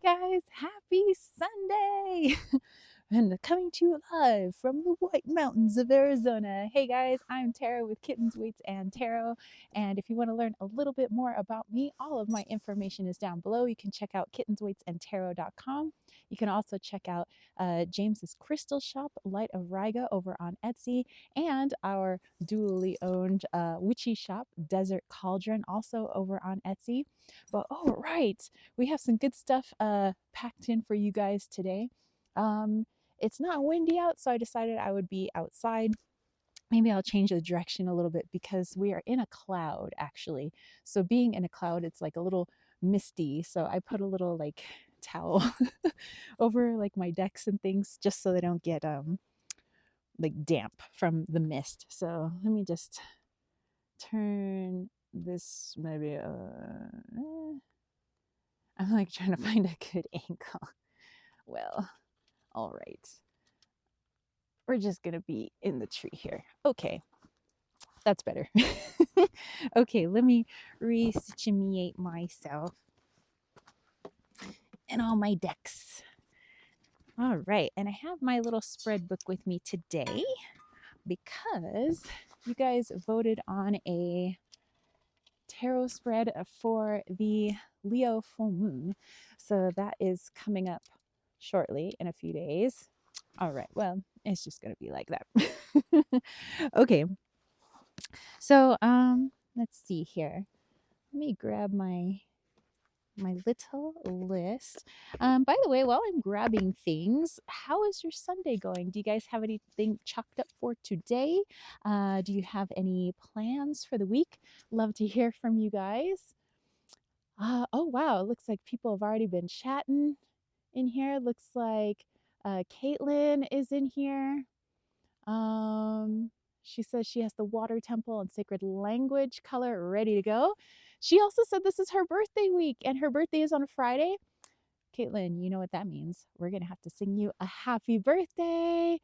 guys, happy Sunday! And coming to you live from the White Mountains of Arizona. Hey guys, I'm Tara with Kittens, Weights, and Tarot. And if you want to learn a little bit more about me, all of my information is down below. You can check out kittensweightsandtarot.com. You can also check out James's Crystal Shop, Light of Riga, over on Etsy, and our dually owned witchy shop, Desert Cauldron, also over on Etsy. But all right, we have some good stuff packed in for you guys today. Um, it's not windy out, so I decided I would be outside. Maybe I'll change the direction a little bit because we are in a cloud actually. So being in a cloud, it's like a little misty. So I put a little like towel over like my decks and things just so they don't get like damp from the mist. So let me just turn this maybe I'm like trying to find a good angle. Well, all right. We're just gonna be in the tree here. Okay, that's better. Okay, let me resituate myself and all my decks. All right, and I have my little spread book with me today because you guys voted on a tarot spread for the Leo full moon. So that is coming up shortly in a few days. All right, well, it's just going to be like that. Okay. So, let's see here. Let me grab my little list. By the way, while I'm grabbing things, how is your Sunday going? Do you guys have anything chalked up for today? Do you have any plans for the week? Love to hear from you guys. Oh wow, it looks like people have already been chatting in here. Looks like Caitlin is in here. Um, she says she has the water temple and sacred language color ready to go. She also said this is her birthday week and her birthday is on a Friday. Caitlin, you know what that means. We're going to have to sing you a happy birthday.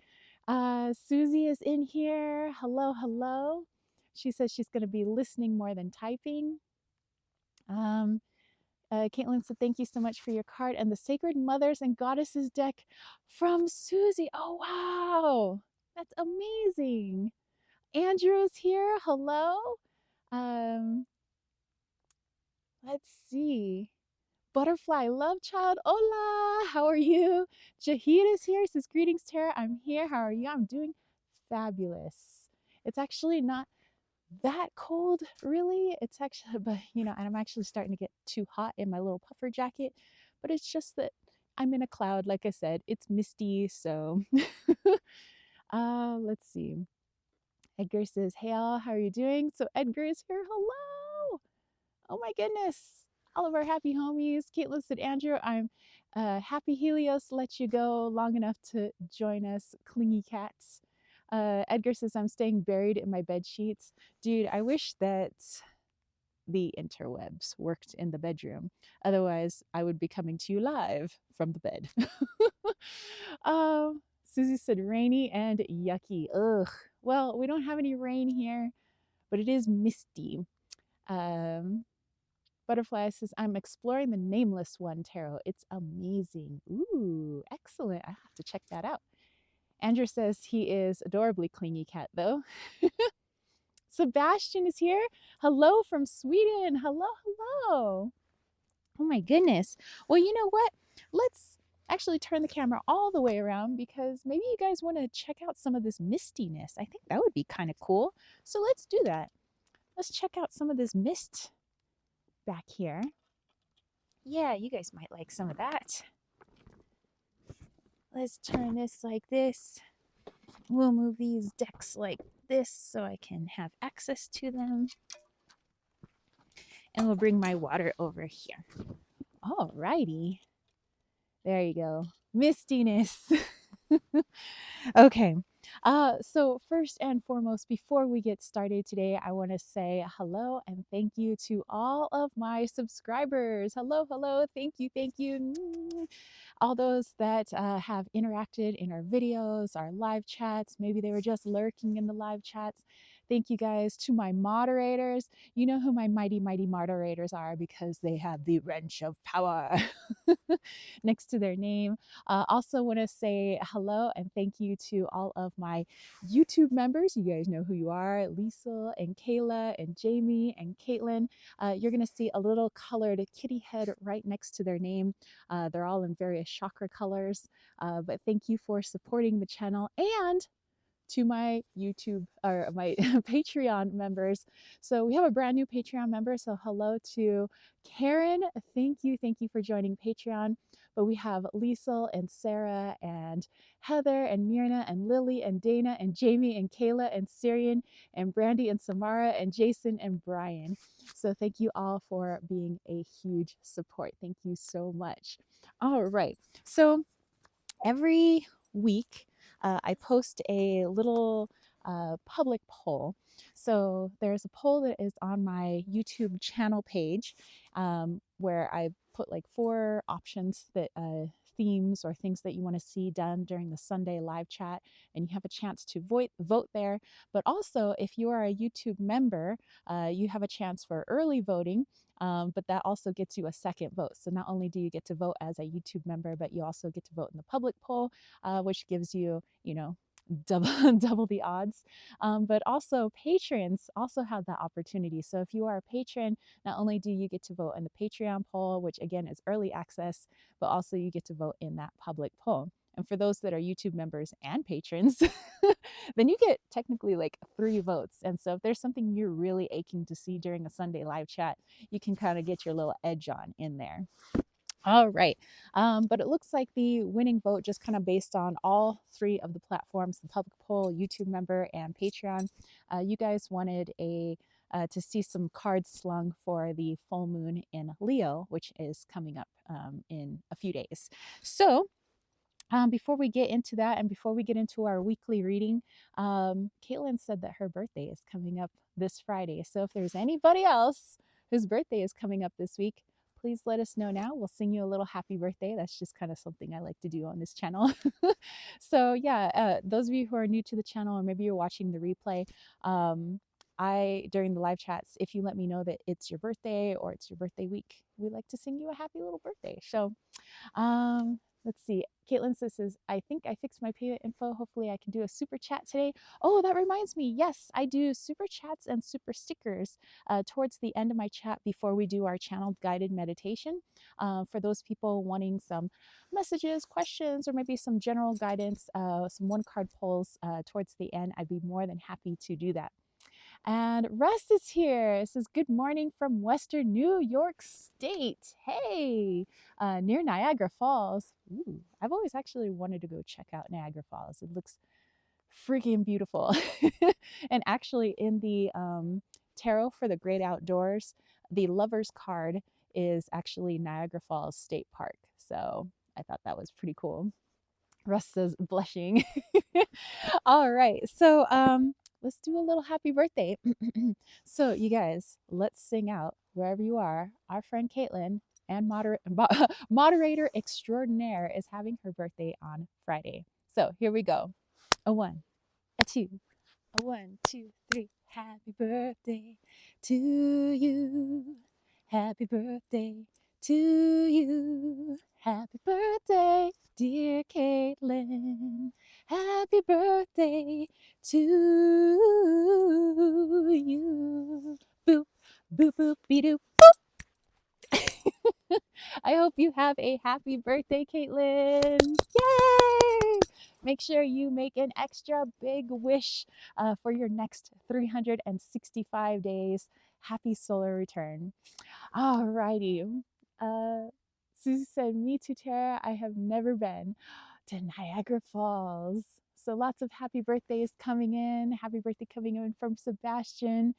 Susie is in here. Hello, hello. She says she's going to be listening more than typing. Caitlin said, thank you so much for your card and the Sacred Mothers and Goddesses deck from Susie. Oh, wow. That's amazing. Andrew's here. Hello. Um, let's see. Butterfly Love Child. Hola. How are you? Jahid is here. Says, greetings, Tara. I'm here. How are you? I'm doing fabulous. It's actually not that cold, really. It's actually, but and I'm actually starting to get too hot in my little puffer jacket. But it's just that I'm in a cloud, like I said. It's misty, so let's see. Edgar says, hey all, how are you doing? So Edgar is here. Hello. Oh my goodness. All of our happy homies. Caitlin said, Andrew, I'm happy Helios let you go long enough to join us, clingy cats. Edgar says, I'm staying buried in my bed sheets. Dude, I wish that the interwebs worked in the bedroom. Otherwise, I would be coming to you live from the bed. Susie said rainy and yucky. Ugh. Well, we don't have any rain here, but it is misty. Um, Butterfly says, I'm exploring the Nameless One tarot. It's amazing. Ooh, excellent. I have to check that out. Andrew says he is adorably clingy cat, though. Sebastian is here. Hello from Sweden. Hello, hello. Oh my goodness. Well, you know what? Let's actually turn the camera all the way around because maybe you guys want to check out some of this mistiness. I think that would be kind of cool. So let's do that. Let's check out some of this mist back here. Yeah, you guys might like some of that. Let's turn this like this. We'll move these decks like this so I can have access to them. And we'll bring my water over here. All righty. There you go. Mistiness. Okay. So first and foremost, before we get started today, I want to say hello and thank you to all of my subscribers. Hello, hello. Thank you, thank you. All those that have interacted in our videos, our live chats. Maybe they were just lurking in the live chats. Thank you guys to my moderators. You know who my mighty, mighty moderators are because they have the wrench of power next to their name. Also, want to say hello and thank you to all of my YouTube members. You guys know who you are: Lisa and Kayla and Jamie and Caitlin. You're going to see a little colored kitty head right next to their name. They're all in various chakra colors. But thank you for supporting the channel, and to my YouTube or my Patreon members. So we have a brand new Patreon member. So hello to Karen. Thank you for joining Patreon. But we have Liesel and Sarah and Heather and Myrna and Lily and Dana and Jamie and Kayla and Syrian and Brandy and Samara and Jason and Brian. So thank you all for being a huge support. Thank you so much. All right. So every week I post a little public poll. So there's a poll that is on my YouTube channel page where I put like 4 options that themes or things that you want to see done during the Sunday live chat, and you have a chance to vote there. But also, if you are a YouTube member, you have a chance for early voting. But that also gets you a second vote. So not only do you get to vote as a YouTube member, but you also get to vote in the public poll, which gives you, you know, double the odds. But also patrons also have that opportunity. So if you are a patron, not only do you get to vote in the Patreon poll, which again is early access, but also you get to vote in that public poll. And for those that are YouTube members and patrons, then you get technically like 3 votes. And so if there's something you're really aching to see during a Sunday live chat, you can kind of get your little edge on in there. All right. But it looks like the winning vote, just kind of based on all 3 of the platforms, the public poll, YouTube member, and Patreon, you guys wanted to see some cards slung for the full moon in Leo, which is coming up in a few days. So before we get into that and before we get into our weekly reading, Caitlin said that her birthday is coming up this Friday. So if there's anybody else whose birthday is coming up this week, please let us know now. We'll sing you a little happy birthday. That's just kind of something I like to do on this channel. So yeah, those of you who are new to the channel, or maybe you're watching the replay, during the live chats, if you let me know that it's your birthday or it's your birthday week, we like to sing you a happy little birthday. So let's see. Caitlin says, I think I fixed my payment info. Hopefully I can do a super chat today. Oh, that reminds me. Yes, I do super chats and super stickers towards the end of my chat before we do our channel guided meditation. For those people wanting some messages, questions, or maybe some general guidance, some 1-card pulls towards the end, I'd be more than happy to do that. And Russ is here. It says, good morning from Western New York State. Hey, near Niagara Falls. Ooh, I've always actually wanted to go check out Niagara Falls. It looks freaking beautiful. And actually in the tarot for the great outdoors, the lover's card is actually Niagara Falls State Park. So I thought that was pretty cool. Russ says, blushing. All right. So let's do a little happy birthday. So you guys, let's sing out wherever you are. Our friend Caitlin and moderator extraordinaire is having her birthday on Friday. So here we go. A 1, a 2, a 1, 2, 3. Happy birthday to you. Happy birthday to you. Happy birthday, dear Caitlin. Happy birthday to you. Boop, boop, boop, be doop. I hope you have a happy birthday, Caitlin. Yay! Make sure you make an extra big wish for your next 365 days. Happy solar return. All righty. Susie said, me too, Tara. I have never been to Niagara Falls. So lots of happy birthdays coming in. Happy birthday coming in from Sebastian.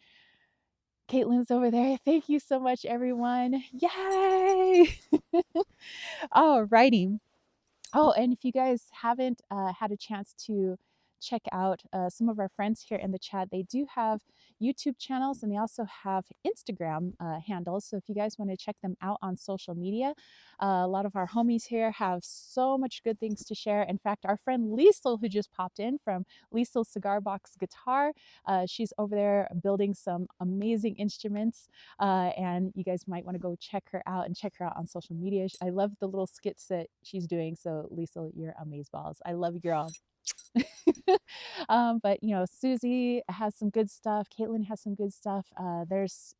Caitlin's over there. Thank you so much, everyone. Yay! All righty. Oh, and if you guys haven't had a chance to check out some of our friends here in the chat. They do have YouTube channels and they also have Instagram handles. So if you guys want to check them out on social media, a lot of our homies here have so much good things to share. In fact, our friend Liesel, who just popped in from Liesel Cigar Box Guitar, she's over there building some amazing instruments, and you guys might want to go check her out and check her out on social media. I love the little skits that she's doing. So Liesel, you're amazeballs. I love you, girl. But you know, Susie has some good stuff. Caitlin has some good stuff. There's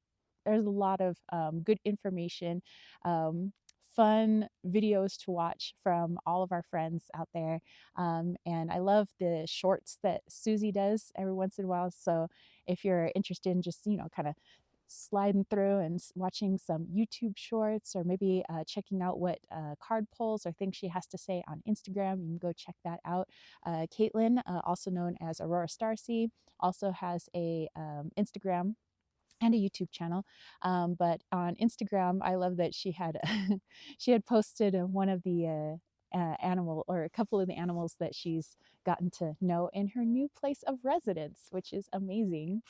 a lot of good information, fun videos to watch from all of our friends out there. And I love the shorts that Susie does every once in a while. So if you're interested in just, you know, kind of sliding through and watching some YouTube shorts, or maybe checking out what card pulls or things she has to say on Instagram, you can go check that out. Caitlin, also known as Aurora Starcy, also has a Instagram and a YouTube channel. But on Instagram, I love that she had she had posted one of the animal, or a couple of the animals that she's gotten to know in her new place of residence, which is amazing.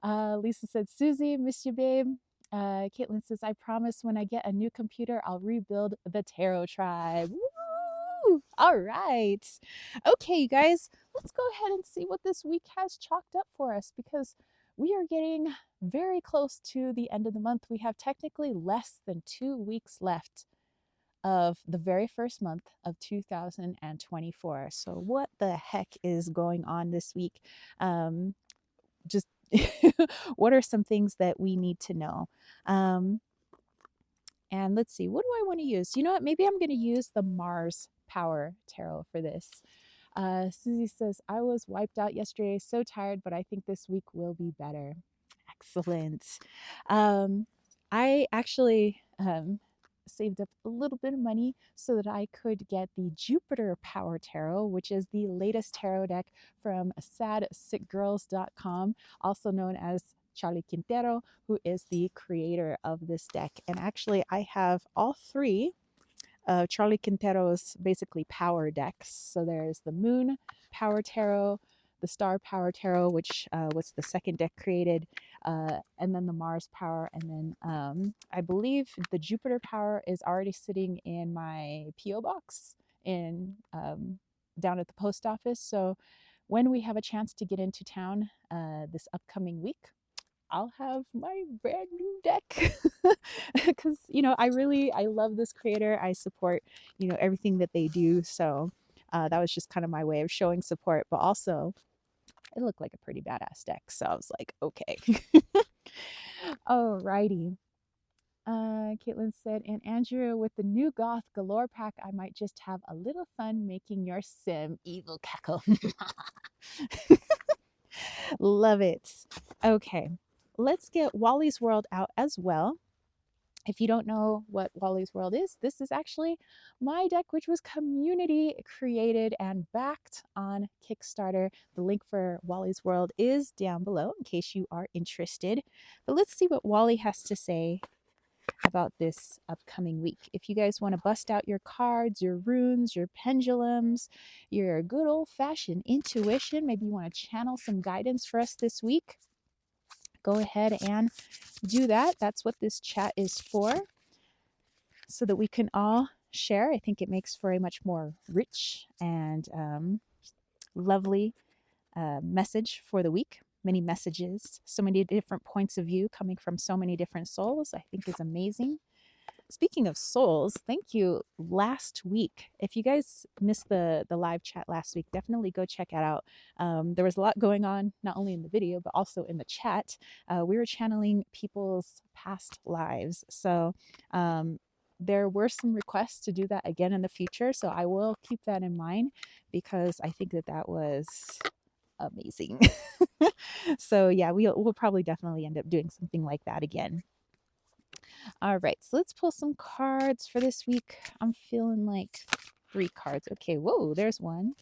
Lisa said, Susie, miss you, babe. Caitlin says, I promise when I get a new computer, I'll rebuild the Tarot Tribe. Woo! All right. Okay, you guys, let's go ahead and see what this week has chalked up for us, because we are getting very close to the end of the month. We have technically less than 2 weeks left of the very first month of 2024. So what the heck is going on this week? Just what are some things that we need to know? And let's see, what do I want to use? You know what? Maybe I'm going to use the Mars Power Tarot for this. Susie says, I was wiped out yesterday, so tired, but I think this week will be better. Excellent. I actually saved up a little bit of money so that I could get the Jupiter Power Tarot, which is the latest tarot deck from sadsickgirls.com, also known as Charlie Quintero, who is the creator of this deck. And actually, I have all three of Charlie Quintero's basically power decks. So there's the Moon Power Tarot, the Star Power Tarot, which was the second deck created, and then the Mars Power, and then I believe the Jupiter Power is already sitting in my PO box in down at the post office. So when we have a chance to get into town this upcoming week, I'll have my brand new deck, because you know, I love this creator. I support, you know, everything that they do. So that was just kind of my way of showing support, but also it looked like a pretty badass deck. So I was like, okay. Alrighty. Caitlin said, and Andrew, with the new Goth Galore pack, I might just have a little fun making your sim evil cackle. Love it. Okay, let's get Wally's World out as well. If you don't know what Wally's World is, this is actually my deck, which was community created and backed on Kickstarter. The link for Wally's World is down below in case you are interested. But let's see what Wally has to say about this upcoming week. If you guys want to bust out your cards, your runes, your pendulums, your good old-fashioned intuition, maybe you want to channel some guidance for us this week, go ahead and do that. That's what this chat is for, so that we can all share. I think it makes for a much more rich and lovely message for the week. Many messages, so many different points of view coming from so many different souls, I think is amazing. Speaking of souls, thank you last week. If you guys missed the live chat last week, definitely go check it out. There was a lot going on, not only in the video, but also in the chat. We were channeling people's past lives. So there were some requests to do that again in the future. So I will keep that in mind, because I think that that was amazing. So yeah, we'll probably definitely end up doing something like that again. All right, so let's pull some cards for this week. I'm feeling like 3 cards. Okay, whoa, there's one.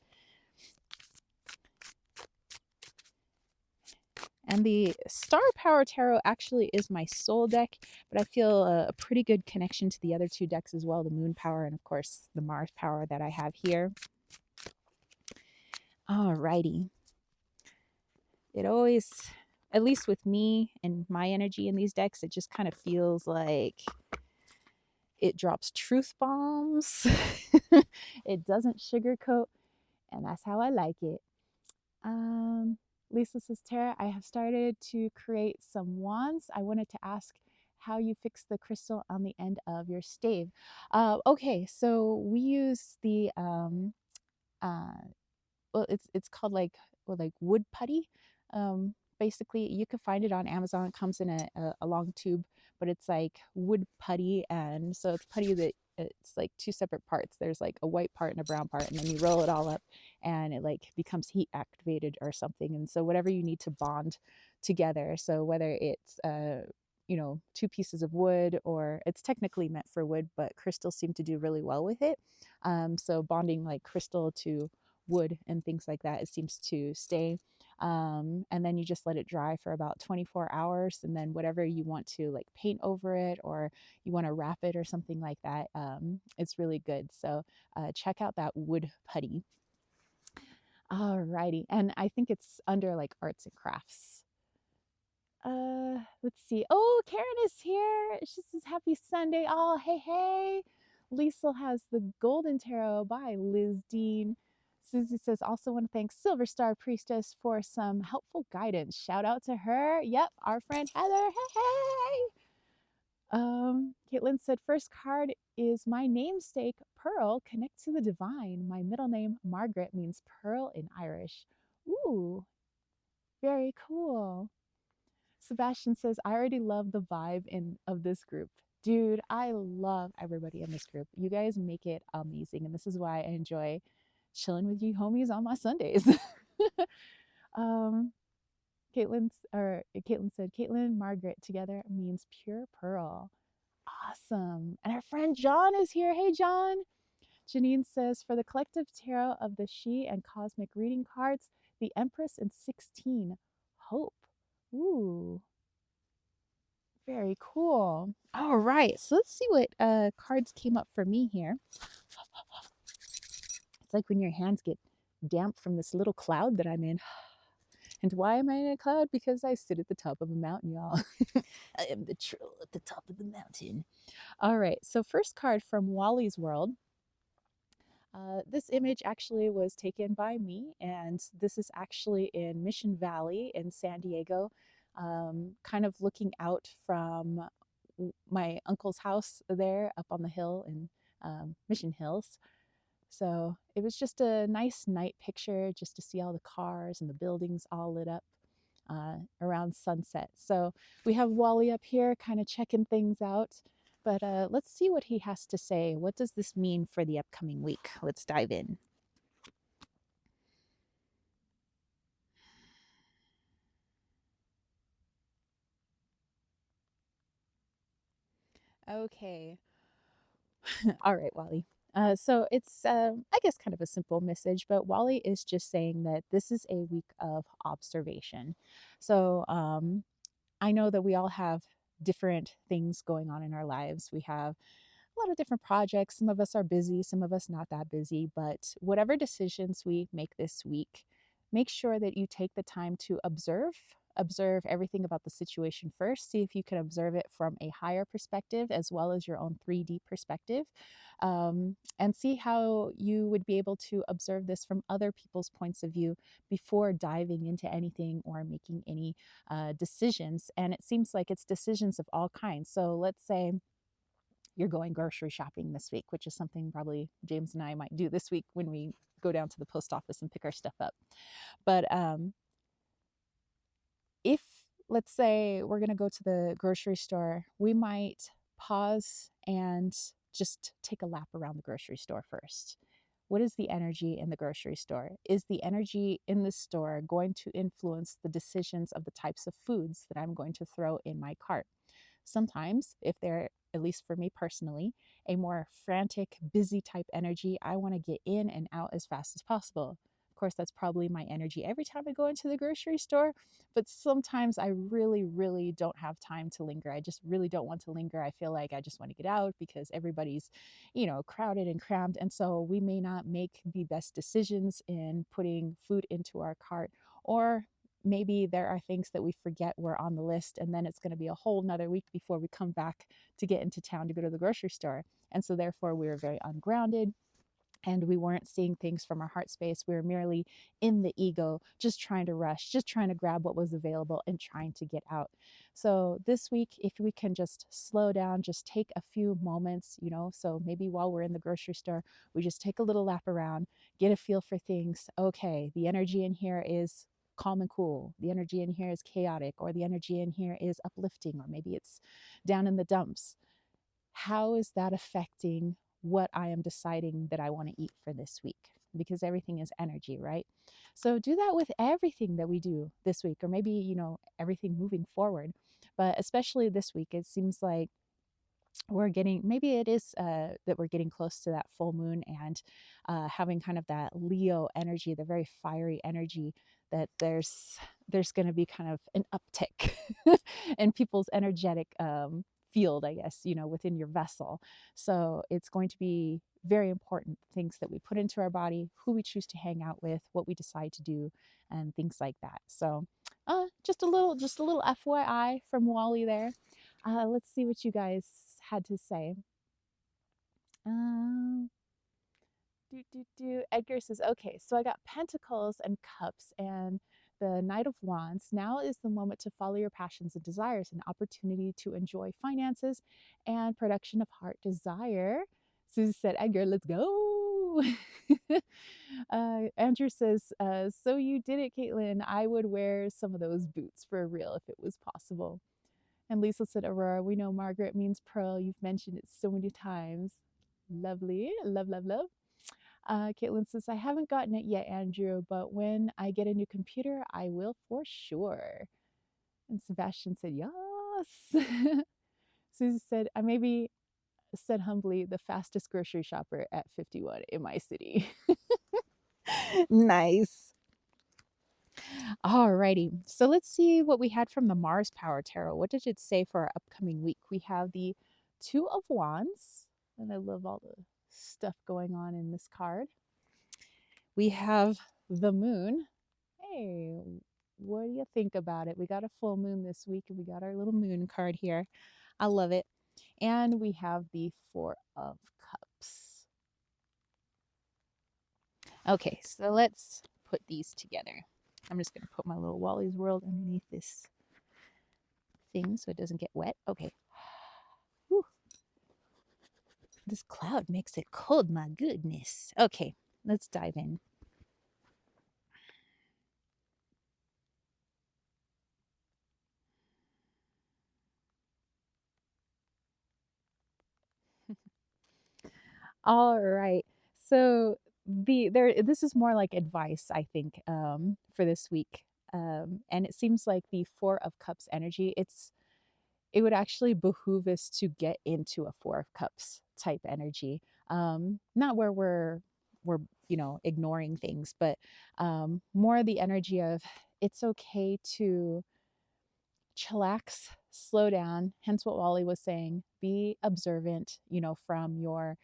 And the Star Power Tarot actually is my soul deck, but I feel a pretty good connection to the other 2 decks as well, the Moon Power and of course the Mars Power that I have here. Alrighty. It always, at least with me and my energy in these decks, it just kind of feels like it drops truth bombs. It doesn't sugarcoat, and that's how I like it. Um, Lisa says, Tara, I have started to create some wands. I wanted to ask how you fix the crystal on the end of your stave. Okay, so we use the uh, well, it's called like wood putty. Basically, you can find it on Amazon. It comes in a long tube, but it's like wood putty, and so it's putty that it's like two separate parts. There's like a white part and a brown part, and then you roll it all up, and it like becomes heat activated or something. And so whatever you need to bond together. So whether it's two pieces of wood, or it's technically meant for wood, but crystals seem to do really well with it. So bonding like crystal to wood and things like that, it seems to stay. And then you just let it dry for about 24 hours, and then whatever you want to like paint over it, or you want to wrap it or something like that, it's really good. So check out that wood putty. Alrighty, and I think it's under like arts and crafts. Let's see. Oh, Karen is here. She says happy Sunday. Oh, hey, hey. Lisa has the Golden Tarot by Liz Dean. Susie says, also want to thank Silver Star Priestess for some helpful guidance. Shout out to her. Yep, our friend Heather. Hey, hey. Caitlin said, first card is my namesake, Pearl, connect to the divine. My middle name, Margaret, means pearl in Irish. Ooh, very cool. Sebastian says, I already love the vibe of this group. Dude, I love everybody in this group. You guys make it amazing. And this is why I enjoy chilling with you homies on my Sundays. um, Caitlin said, Caitlin Margaret together means pure pearl. Awesome. And our friend John is here. Hey, John. Janine says, for the collective tarot of the She and Cosmic reading cards, the Empress and 16, Hope. Ooh, very cool. All right, so let's see what cards came up for me here. It's like when your hands get damp from this little cloud that I'm in. And why am I in a cloud? Because I sit at the top of a mountain, y'all. I am the troll at the top of the mountain. All right, so first card from Wally's World. This image actually was taken by me, and this is actually in Mission Valley in San Diego, kind of looking out from my uncle's house there up on the hill in Mission Hills. So it was just a nice night picture just to see all the cars and the buildings all lit up around sunset. So we have Wally up here kind of checking things out. But let's see what he has to say. What does this mean for the upcoming week? Let's dive in. Okay. All right, Wally. So it's, I guess, kind of a simple message, but Wally is just saying that this is a week of observation. So I know that we all have different things going on in our lives. We have a lot of different projects. Some of us are busy, some of us not that busy, but whatever decisions we make this week, make sure that you take the time to observe everything about the situation first. See if you can observe it from a higher perspective as well as your own 3D perspective, and see how you would be able to observe this from other people's points of view before diving into anything or making any decisions. And it seems like it's decisions of all kinds. So let's say you're going grocery shopping this week, which is something probably James and I might do this week when we go down to the post office and pick our stuff up. But if, let's say, we're going to go to the grocery store, we might pause and just take a lap around the grocery store first. What is the energy in the grocery store? Is the energy in the store going to influence the decisions of the types of foods that I'm going to throw in my cart? Sometimes, if they're, at least for me personally, a more frantic, busy type energy, I want to get in and out as fast as possible. Of course, that's probably my energy every time I go into the grocery store, but sometimes I really, really don't have time to linger. I just really don't want to linger. I feel like I just want to get out because everybody's, crowded and crammed. And so we may not make the best decisions in putting food into our cart, or maybe there are things that we forget were on the list, and then it's going to be a whole nother week before we come back to get into town to go to the grocery store. And so therefore we were very ungrounded, and we weren't seeing things from our heart space. We were merely in the ego, just trying to rush, just trying to grab what was available and trying to get out. So this week, if we can just slow down, just take a few moments, so maybe while we're in the grocery store, we just take a little lap around, get a feel for things. Okay, the energy in here is calm and cool. The energy in here is chaotic, or the energy in here is uplifting, or maybe it's down in the dumps. How is that affecting what I am deciding that I want to eat for this week? Because everything is energy, right? So do that with everything that we do this week, or maybe, everything moving forward. But especially this week, it seems like we're getting, maybe it is that we're getting close to that full moon, and having kind of that Leo energy, the very fiery energy, that there's going to be kind of an uptick in people's energetic field, I guess, within your vessel. So it's going to be very important, things that we put into our body, who we choose to hang out with, what we decide to do, and things like that. So just a little FYI from Wally there. Let's see what you guys had to say. Um, Edgar says, okay, so I got Pentacles and Cups and the Knight of Wands. Now is the moment to follow your passions and desires, an opportunity to enjoy finances and production of heart desire. Susie said, Edgar, let's go. Andrew says, so you did it, Caitlin. I would wear some of those boots for real if it was possible. And Lisa said, Aurora, we know Margaret means pearl. You've mentioned it so many times. Lovely. Love, love, love. Caitlin says, I haven't gotten it yet, Andrew, but when I get a new computer, I will for sure. And Sebastian said, yes. Susie said, I maybe said humbly, the fastest grocery shopper at 51 in my city. Nice. Alrighty, so let's see what we had from the Mars Power Tarot. What did it say for our upcoming week? We have the Two of Wands, and I love all the stuff going on in this card. We have the Moon. Hey, what do you think about it? We got a full moon this week, and we got our little moon card here. I love it. And we have the Four of Cups. Okay, so let's put these together. I'm just going to put my little Wally's World underneath this thing so it doesn't get wet. Okay. Whew. This cloud makes it cold, my goodness. Okay, let's dive in. All right. So this is more like advice, I think, for this week. And it seems like the Four of Cups energy, it would actually behoove us to get into a Four of Cups type energy. Not where we're ignoring things, but more the energy of it's okay to chillax, slow down. Hence what Wally was saying, be observant, from your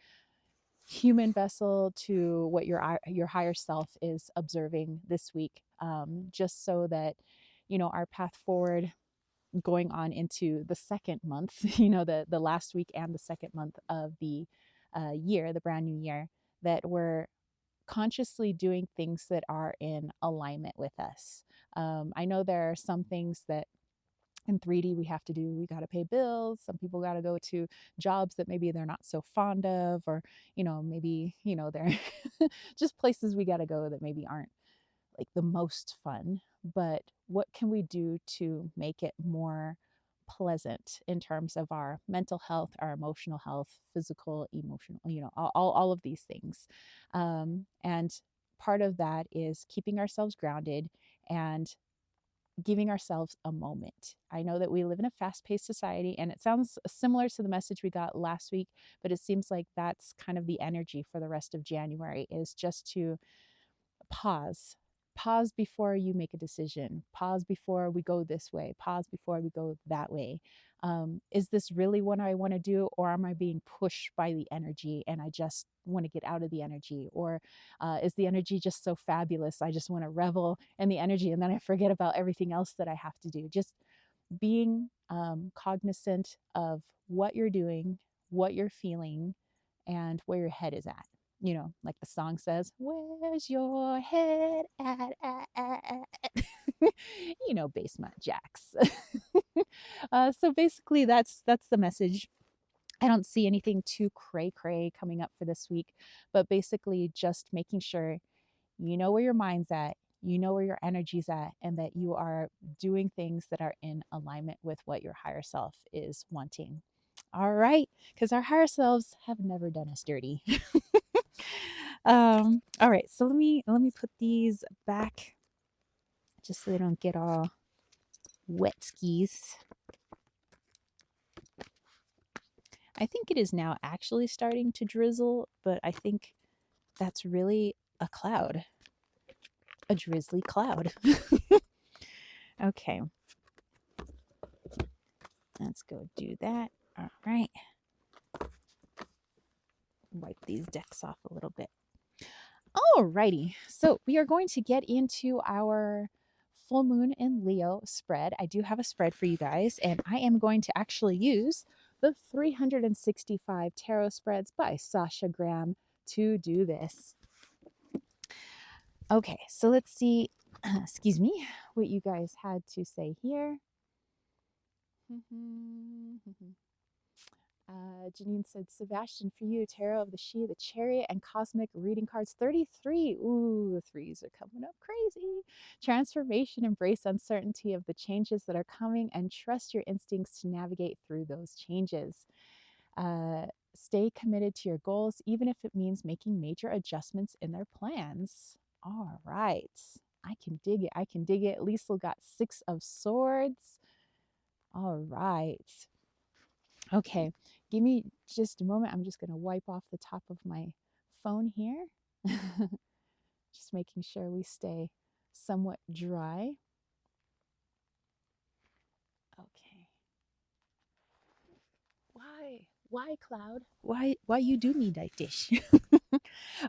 human vessel to what your higher self is observing this week, just so that our path forward going on into the second month, the last week and the second month of the year, the brand new year, that we're consciously doing things that are in alignment with us. I know there are some things that in 3D we have to do. We got to pay bills. Some people got to go to jobs that maybe they're not so fond of, or maybe they're just places we got to go that maybe aren't like the most fun. But what can we do to make it more pleasant in terms of our mental health, our emotional health, physical, emotional, all of these things. And part of that is keeping ourselves grounded and giving ourselves a moment. I know that we live in a fast-paced society, and it sounds similar to the message we got last week, but it seems like that's kind of the energy for the rest of January, is just to pause. Pause before you make a decision. Pause before we go this way. Pause before we go that way. Is this really what I want to do, or am I being pushed by the energy and I just want to get out of the energy? Or is the energy just so fabulous I just want to revel in the energy and then I forget about everything else that I have to do? Just being cognizant of what you're doing, what you're feeling, and where your head is at. You know, like the song says, "Where's your head at?" You know, basement jacks. So basically, that's the message. I don't see anything too cray cray coming up for this week, but basically just making sure you know where your mind's at, you know where your energy's at, and that you are doing things that are in alignment with what your higher self is wanting. All right, because our higher selves have never done us dirty. All right, so let me put these back just so they don't get all wet skis. I think it is now actually starting to drizzle, but I think that's really a cloud, a drizzly cloud. Okay, let's go do that. All right. Wipe these decks off a little bit. Alrighty, so we are going to get into our full moon in Leo spread. I do have a spread for you guys, and I am going to actually use the 365 tarot spreads by Sasha Graham to do this. Okay, so let's see, excuse me, what you guys had to say here. Janine said, Sebastian, for you, Tarot of the She, the Chariot, and Cosmic Reading Cards 33. Ooh, the threes are coming up crazy. Transformation, embrace uncertainty of the changes that are coming, and trust your instincts to navigate through those changes. Stay committed to your goals, even if it means making major adjustments in their plans. All right. I can dig it. I can dig it. Liesl got 6 of Swords. All right. Okay, give me just a moment. I'm just going to wipe off the top of my phone here. Just making sure we stay somewhat dry. Okay. Why, Cloud? Why you do me like this?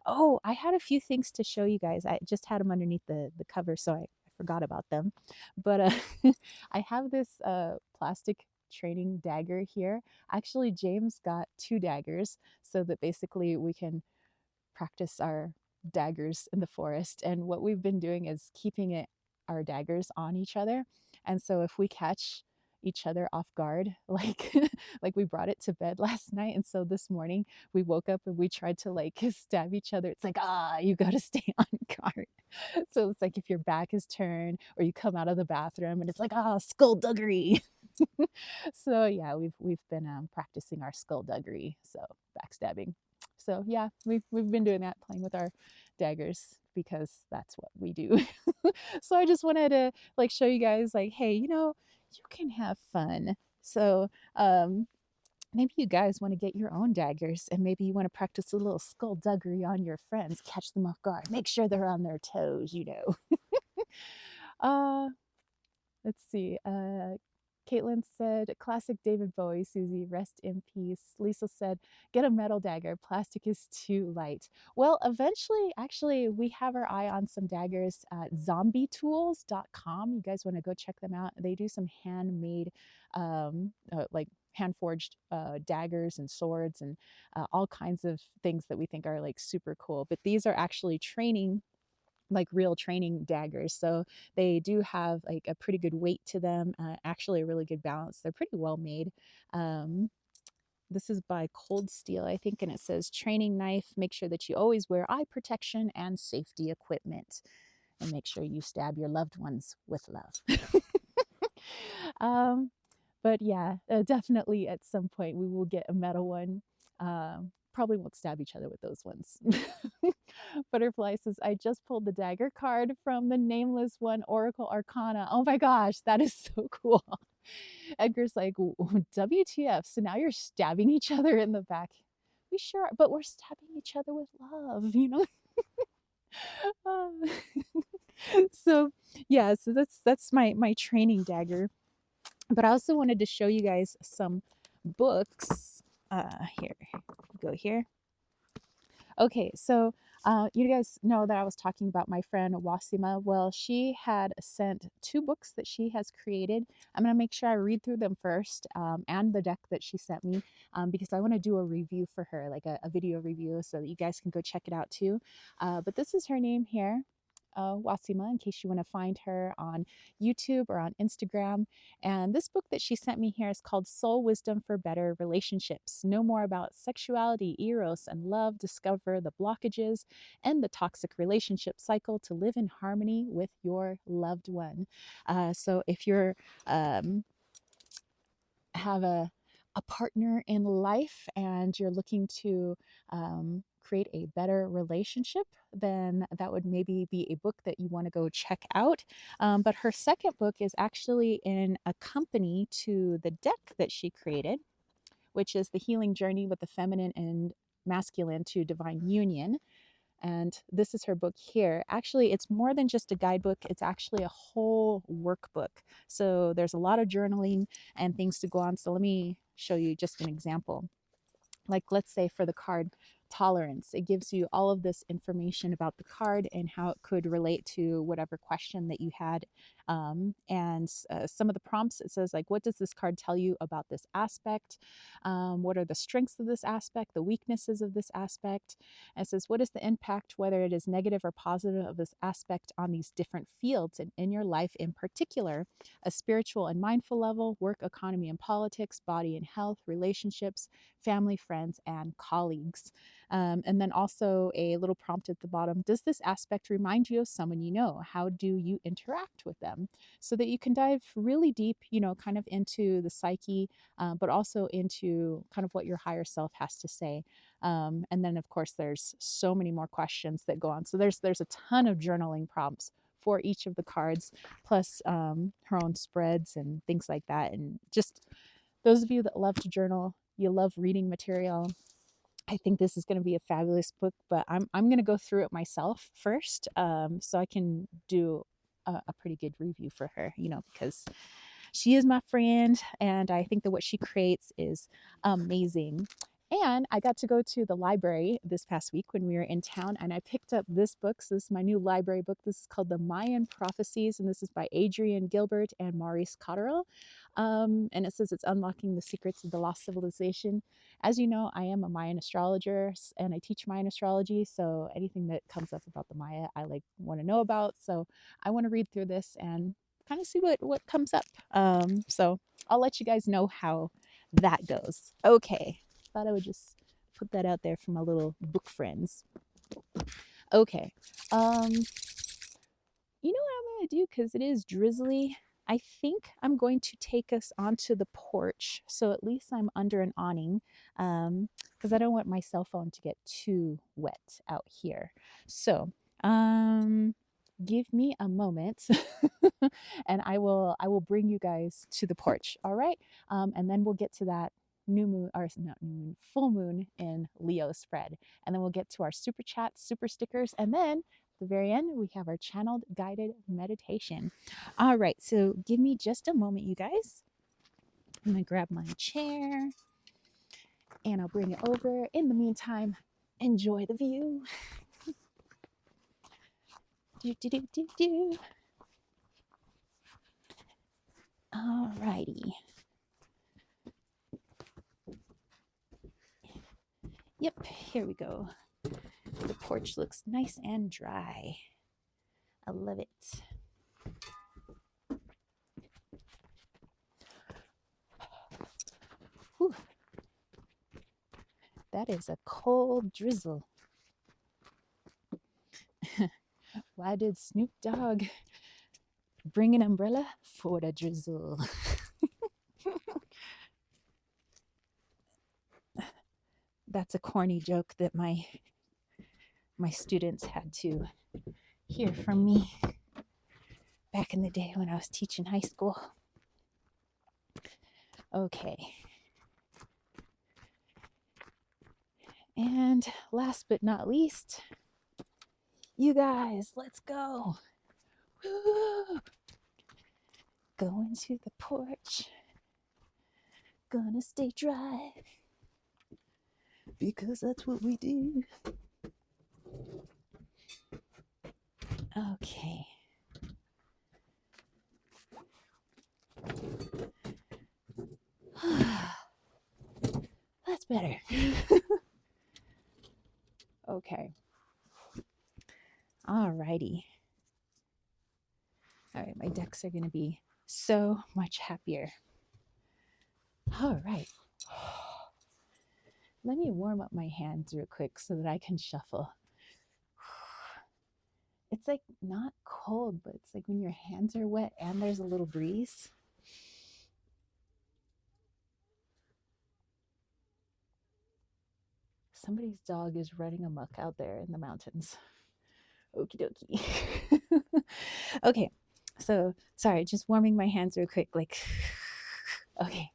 Oh, I had a few things to show you guys. I just had them underneath the cover, so I forgot about them. But I have this plastic training dagger here. Actually, James got 2 daggers so that basically we can practice our daggers in the forest. And what we've been doing is keeping our daggers on each other. And so if we catch each other off guard, like like we brought it to bed last night, and so this morning we woke up and we tried to like stab each other. It's like, you got to stay on guard. So it's like if your back is turned or you come out of the bathroom and it's like, skullduggery. So yeah, we've been practicing our skullduggery, so backstabbing. So yeah, we've been doing that, playing with our daggers, because that's what we do. So I just wanted to like show you guys like, hey, you can have fun. So maybe you guys want to get your own daggers, and maybe you want to practice a little skullduggery on your friends, catch them off guard, make sure they're on their toes, Let's see. Caitlin said, classic David Bowie, Susie, rest in peace. Lisa said, get a metal dagger. Plastic is too light. Well, eventually, actually, we have our eye on some daggers at zombietools.com. You guys want to go check them out. They do some handmade, like hand forged daggers and swords and all kinds of things that we think are like super cool. But these are actually like real training daggers, so they do have like a pretty good weight to them, actually a really good balance. They're pretty well made. This is by Cold Steel, I think, and it says training knife, make sure that you always wear eye protection and safety equipment, and make sure you stab your loved ones with love. But yeah, definitely at some point we will get a metal one. Probably won't stab each other with those ones. Butterfly says, I just pulled the dagger card from the Nameless One Oracle Arcana. Oh my gosh, that is so cool. Edgar's like, WTF, so now you're stabbing each other in the back. We sure are, but we're stabbing each other with love, Um, so yeah, so that's my training dagger. But I also wanted to show you guys some books. Here, go here. Okay, so you guys know that I was talking about my friend Wasima. Well, she had sent two books that she has created. I'm going to make sure I read through them first, and the deck that she sent me, because I want to do a review for her, like a video review, so that you guys can go check it out too. But this is her name here. Wasima, in case you want to find her on YouTube or on Instagram. And this book that she sent me here is called Soul Wisdom for Better Relationships. Know more about sexuality, eros, and love. Discover the blockages and the toxic relationship cycle to live in harmony with your loved one. So if you're have a partner in life and you're looking to create a better relationship, then that would maybe be a book that you want to go check out. But her second book is actually in accompany to the deck that she created, which is The Healing Journey with the Feminine and Masculine to Divine Union. And this is her book here. Actually, it's more than just a guidebook, it's actually a whole workbook. So there's a lot of journaling and things to go on. So let me show you just an example. Like, let's say for the card tolerance, it gives you all of this information about the card and how it could relate to whatever question that you had. And some of the prompts, it says, like, what does this card tell you about this aspect? What are the strengths of this aspect, the weaknesses of this aspect? And it says, what is the impact, whether it is negative or positive, of this aspect on these different fields and in your life in particular? A spiritual and mindful level, work, economy and politics, body and health, relationships, family, friends, and colleagues. And then also a little prompt at the bottom. Does this aspect remind you of someone you know? How do you interact with them? So that you can dive really deep, kind of into the psyche, but also into kind of what your higher self has to say. And then, of course, there's so many more questions that go on. So there's a ton of journaling prompts for each of the cards, plus her own spreads and things like that. And just those of you that love to journal, you love reading material, I think this is going to be a fabulous book. But I'm going to go through it myself first, so I can do a pretty good review for her, because she is my friend, and I think that what she creates is amazing. And I got to go to the library this past week when we were in town, and I picked up this book. So this is my new library book. This is called The Mayan Prophecies, and this is by Adrian Gilbert and Maurice Cotterill. And it says it's unlocking the secrets of the lost civilization. As you know, I am a Mayan astrologer, and I teach Mayan astrology. So anything that comes up about the Maya, I want to know about. So I want to read through this and kind of see what comes up. So I'll let you guys know how that goes. Okay, thought I would just put that out there for my little book friends. Okay, you know what I'm going to do, because it is drizzly. I think I'm going to take us onto the porch, so at least I'm under an awning, because I don't want my cell phone to get too wet out here. So give me a moment and I will bring you guys to the porch. All right. And then we'll get to that new moon, or not new moon, full moon in Leo spread. And then we'll get to our super chats, super stickers. And then at the very end, we have our channeled guided meditation. All right. So give me just a moment, you guys. I'm going to grab my chair and I'll bring it over. In the meantime, enjoy the view. Do, do, do, do, do. All righty. Yep, here we go. The porch looks nice and dry. I love it. Whew. That is a cold drizzle. Why did Snoop Dogg bring an umbrella for the drizzle? That's a corny joke that my students had to hear from me back in the day when I was teaching high school. Okay. And last but not least, You guys, let's go. Woo! Going to the porch. Gonna stay dry because that's what we do. Okay. That's better. Okay. Alrighty. All right, my ducks are going to be so much happier. All right. Let me warm up my hands real quick so that I can shuffle. It's like not cold, but it's like when your hands are wet and there's a little breeze. Somebody's dog is running amok out there in the mountains. Okie dokie. Okay, so sorry, just warming my hands real quick. Like, okay.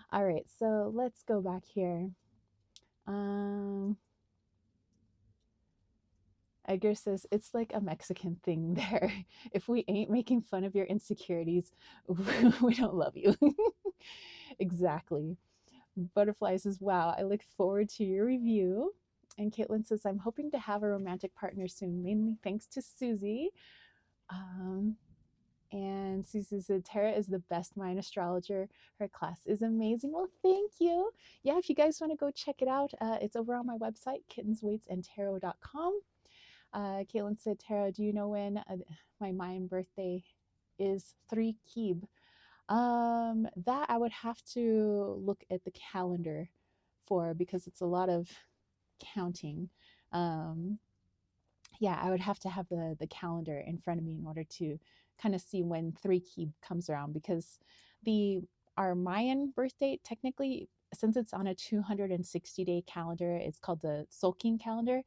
All right, so let's go back here. Edgar says it's like a Mexican thing there. If we ain't making fun of your insecurities, we don't love you. Exactly. Butterfly says, wow, I look forward to your review. And Caitlin says, I'm hoping to have a romantic partner soon, mainly thanks to Susie. And Susie said, Tara is the best Mayan astrologer. Her class is amazing. Well, thank you. Yeah, if you guys want to go check it out, it's over on my website, kittensweightsandtarot.com. Caitlin said, Tara, do you know when my Mayan birthday is 3 Kib? That I would have to look at the calendar for because it's a lot of counting. Yeah, I would have to have the calendar in front of me in order to kind of see when 3 Kib comes around because our Mayan birth date technically, since it's on a 260-day calendar, it's called the Tzolk'in calendar.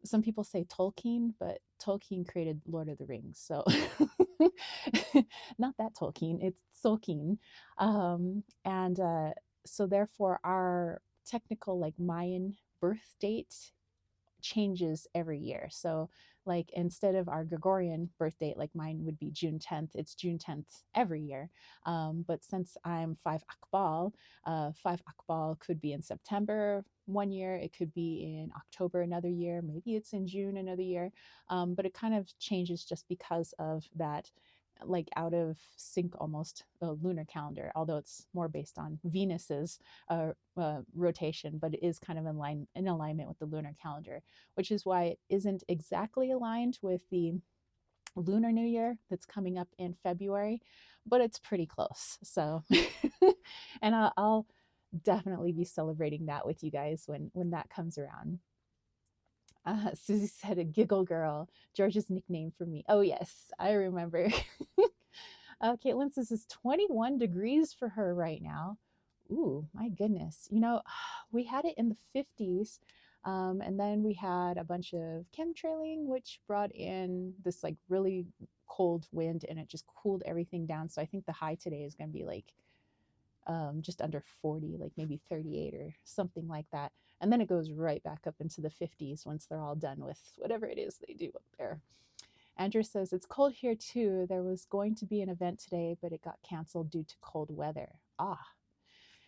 Some people say Tolkien, but Tolkien created Lord of the Rings, so not that Tolkien, it's Tzolk'in. And so therefore our technical like Mayan birth date changes every year. So like instead of our Gregorian birth date, like mine would be June 10th, it's June 10th every year. But since I'm 5 Akbal, 5 Akbal could be in September one year, it could be in October another year, maybe it's in June another year. But it kind of changes just because of that like out of sync almost lunar calendar, although it's more based on Venus's rotation, but it is kind of in alignment with the lunar calendar, which is why it isn't exactly aligned with the Lunar New Year that's coming up in February, but it's pretty close. So, and I'll definitely be celebrating that with you guys when that comes around. Susie said a giggle girl, George's nickname for me. Oh yes, I remember. Caitlin says it's 21 degrees for her right now. Ooh, my goodness. You know, we had it in the 50s. And then we had a bunch of chemtrailing, which brought in this like really cold wind and it just cooled everything down. So I think the high today is going to be like just under 40, like maybe 38 or something like that. And then it goes right back up into the 50s once they're all done with whatever it is they do up there. Andrew says, it's cold here too. There was going to be an event today, but it got canceled due to cold weather. Ah.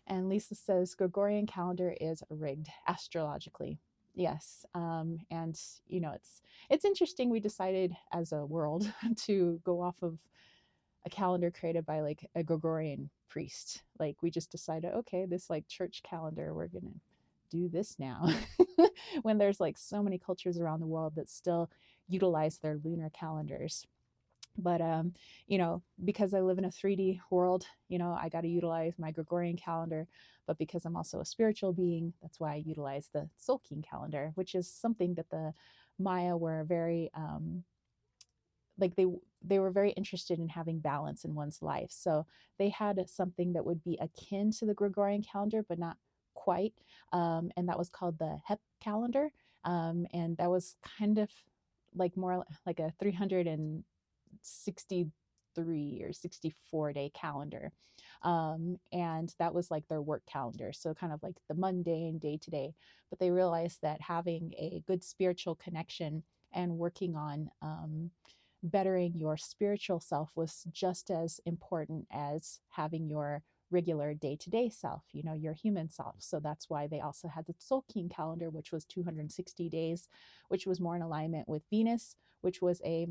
And Lisa says, Gregorian calendar is rigged astrologically. Yes. And you know, it's interesting. We decided as a world to go off of a calendar created by like a Gregorian priest. Like we just decided, okay, this like church calendar, we're gonna do this now. When there's like so many cultures around the world that still utilize their lunar calendars. But you know, because I live in a 3D world, you know, I got to utilize my Gregorian calendar. But because I'm also a spiritual being, that's why I utilize the Tzolk'in calendar, which is something that the Maya were very like they were very interested in having balance in one's life. So they had something that would be akin to the Gregorian calendar, but not quite. And that was called the Hep calendar. And that was kind of like more like a 360 63 or 64-day calendar. And that was like their work calendar. So kind of like the mundane day to day. But they realized that having a good spiritual connection and working on bettering your spiritual self was just as important as having your regular day-to-day self, your human self. So that's why they also had the Tzolk'in calendar, which was 260 days, which was more in alignment with Venus, which was a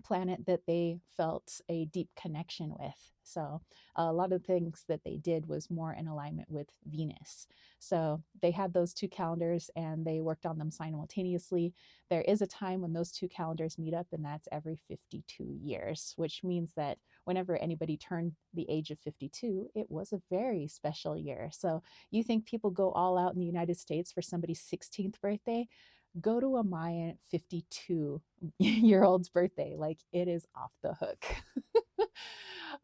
planet that they felt a deep connection with. So a lot of things that they did was more in alignment with Venus. So they had those two calendars and they worked on them simultaneously. There is a time when those two calendars meet up, and that's every 52 years, which means that whenever anybody turned the age of 52, it was a very special year. So you think people go all out in the United States for somebody's 16th birthday? Go to a Mayan 52-year old's birthday. Like, it is off the hook.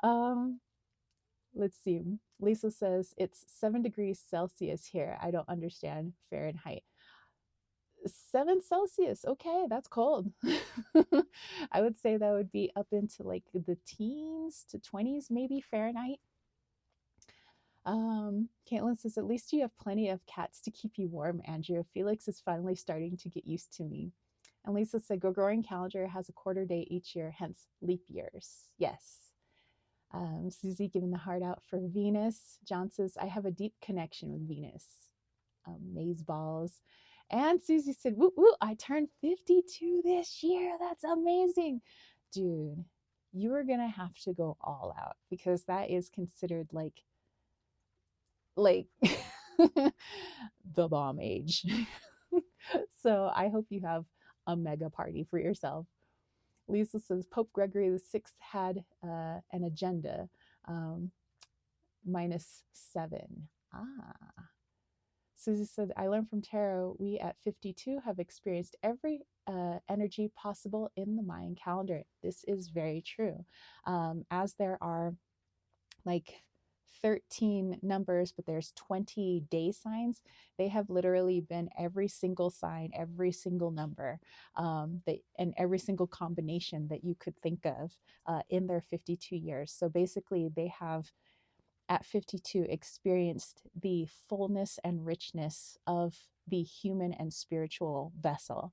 um, let's see. Lisa says it's 7 degrees Celsius here. I don't understand Fahrenheit. 7 Celsius. Okay, that's cold. I would say that would be up into like the teens to 20s, maybe Fahrenheit. Caitlin says, at least you have plenty of cats to keep you warm, Andrew. Felix is finally starting to get used to me. And Lisa said, Gregorian calendar has a quarter day each year, hence leap years. Yes. Susie giving the heart out for Venus. John says, I have a deep connection with Venus. Maze balls. And Susie said, woo, woo, I turned 52 this year. That's amazing. Dude, you are going to have to go all out because that is considered like the bomb age. So I hope you have a mega party for yourself. Lisa says Pope Gregory VI had an agenda, -7. Ah. Susie said, I learned from tarot, we at 52 have experienced every energy possible in the Mayan calendar. This is very true. As there are like 13 numbers, but there's 20 day signs. They have literally been every single sign, every single number, and every single combination that you could think of in their 52 years. So basically, they have at 52 experienced the fullness and richness of the human and spiritual vessel.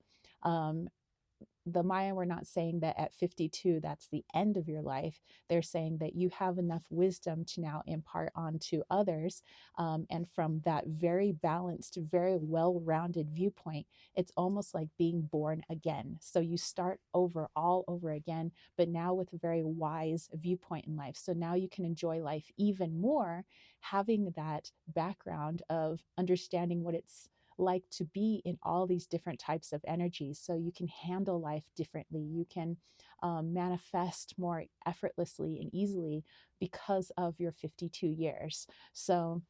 The Maya were not saying that at 52, that's the end of your life. They're saying that you have enough wisdom to now impart onto others. And from that very balanced, very well rounded viewpoint, it's almost like being born again. So you start over, all over again, but now with a very wise viewpoint in life. So now you can enjoy life even more, having that background of understanding what it's like to be in all these different types of energies. So you can handle life differently. You can manifest more effortlessly and easily because of your 52 years. So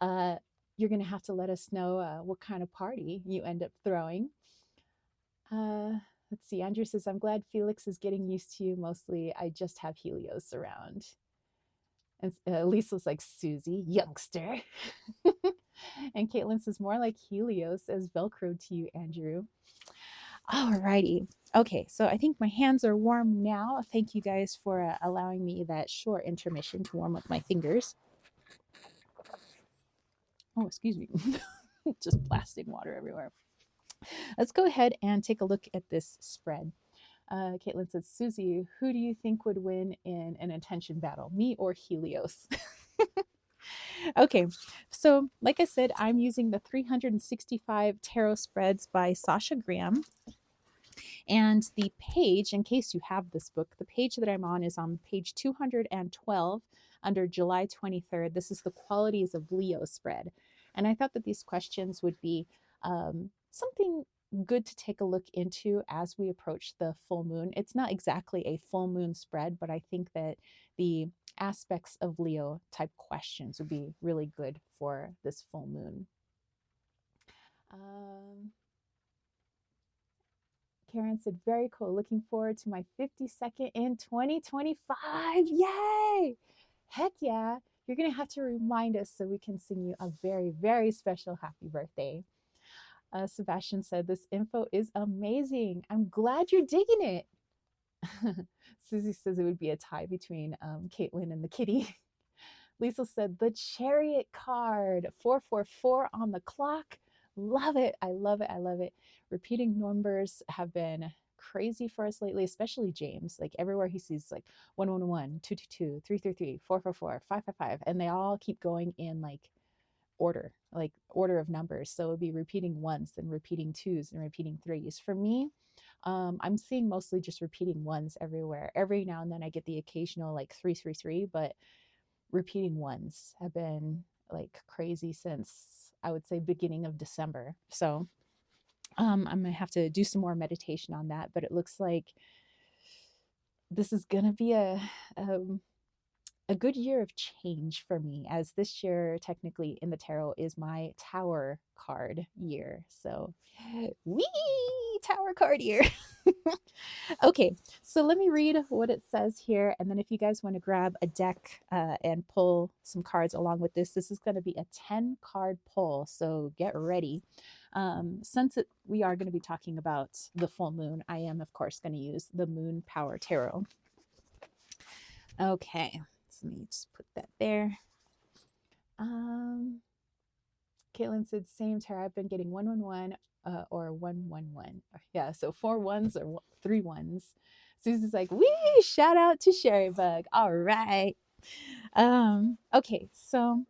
you're going to have to let us know what kind of party you end up throwing. Let's see. Andrew says, I'm glad Felix is getting used to you. Mostly, I just have Helios around. And Lisa's like, Susie, youngster. And Caitlin says, more like Helios as Velcro to you, Andrew. Alrighty. Okay, so I think my hands are warm now. Thank you guys for allowing me that short intermission to warm up my fingers. Oh, excuse me. Just blasting water everywhere. Let's go ahead and take a look at this spread. Caitlin says, Susie, who do you think would win in an attention battle, me or Helios? Okay, so like I said, I'm using the 365 tarot spreads by Sasha Graham. And the page, in case you have this book, the page that I'm on is on page 212 under July 23rd. This is the qualities of Leo spread. And I thought that these questions would be something good to take a look into as we approach the full moon. It's not exactly a full moon spread, but I think that the aspects of Leo type questions would be really good for this full moon. Karen said, very cool. Looking forward to my 52nd in 2025. Yay! Heck yeah. You're going to have to remind us so we can sing you a very, very special happy birthday. Sebastian said, this info is amazing. I'm glad you're digging it. Susie says it would be a tie between Caitlin and the kitty. Lisa said the chariot card, 444 on the clock. Love it. I love it. I love it. Repeating numbers have been crazy for us lately, especially James. Like everywhere he sees like 111, 222, 333, 444, 555, and they all keep going in like order of numbers. So it'll be repeating ones, then repeating twos, and repeating threes. For me, I'm seeing mostly just repeating ones everywhere. Every now and then I get the occasional like 333, but repeating ones have been like crazy since I would say beginning of December. So I'm gonna have to do some more meditation on that. But it looks like this is gonna be um, a good year of change for me, as this year technically in the tarot is my tower card year. So wee tower card year. Okay, so let me read what it says here, and then if you guys want to grab a deck and pull some cards along with this is going to be a 10 card pull, so get ready. Since we are going to be talking about the full moon, I am of course going to use the Moon Power Tarot. Okay, so let me just put that there. Caitlin said, same tarot. I've been getting 111 or 111. Yeah, so 4 ones or 3 ones. Susie's like, wee, shout out to Sherry Bug. All right. Okay, so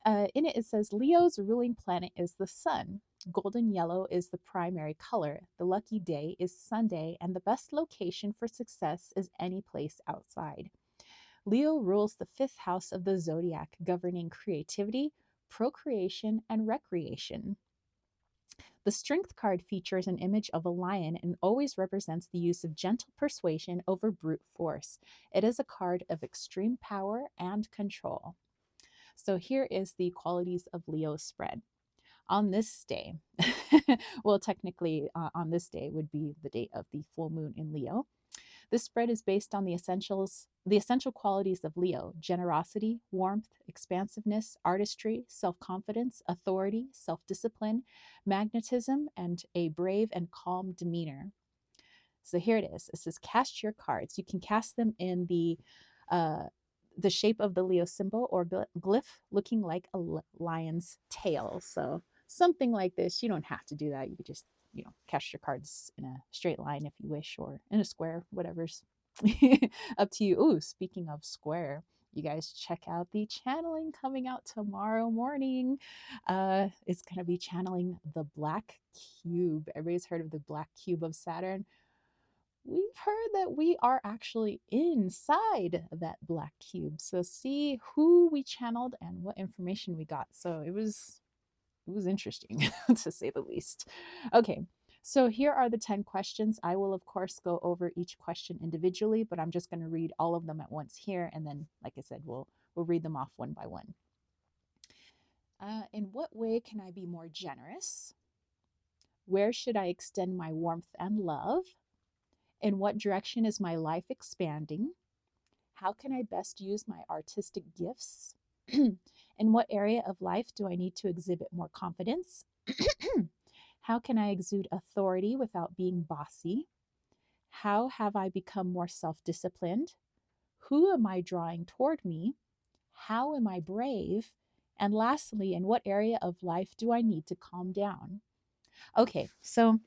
in it says Leo's ruling planet is the sun. Golden yellow is the primary color. The lucky day is Sunday, and the best location for success is any place outside. Leo rules the 5th house of the zodiac, governing creativity, procreation, and recreation. The Strength card features an image of a lion and always represents the use of gentle persuasion over brute force. It is a card of extreme power and control. So here is the qualities of Leo's spread. On this day, well, technically on this day would be the date of the full moon in Leo. This spread is based on the essential qualities of Leo: generosity, warmth, expansiveness, artistry, self-confidence, authority, self-discipline, magnetism, and a brave and calm demeanor. So here it is. It says cast your cards. You can cast them in the shape of the Leo symbol or glyph looking like a lion's tail. So something like this. You don't have to do that. You could just, cast your cards in a straight line if you wish, or in a square, whatever's up to you. Ooh, speaking of square, you guys check out the channeling coming out tomorrow morning. It's going to be channeling the black cube. Everybody's heard of the black cube of Saturn. We've heard that we are actually inside that black cube. So see who we channeled and what information we got. So it was interesting to say the least. Okay, so here are the 10 questions. I will of course go over each question individually, but I'm just going to read all of them at once here, and then like I said, we'll read them off one by one. In what way can I be more generous? Where should I extend my warmth and love? In what direction is my life expanding? How can I best use my artistic gifts? In what area of life do I need to exhibit more confidence? How can I exude authority without being bossy? How have I become more self-disciplined? Who am I drawing toward me? How am I brave? And lastly, in what area of life do I need to calm down? Okay, so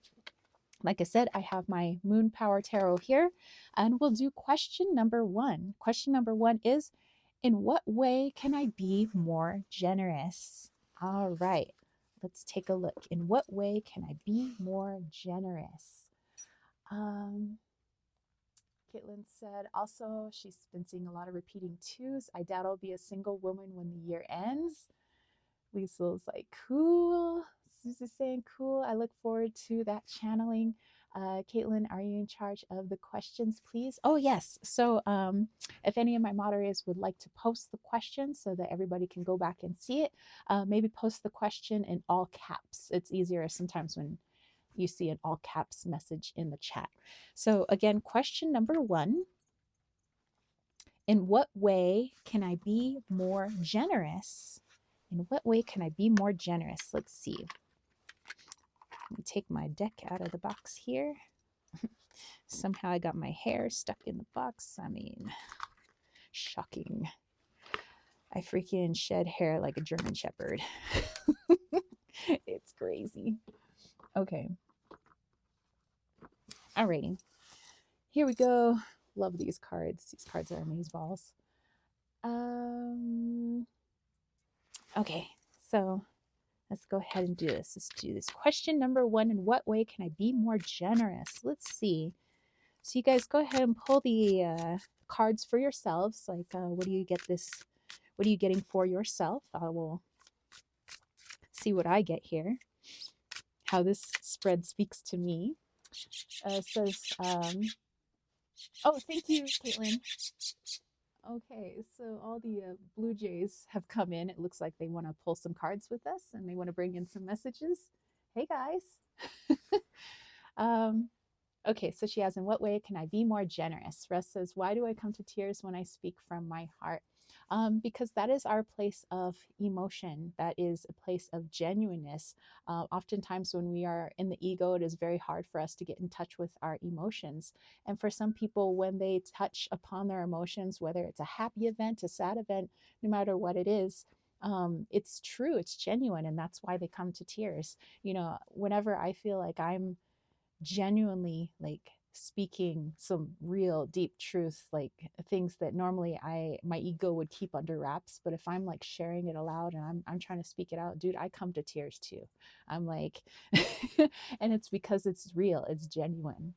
like I said, I have my Moon Power Tarot here, and we'll do question number 1. Question number 1 is, in what way can I be more generous? All right, let's take a look. In what way can I be more generous? Caitlin said also she's been seeing a lot of repeating 2s. I doubt I'll be a single woman when the year ends. Lisa's like, cool. Susie's saying, cool. I look forward to that channeling. Caitlin, are you in charge of the questions, please? Oh, yes. So if any of my moderators would like to post the question so that everybody can go back and see it, maybe post the question in all caps. It's easier sometimes when you see an all caps message in the chat. So again, question number 1. In what way can I be more generous? In what way can I be more generous? Let's see. Let me take my deck out of the box here. Somehow I got my hair stuck in the box. I mean, shocking. I freaking shed hair like a German Shepherd. It's crazy. Okay. Alrighty. Here we go. Love these cards. These cards are amazeballs. Okay. So let's go ahead and do this. Let's do this. Question number 1. In what way can I be more generous? Let's see. So you guys go ahead and pull the cards for yourselves. Like, what do you get this? What are you getting for yourself? I will see what I get here. How this spread speaks to me. It says, oh, thank you, Caitlin. Okay, so all the Blue Jays have come in. It looks like they want to pull some cards with us and they want to bring in some messages. Hey, guys. Okay, so she asks, in what way can I be more generous? Russ says, why do I come to tears when I speak from my heart? Because that is our place of emotion. That is a place of genuineness. Oftentimes, when we are in the ego, it is very hard for us to get in touch with our emotions. And for some people, when they touch upon their emotions, whether it's a happy event, a sad event, no matter what it is, it's true, it's genuine, and that's why they come to tears. You know, whenever I feel like I'm genuinely like speaking some real deep truth, like things that normally my ego would keep under wraps, but if I'm like sharing it aloud and I'm trying to speak it out, dude, I come to tears too. I'm like and it's because it's real, it's genuine.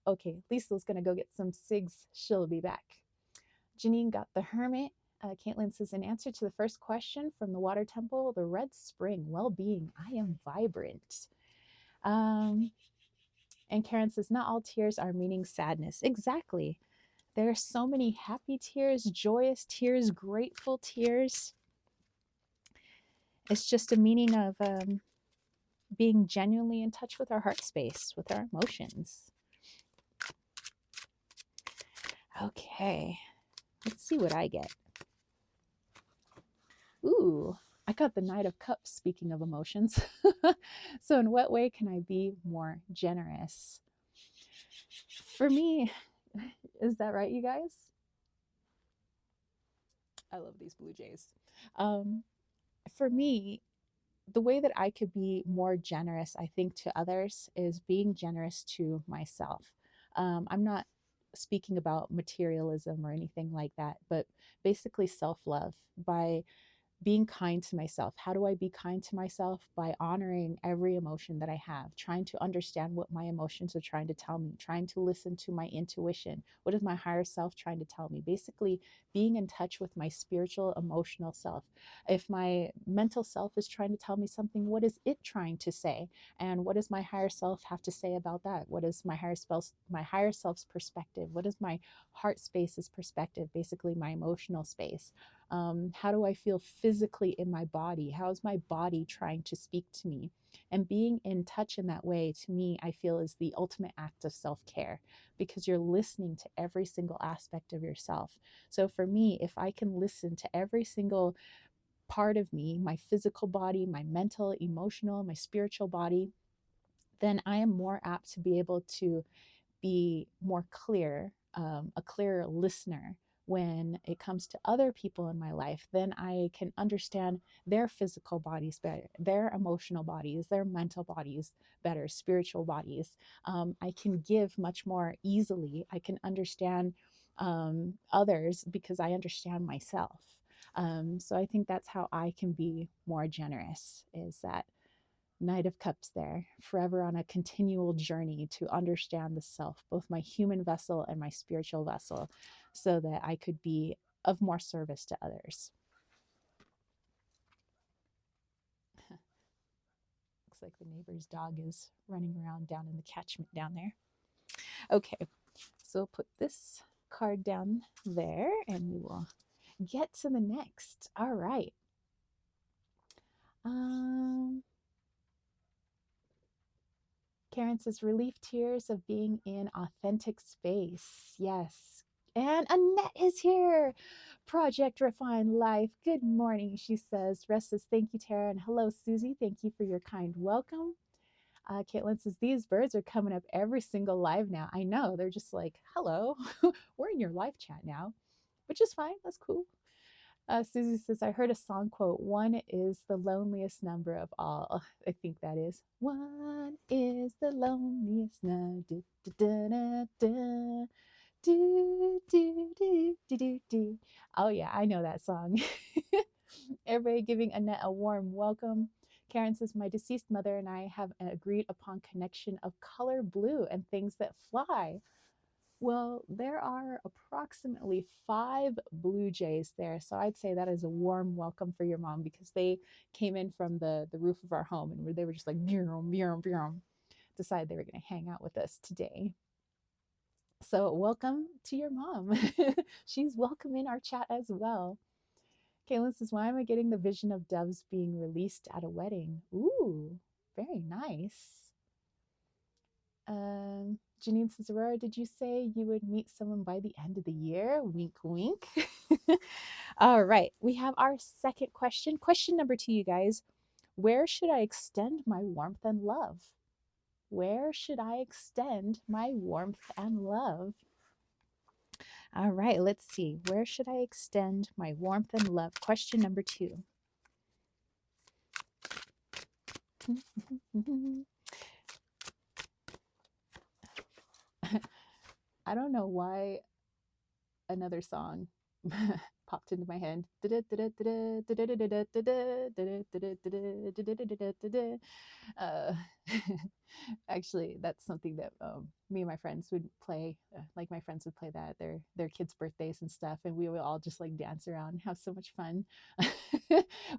Okay, Lisa's gonna go get some cigs, she'll be back. Janine got the Hermit. Caitlin says, in answer to the first question from the Water Temple, the Red Spring, well-being, I am vibrant. And Karen says, not all tears are meaning sadness. Exactly. There are so many happy tears, joyous tears, grateful tears. It's just a meaning of being genuinely in touch with our heart space, with our emotions. Okay, let's see what I get. Ooh, I got the Knight of Cups, speaking of emotions. So in what way can I be more generous? For me, is that right, you guys? I love these Blue Jays. For me, the way that I could be more generous, I think, to others is being generous to myself. I'm not speaking about materialism or anything like that, but basically self-love by being kind to myself. How do I be kind to myself? By honoring every emotion that I have, trying to understand what my emotions are trying to tell me, trying to listen to my intuition. What is my higher self trying to tell me? Basically, being in touch with my spiritual, emotional self. If my mental self is trying to tell me something, what is it trying to say? And what does my higher self have to say about that? What is my higher self's perspective? What is my heart space's perspective? Basically, my emotional space. How do I feel physically in my body? How is my body trying to speak to me? And being in touch in that way, to me, I feel is the ultimate act of self-care, because you're listening to every single aspect of yourself. So for me, if I can listen to every single part of me, my physical body, my mental, emotional, my spiritual body, then I am more apt to be able to be more clear, a clearer listener when it comes to other people in my life. Then I can understand their physical bodies better, their emotional bodies, their mental bodies better, spiritual bodies. I can give much more easily. I can understand others because I understand myself. So I think that's how I can be more generous, is that Knight of Cups there, forever on a continual journey to understand the self, both my human vessel and my spiritual vessel, so that I could be of more service to others. Looks like the neighbor's dog is running around down in the catchment down there. Okay, so we'll put this card down there and we will get to the next. All right. Karen says, relief tears of being in authentic space. Yes. And Annette is here. Project Refine Life. Good morning, she says. Rest says, thank you, Tara. And hello, Susie. Thank you for your kind welcome. Caitlin says, these birds are coming up every single live now. I know. They're just like, hello, we're in your live chat now, which is fine. That's cool. Susie says, I heard a song quote, one is the loneliest number of all. I think that is, one is the loneliest number. Do, do, do, do, do, do. Oh, yeah, I know that song. Everybody giving Annette a warm welcome. Karen says, my deceased mother and I have agreed upon connection of color blue and things that fly. Well, there are approximately 5 blue jays there. So I'd say that is a warm welcome for your mom because they came in from the roof of our home and they were just like, decided they were going to hang out with us today. So welcome to your mom. She's welcome in our chat as well. Kaylin says, why am I getting the vision of doves being released at a wedding? Ooh, very nice. Janine says, Aurora, did you say you would meet someone by the end of the year? Wink, wink. All right, we have our second question. Question number 2, you guys. Where should I extend my warmth and love? Where should I extend my warmth and love? All right, let's see. Where should I extend my warmth and love? Question number 2. I don't know why another song popped into my head. Actually, that's something that me and my friends would play. Like my friends would play that at their kids' birthdays and stuff, and we would all just like dance around and have so much fun.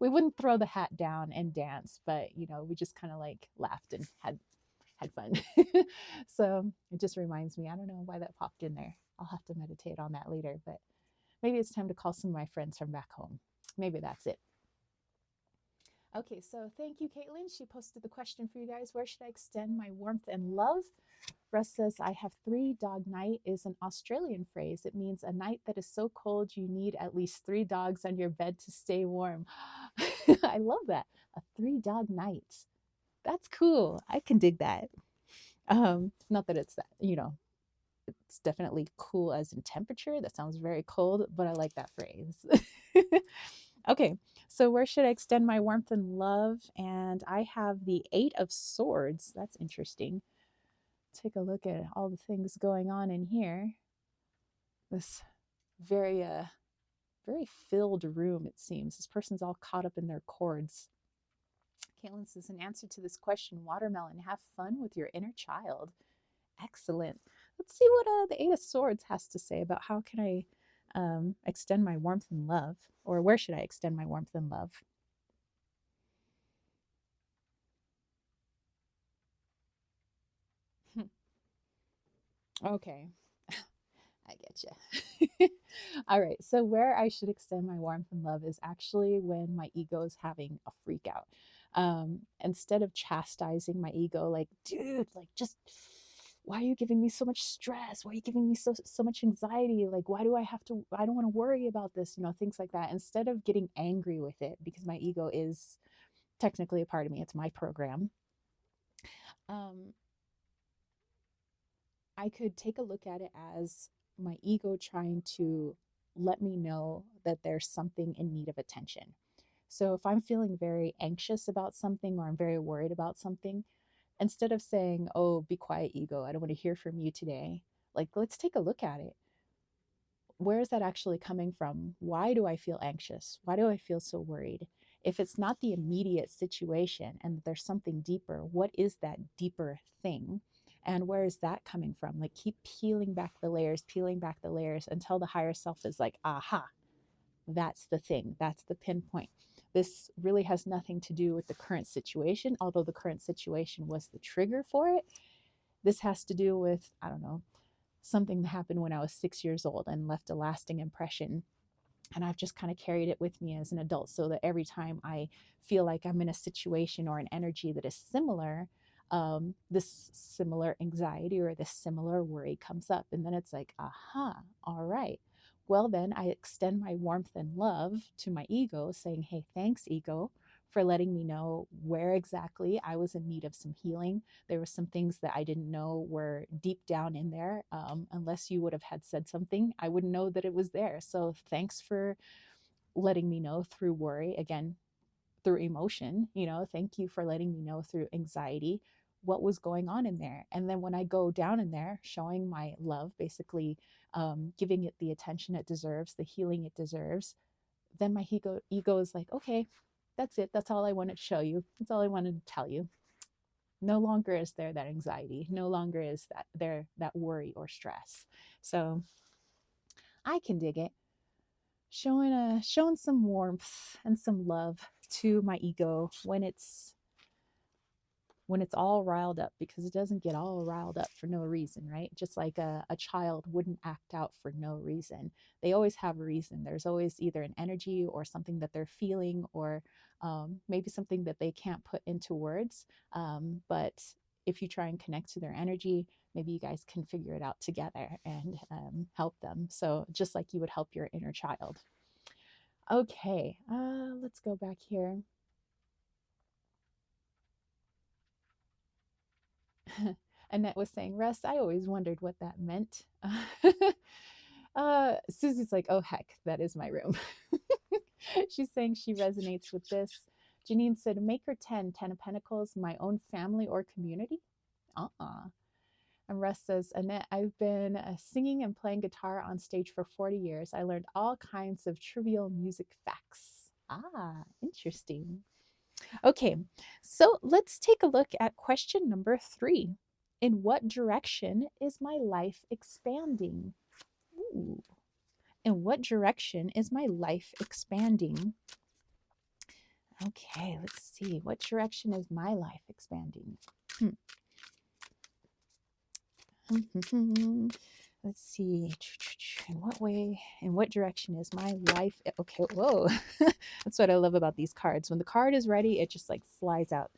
We wouldn't throw the hat down and dance, but you know, we just kind of like laughed and had fun. So it just reminds me, I don't know why that popped in there. I'll have to meditate on that later, but maybe it's time to call some of my friends from back home. Maybe that's it. Okay, so thank you, Caitlin. She posted the question for you guys. Where should I extend my warmth and love? Russ says, I have 3 dog night is an Australian phrase. It means a night that is so cold you need at least 3 dogs on your bed to stay warm. I love that. A 3 dog night. That's cool. I can dig that. Not that it's that, you know, it's definitely cool as in temperature. That sounds very cold, but I like that phrase. Okay, so where should I extend my warmth and love? And I have the 8 of Swords. That's interesting. Take a look at all the things going on in here. This very very filled room, it seems. This person's all caught up in their cords. Caitlin says, in answer to this question, watermelon, have fun with your inner child. Excellent. Let's see what the 8 of Swords has to say about how can I extend my warmth and love, or where should I extend my warmth and love? Okay, I get you. All right, so where I should extend my warmth and love is actually when my ego is having a freak out. Instead of chastising my ego, like, dude, like, just why are you giving me so much stress? Why are you giving me so much anxiety? Like, why do I have to? I don't want to worry about this, you know, things like that. Instead of getting angry with it, because my ego is technically a part of me, it's my program. Um, I could take a look at it as my ego trying to let me know that there's something in need of attention. So if I'm feeling very anxious about something or I'm very worried about something, instead of saying, oh, be quiet, ego, I don't want to hear from you today, like, let's take a look at it. Where is that actually coming from? Why do I feel anxious? Why do I feel so worried? If it's not the immediate situation and there's something deeper, what is that deeper thing? And where is that coming from? Like, keep peeling back the layers until the higher self is like, aha, that's the thing. That's the pinpoint. This really has nothing to do with the current situation, although the current situation was the trigger for it. This has to do with, I don't know, something that happened when I was 6 years old and left a lasting impression. And I've just kind of carried it with me as an adult so that every time I feel like I'm in a situation or an energy that is similar, this similar anxiety or this similar worry comes up. And then it's like, aha, all right. Well, then I extend my warmth and love to my ego, saying, hey, thanks, ego, for letting me know where exactly I was in need of some healing. There were some things that I didn't know were deep down in there. Unless you would have had said something, I wouldn't know that it was there. So thanks for letting me know through worry, again, through emotion, thank you for letting me know through anxiety what was going on in there. And then when I go down in there, showing my love, basically giving it the attention it deserves, the healing it deserves, then my ego is like, okay, that's it. That's all I wanted to show you. That's all I wanted to tell you. No longer is there that anxiety. No longer is that worry or stress. So I can dig it. Showing some warmth and some love to my ego when it's all riled up, because it doesn't get all riled up for no reason, right? Just like a child wouldn't act out for no reason. They always have a reason. There's always either an energy or something that they're feeling, or maybe something that they can't put into words. But if you try and connect to their energy, maybe you guys can figure it out together and help them. So just like you would help your inner child. Okay, let's go back here. Annette was saying, Russ, I always wondered what that meant. Susie's like, oh, heck, that is my room. She's saying she resonates with this. Janine said, Maker 10 of Pentacles, my own family or community? Uh-uh. And Russ says, Annette, I've been singing and playing guitar on stage for 40 years. I learned all kinds of trivial music facts. Ah, interesting. Okay, so let's take a look at question number 3. In what direction is my life expanding? Ooh. In what direction is my life expanding? Okay, let's see. What direction is my life expanding? Let's see. In what way, in what direction is my life? Okay, whoa. That's what I love about these cards. When the card is ready, it just like flies out.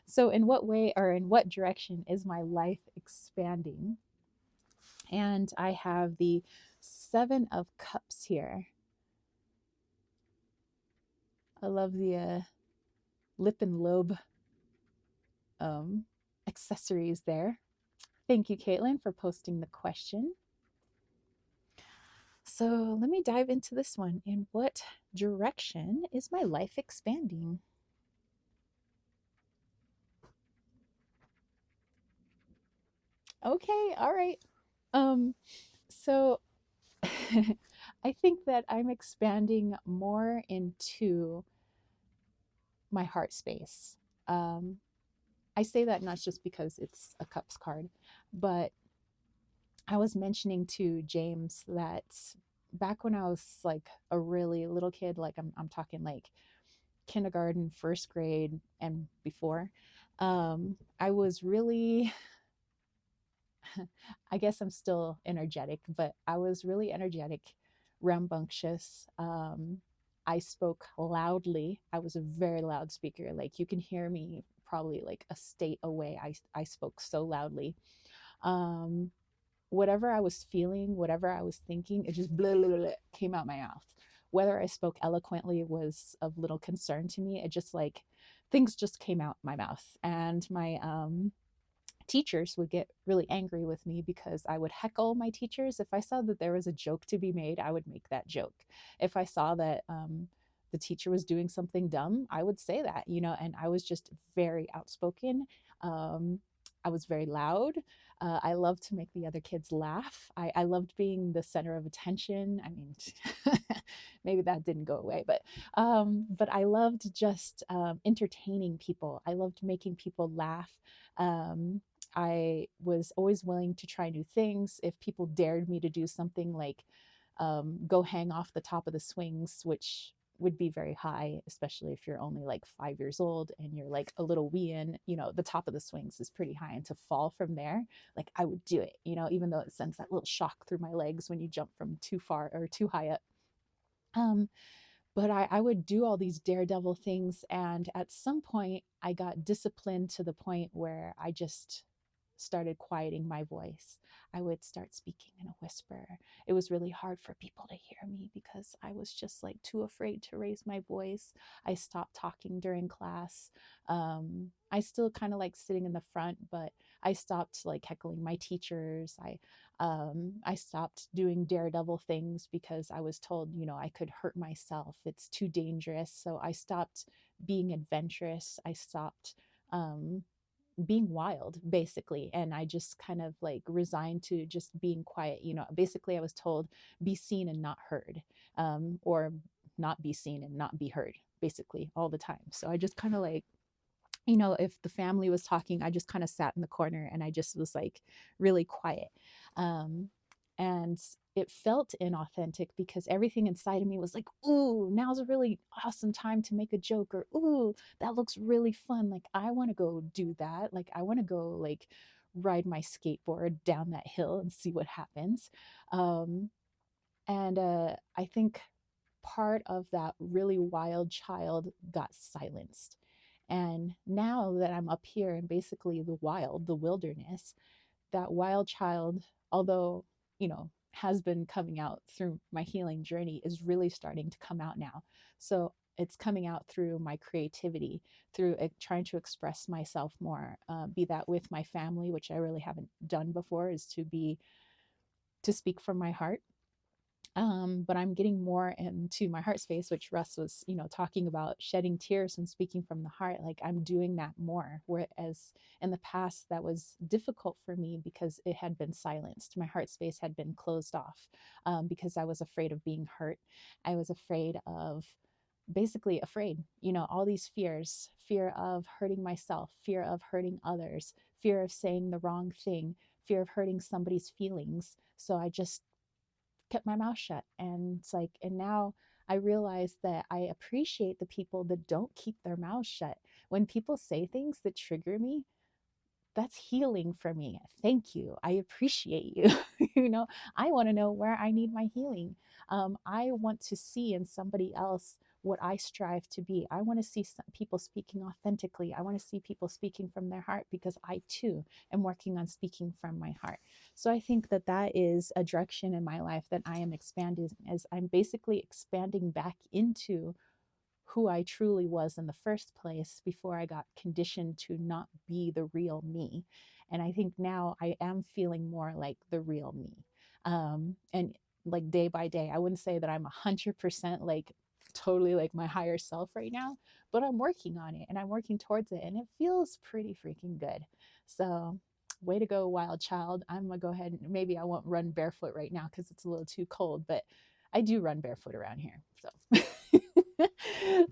So in what way or in what direction is my life expanding? And I have the 7 of Cups here. I love the lip and lobe accessories there. Thank you, Caitlin, for posting the question. So let me dive into this one. In what direction is my life expanding? Okay, all right. So I think that I'm expanding more into my heart space. I say that not just because it's a cups card, but I was mentioning to James that back when I was like a really little kid, like I'm talking like kindergarten, first grade, and before, I was really, I guess I'm still energetic, but I was really energetic, rambunctious. I spoke loudly. I was a very loud speaker. Like you can hear me probably like a state away. I spoke so loudly. Um, Whatever I was feeling, whatever I was thinking, it just blah, blah, blah, came out my mouth. Whether I spoke eloquently was of little concern to me. It just like things just came out my mouth. And my teachers would get really angry with me because I would heckle my teachers. If I saw that there was a joke to be made, I would make that joke. If I saw that the teacher was doing something dumb, I would say that, and I was just very outspoken. I was very loud. I loved to make the other kids laugh. I loved being the center of attention. I mean, maybe that didn't go away, but I loved just entertaining people. I loved making people laugh. I was always willing to try new things. If people dared me to do something like go hang off the top of the swings, which would be very high, especially if you're only like 5 years old and you're like a little wee in, the top of the swings is pretty high. And to fall from there, like I would do it, even though it sends that little shock through my legs when you jump from too far or too high up. But I would do all these daredevil things. And at some point, I got disciplined to the point where I just started quieting my voice. I would start speaking in a whisper. It was really hard for people to hear me because I was just like too afraid to raise my voice. I stopped talking during class. I still kind of like sitting in the front, but I stopped like heckling my teachers. I stopped doing daredevil things because I was told, you know, I could hurt myself. It's too dangerous. So I stopped being adventurous. I stopped um, being wild, basically. And I just kind of like resigned to just being quiet. You know, basically, I was told be seen and not heard, or not be seen and not be heard, basically, all the time. So I just kind of like, you know, if the family was talking, I just kind of sat in the corner and I just was like really quiet. Um, and it felt inauthentic because everything inside of me was like, ooh, now's a really awesome time to make a joke, or ooh, that looks really fun. Like, I want to go do that. Like, I want to go like ride my skateboard down that hill and see what happens. Um, and I think part of that really wild child got silenced. And now that I'm up here in basically the wild, the wilderness, that wild child, although, you know, has been coming out through my healing journey, is really starting to come out now. So it's coming out through my creativity, through trying to express myself more, be that with my family, which I really haven't done before, is to speak from my heart. But I'm getting more into my heart space, which Russ was, you know, talking about shedding tears and speaking from the heart. Like, I'm doing that more, whereas in the past that was difficult for me because it had been silenced. My heart space had been closed off, because I was afraid of being hurt. I was afraid of, basically afraid, you know, all these fears: fear of hurting myself, fear of hurting others, fear of saying the wrong thing, fear of hurting somebody's feelings. So I just kept my mouth shut. And it's like, and now I realize that I appreciate the people that don't keep their mouths shut. When people say things that trigger me, that's healing for me. Thank you. I appreciate you. You know, I want to know where I need my healing. I want to see in somebody else what I strive to be. I want to see people speaking authentically. I want to see people speaking from their heart, because I too am working on speaking from my heart. So I think that that is a direction in my life that I am expanding, as I'm basically expanding back into who I truly was in the first place before I got conditioned to not be the real me. And I think now I am feeling more like the real me. And like day by day, I wouldn't say that I'm 100% like totally like my higher self right now, but I'm working on it and I'm working towards it, and it feels pretty freaking good. So, way to go, wild child. I'm gonna go ahead and maybe I won't run barefoot right now because it's a little too cold, but I do run barefoot around here. So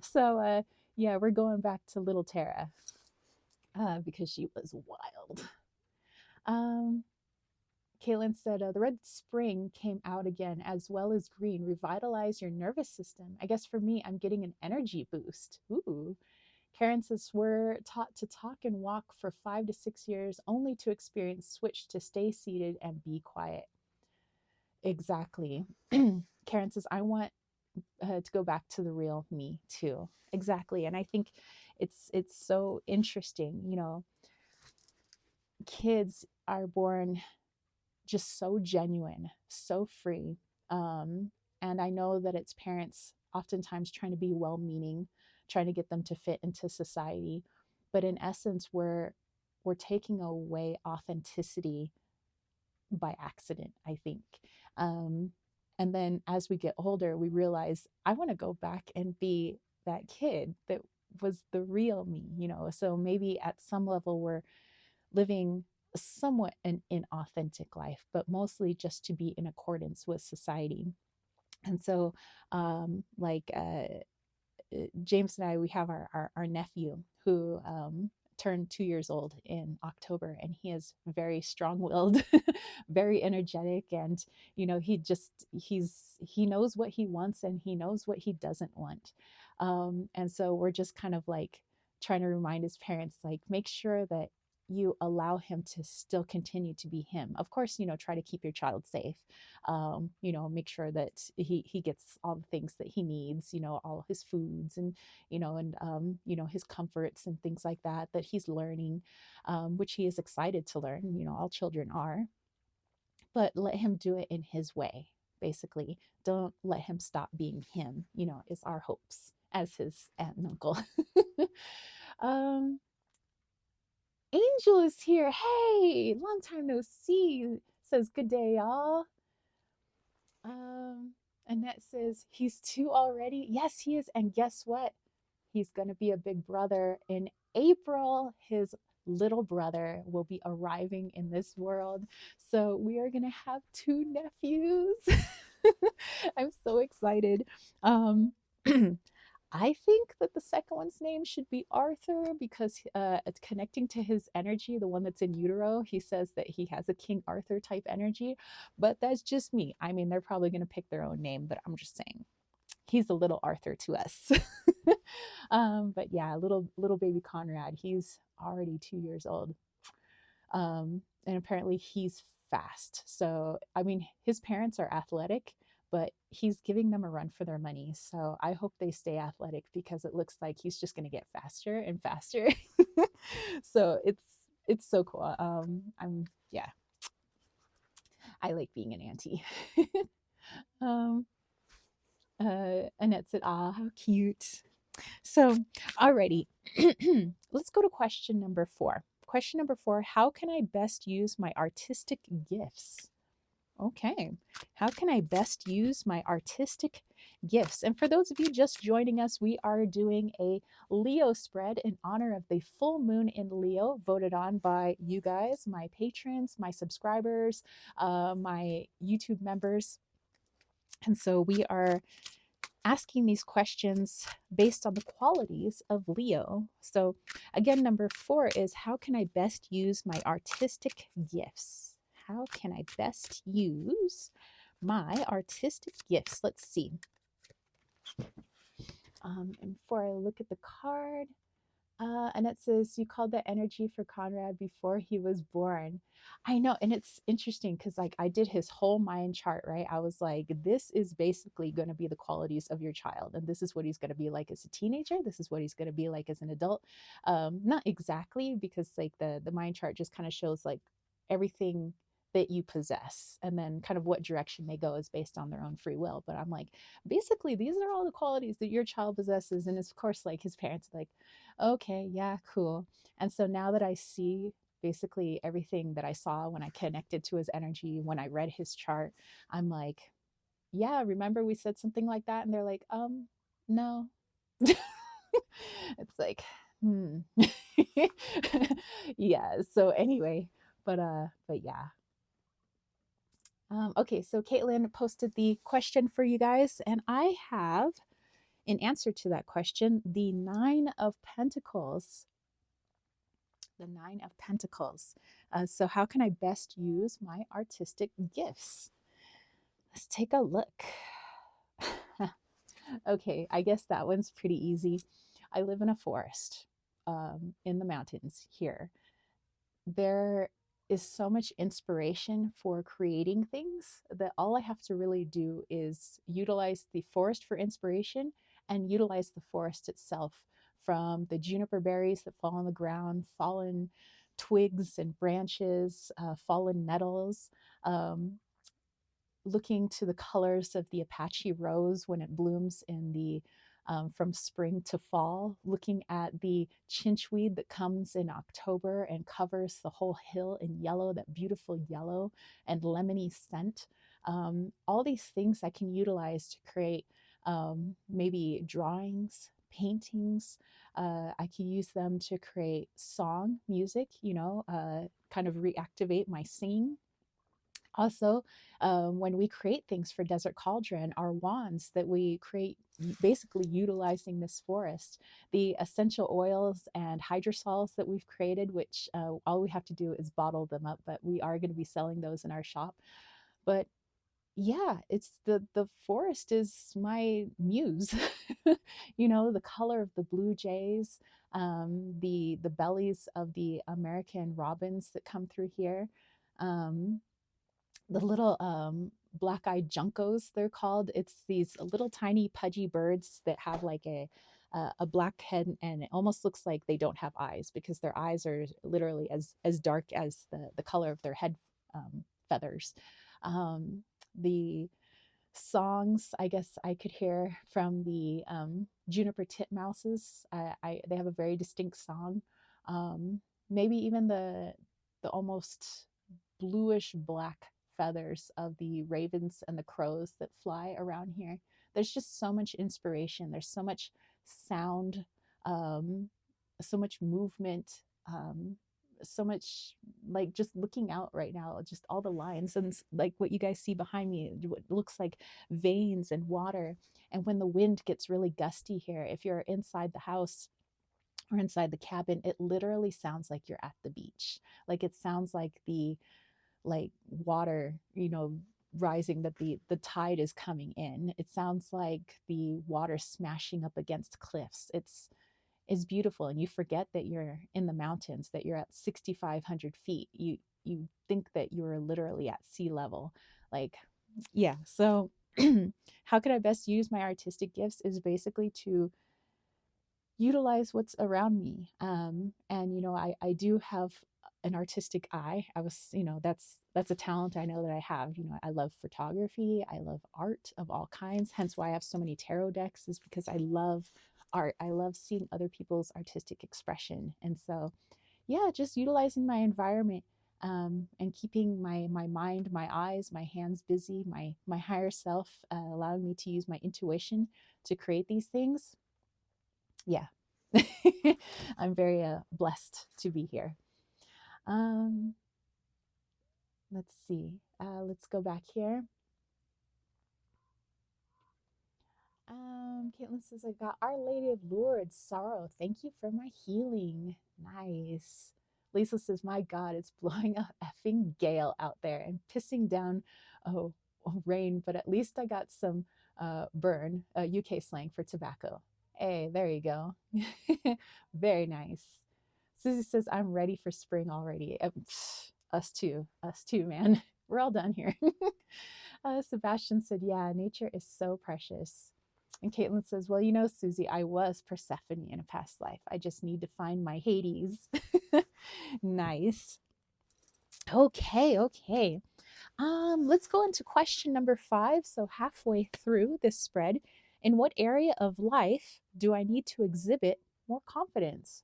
so yeah, we're going back to little Tara, because she was wild. Um, Caitlin said, the red spring came out again, as well as green. Revitalize your nervous system. I guess for me, I'm getting an energy boost. Ooh. Karen says, we're taught to talk and walk for 5 to 6 years, only to experience switch to stay seated and be quiet. Exactly. Karen says, I want to go back to the real me too. Exactly. And I think it's so interesting, you know, kids are born just so genuine, so free. And I know that it's parents oftentimes trying to be well-meaning, trying to get them to fit into society, but in essence we're taking away authenticity by accident, I think. Um, and then as we get older, we realize I want to go back and be that kid that was the real me, you know. So maybe at some level we're living somewhat an inauthentic life, but mostly just to be in accordance with society. And so, James and I, we have our nephew who turned 2 years old in October, and he is very strong-willed, very energetic, and you know, he knows what he wants and he knows what he doesn't want. And so we're just kind of like trying to remind his parents, like, make sure that you allow him to still continue to be him. Of course, try to keep your child safe. Make sure that he gets all the things that he needs, all his foods and, his comforts and things like that, that he's learning, which he is excited to learn. All children are, but let him do it in his way. Basically, don't let him stop being him, is our hopes as his aunt and uncle. um, Angel is here. Hey, long time no see. Says good day, y'all. Um, Annette says he's two already. Yes, he is. And guess what? He's going to be a big brother in April. His little brother will be arriving in this world. So we are going to have two nephews. I'm so excited. Um, I think that the second one's name should be Arthur because it's connecting to his energy, the one that's in utero. He says that he has a King Arthur type energy, but that's just me. I mean, they're probably going to pick their own name, but I'm just saying he's a little Arthur to us. But yeah, little baby Conrad, he's already 2 years old. And apparently he's fast. So, I mean, his parents are athletic, but he's giving them a run for their money. So I hope they stay athletic because it looks like he's just going to get faster and faster. So it's so cool. Yeah, I like being an auntie. um, Annette said, "Ah, how cute." So, alrighty, let's go to question number 4. Question number 4, how can I best use my artistic gifts? Okay, how can I best use my artistic gifts? And for those of you just joining us, we are doing a Leo spread in honor of the full moon in Leo, voted on by you guys, my patrons, my subscribers, my YouTube members. And so we are asking these questions based on the qualities of Leo. So again, number 4 is how can I best use my artistic gifts? How can I best use my artistic gifts? Let's see. And before I look at the card, and it says, you called the energy for Conrad before he was born. I know. And it's interesting because, like, I did his whole mind chart, right? I was like, this is basically going to be the qualities of your child. And this is what he's going to be like as a teenager. This is what he's going to be like as an adult. Not exactly, because, like, the mind chart just kind of shows, like, everything that you possess and then kind of what direction they go is based on their own free will. But I'm like, basically, these are all the qualities that your child possesses. And of course, like, his parents are like, okay, yeah, cool. And so now that I see basically everything that I saw when I connected to his energy, when I read his chart, I'm like, yeah, remember we said something like that? And they're like, no. It's like, yeah. So anyway, but yeah. Okay, so Caitlin posted the question for you guys, and I have, in answer to that question, the 9 of Pentacles. The 9 of Pentacles. So how can I best use my artistic gifts? Let's take a look. Okay, I guess that one's pretty easy. I live in a forest, in the mountains here. There is so much inspiration for creating things that all I have to really do is utilize the forest for inspiration and utilize the forest itself, from the juniper berries that fall on the ground, fallen twigs and branches, fallen nettles, um, looking to the colors of the Apache rose when it blooms in the from spring to fall, looking at the chinchweed that comes in October and covers the whole hill in yellow, that beautiful yellow and lemony scent. All these things I can utilize to create maybe drawings, paintings. I can use them to create song, music, kind of reactivate my singing. Also, when we create things for Desert Cauldron, our wands that we create basically utilizing this forest, the essential oils and hydrosols that we've created, which all we have to do is bottle them up, but we are going to be selling those in our shop. But yeah, it's the forest is my muse. You know, the color of the blue jays, the bellies of the American robins that come through here, um, the little black-eyed juncos, they're called. It's these little tiny pudgy birds that have like a black head, and it almost looks like they don't have eyes because their eyes are literally as dark as the color of their head feathers. Um, the songs I guess I could hear from the juniper titmouses. They have a very distinct song. Maybe even the almost bluish black feathers of the ravens and the crows that fly around here. There's just so much inspiration. There's so much sound, um, so much movement, um, so much, like, just looking out right now, just all the lines and like what you guys see behind me, what looks like veins and water. And when the wind gets really gusty here, if you're inside the house or inside the cabin, it literally sounds like you're at the beach. Like it sounds like the like water, you know, rising, that the tide is coming in. It sounds like the water smashing up against cliffs. It's is beautiful, and you forget that you're in the mountains, that you're at 6,500 feet. You think that you're literally at sea level. Like, yeah. So how could I best use my artistic gifts is basically to utilize what's around me. And you know, I do have an artistic eye. I was, you know, that's a talent I know that I have. You know, I love photography, I love art of all kinds, hence why I have so many tarot decks, is because I love art. I love seeing other people's artistic expression. And so yeah, just utilizing my environment, and keeping my mind, my eyes, my hands busy, my higher self, allowing me to use my intuition to create these things. Yeah. I'm very blessed to be here. Um, let's see. Let's go back here. Caitlin says, I got Our Lady of Lourdes sorrow. Thank you for my healing. Nice. Lisa says, my God, it's blowing a effing gale out there and pissing down, oh, rain, but at least I got some burn, UK slang for tobacco. Hey, there you go. Very nice. Susie says, I'm ready for spring already. Us too, man. We're all done here. Sebastian said, yeah, nature is so precious. And Caitlin says, well, you know, Susie, I was Persephone in a past life. I just need to find my Hades. Nice. Okay, okay. Let's go into question number 5. So halfway through this spread, in what area of life do I need to exhibit more confidence?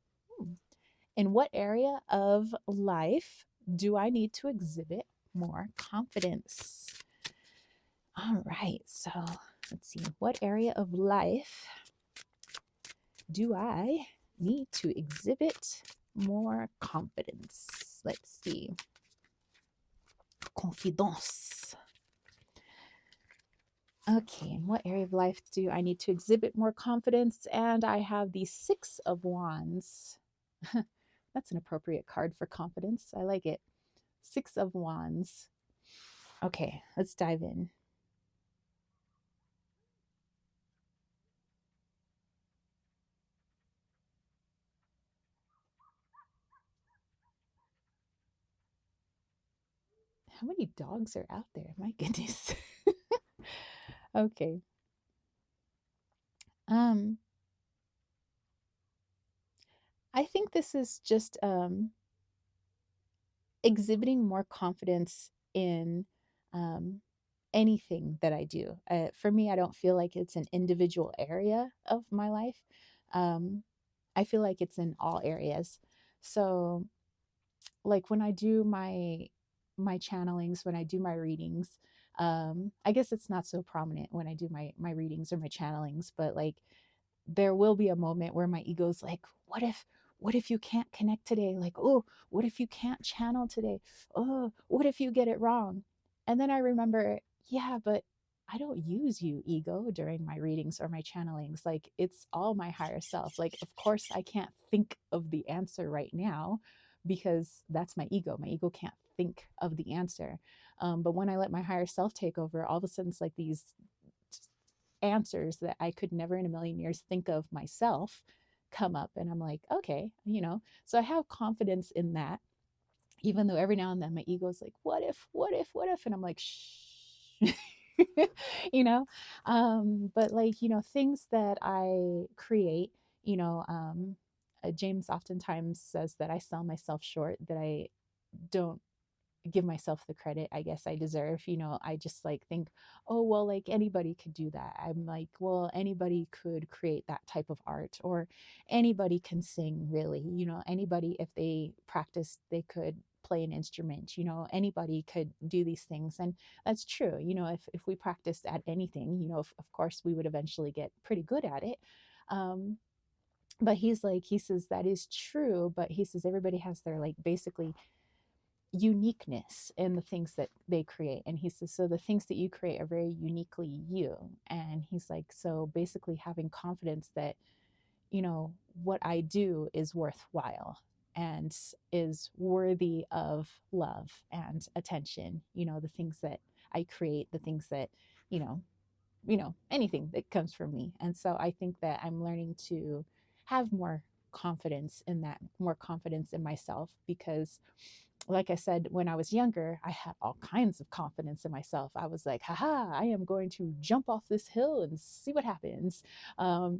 In what area of life do I need to exhibit more confidence? All right, so let's see. What area of life do I need to exhibit more confidence? Let's see. Confidence. Okay, in what area of life do I need to exhibit more confidence? And I have the 6 of Wands. That's an appropriate card for confidence. I like it. 6 of Wands. Okay, let's dive in. How many dogs are out there? My goodness. Okay. Um, I think this is just exhibiting more confidence in um, anything that I do. For me, I don't feel like it's an individual area of my life. Um, I feel like it's in all areas. So, like when I do my channelings, when I do my readings, I guess it's not so prominent when I do my readings or my channelings, but like there will be a moment where my ego's like, what if you can't connect today? Like, oh, what if you can't channel today? Oh, what if you get it wrong? And then I remember, yeah, but I don't use you, ego, during my readings or my channelings. Like, it's all my higher self. Like, of course I can't think of the answer right now, because that's my ego. My ego can't think of the answer. But when I let my higher self take over, all of a sudden it's like these answers that I could never in a million years think of myself come up. And I'm like, okay, so I have confidence in that, even though every now and then my ego is like, what if, what if, what if? And I'm like, shh. you know but like, things that I create, James oftentimes says that I sell myself short, that I don't give myself the credit I guess I deserve. I just like think, oh, well, like anybody could do that. I'm like, well, anybody could create that type of art, or anybody can sing, really. Anybody, if they practiced, they could play an instrument. Anybody could do these things. And that's true. If we practiced at anything, of course we would eventually get pretty good at it. But he says that is true, but he says everybody has their, like, basically uniqueness in the things that they create. And he says, so the things that you create are very uniquely you. And he's like, so basically having confidence that, what I do is worthwhile and is worthy of love and attention. The things that I create, the things that, you know, anything that comes from me. And so I think that I'm learning to have more confidence in that, more confidence in myself, because like I said, when I was younger, I had all kinds of confidence in myself. I was like, haha, I am going to jump off this hill and see what happens. I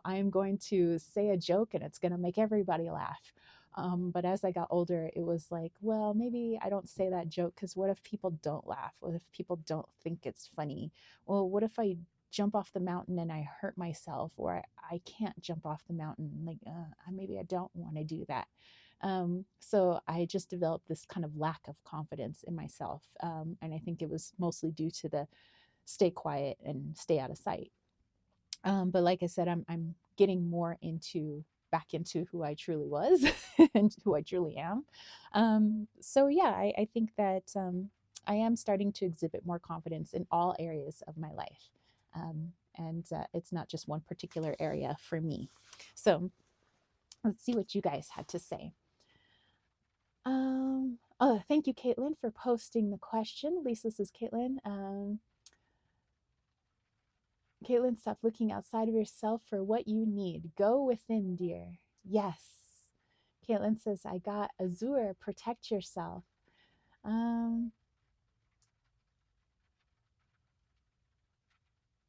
am going to say a joke and it's going to make everybody laugh. But as I got older, it was like, well, maybe I don't say that joke, because what if people don't laugh? What if people don't think it's funny? Well, what if I jump off the mountain and I hurt myself, or I can't jump off the mountain? Like, maybe I don't want to do that. So I just developed this kind of lack of confidence in myself. And I think it was mostly due to the stay quiet and stay out of sight. But like I said, I'm getting more back into who I truly was and who I truly am. So yeah, I think that I am starting to exhibit more confidence in all areas of my life. And it's not just one particular area for me. So let's see what you guys had to say. Oh, thank you, Caitlin, for posting the question. Lisa says, Caitlin, stop looking outside of yourself for what you need. Go within, dear. Yes. Caitlin says, I got Azure, protect yourself.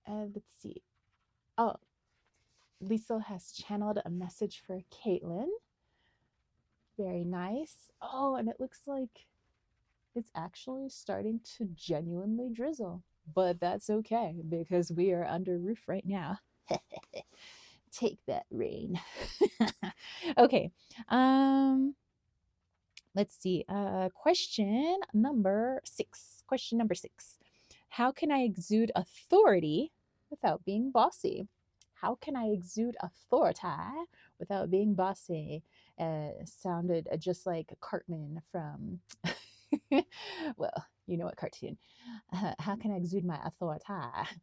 Let's see. Oh, Lisa has channeled a message for Caitlin. Very nice. Oh, and it looks like it's actually starting to genuinely drizzle, but that's okay because we are under roof right now. Take that, rain. Okay. Let's see. Question number 6. Question number 6. How can I exude authority without being bossy? How can I exude authority without being bossy? Sounded just like Cartman from, well, you know what cartoon. How can I exude my authority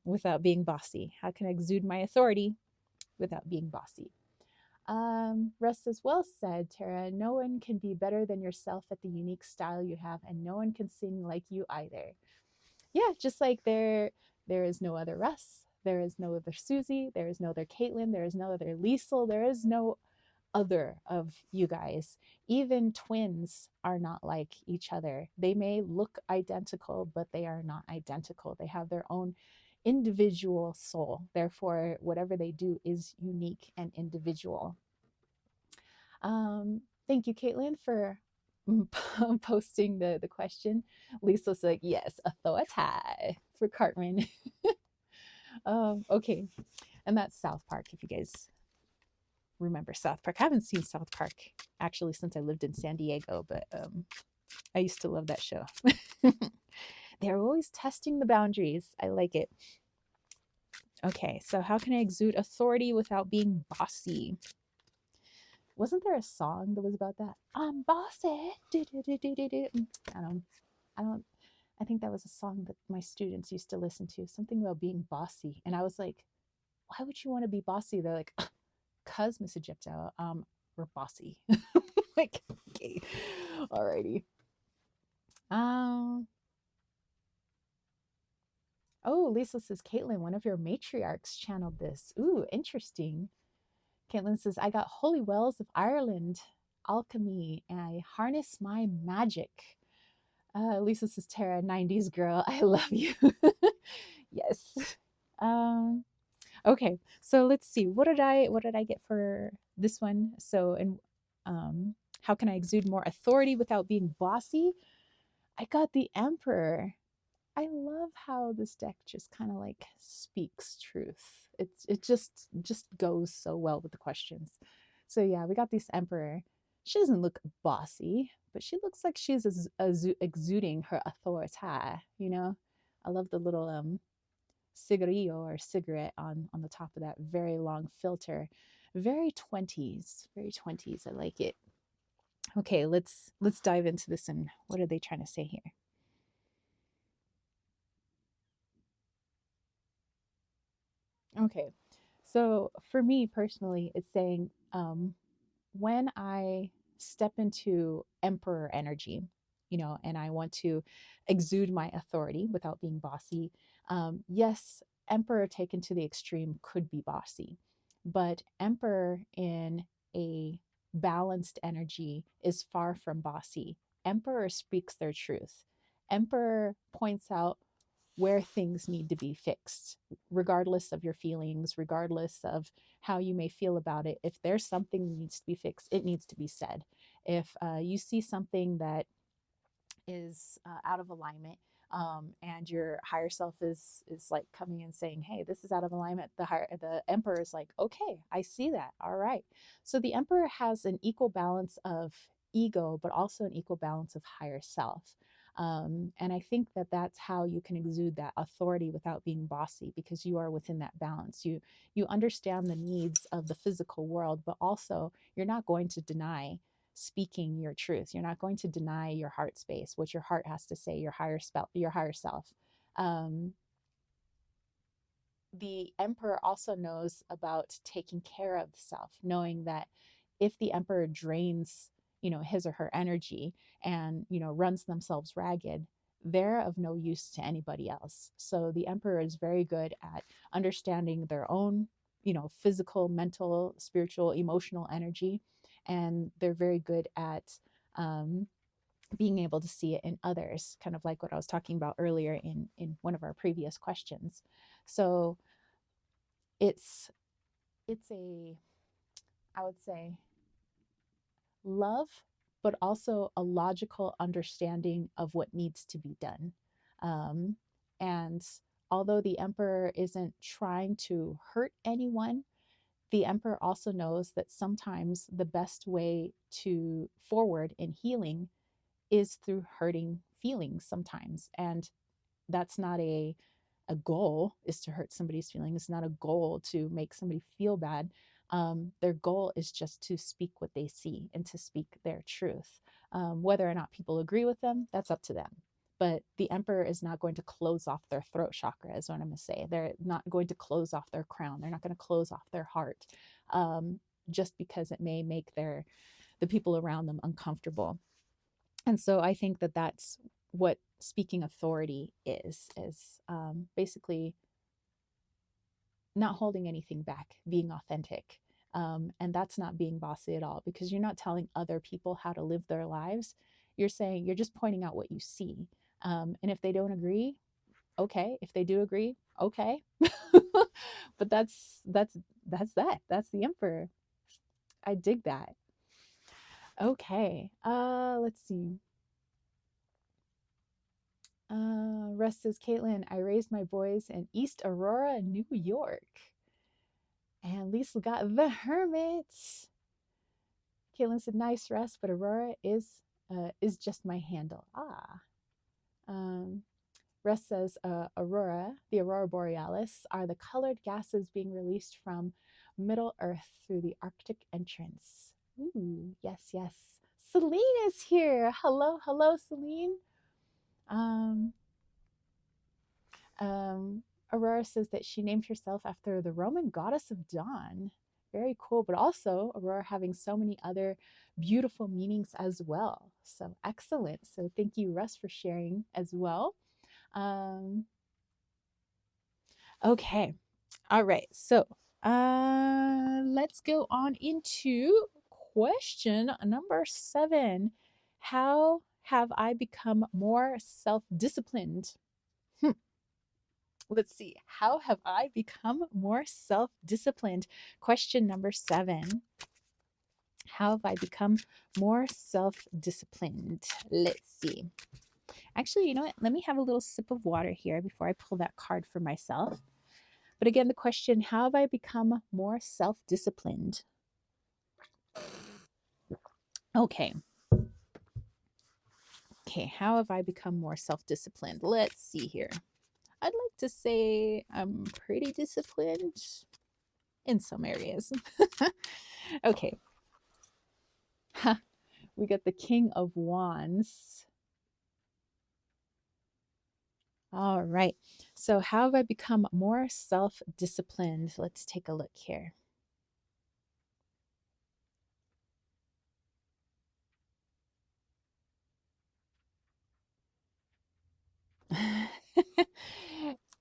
without being bossy? How can I exude my authority without being bossy? Russ says, well said, Tara. No one can be better than yourself at the unique style you have, and no one can sing like you either. Yeah, just like there is no other Russ, there is no other Susie, there is no other Caitlin, there is no other Liesel, there is no other of you guys. Even twins are not like each other. They may look identical, but they are not identical. They have their own individual soul. Therefore, whatever they do is unique and individual. Thank you, Caitlin, for posting the question. Lisa's like, yes, authority for Cartman. Okay, and that's South Park, if you guys remember South Park. I haven't seen South Park actually since I lived in San Diego, but I used to love that show. They're always testing the boundaries. I like it. Okay, so how can I exude authority without being bossy? Wasn't there a song that was about that? I'm bossy. I think that was a song that my students used to listen to, something about being bossy. And I was like, why would you want to be bossy? They're like, cuz Miss Egipto, we're bossy. Like, okay. Alrighty. Um, oh, Lisa says, Caitlin, one of your matriarchs channeled this. Ooh, interesting. Caitlin says, I got holy wells of Ireland, alchemy, and I harness my magic. Lisa says, Tara, 90s girl, I love you. Yes. Um, okay, so let's see. What did I get for this one? So, and how can I exude more authority without being bossy? I got the Emperor. I love how this deck just kind of like speaks truth. It just goes so well with the questions. So yeah, we got this Emperor. She doesn't look bossy, but she looks like she's exuding her authority. You know, I love the little cigarillo or cigarette on the top of that very long filter. Very 20s, very 20s. I like it. Okay, let's dive into this and what are they trying to say here? Okay. So for me personally, it's saying when I step into emperor energy, and I want to exude my authority without being bossy, yes, emperor taken to the extreme could be bossy, but emperor in a balanced energy is far from bossy. Emperor speaks their truth. Emperor points out where things need to be fixed, regardless of your feelings, regardless of how you may feel about it. If there's something that needs to be fixed, it needs to be said. If you see something that is out of alignment, and your higher self is like coming and saying, hey, this is out of alignment, the emperor is like, okay, I see that, all right. So the emperor has an equal balance of ego but also an equal balance of higher self. And I think that that's how you can exude that authority without being bossy, because you are within that balance. You understand the needs of the physical world, but also you're not going to deny speaking your truth. You're not going to deny your heart space, what your heart has to say, your higher self. Um, the emperor also knows about taking care of the self, knowing that if the emperor drains, his or her energy and, runs themselves ragged, they're of no use to anybody else. So the emperor is very good at understanding their own, physical, mental, spiritual, emotional energy. And they're very good at um, being able to see it in others, kind of like what I was talking about earlier in one of our previous questions. So it's it's a, I would say, love, but also a logical understanding of what needs to be done. And although the emperor isn't trying to hurt anyone, the emperor also knows that sometimes the best way to forward in healing is through hurting feelings sometimes. And that's not a goal, is to hurt somebody's feelings. It's not a goal to make somebody feel bad. Their goal is just to speak what they see and to speak their truth. Whether or not people agree with them, that's up to them. But the emperor is not going to close off their throat chakra, is what I'm going to say. They're not going to close off their crown. They're not going to close off their heart, just because it may make the people around them uncomfortable. And so I think that that's what speaking authority is basically not holding anything back, being authentic. And that's not being bossy at all, because you're not telling other people how to live their lives. You're saying, you're just pointing out what you see. And if they don't agree, okay. If they do agree, okay. But that's the emperor. I dig that. Okay. Let's see. Russ says, Caitlin, I raised my boys in East Aurora, New York. And Lisa got the hermit. Caitlin said, nice, Russ, but Aurora is just my handle. Ah. Um, Russ says, Aurora, the Aurora Borealis, are the colored gases being released from Middle Earth through the Arctic entrance. Ooh, yes, yes. Celine is here. Hello, hello, Celine. Um, Um, Aurora says that she named herself after the Roman goddess of dawn. very cool. But also, Aurora having so many other beautiful meanings as well. So excellent. So thank you, Russ, for sharing as well. Um, okay. All right. So let's go on into question number 7. How have I become more self disciplined? Let's see. How have I become more self disciplined? Question number 7. How have I become more self disciplined? Let's see. Actually, you know what? Let me have a little sip of water here before I pull that card for myself. But again, the question, how have I become more self disciplined? Okay. Okay, how have I become more self disciplined? Let's see here. I'd like to say I'm pretty disciplined in some areas. Okay. We got the King of Wands. All right. So, how have I become more self disciplined? Let's take a look here.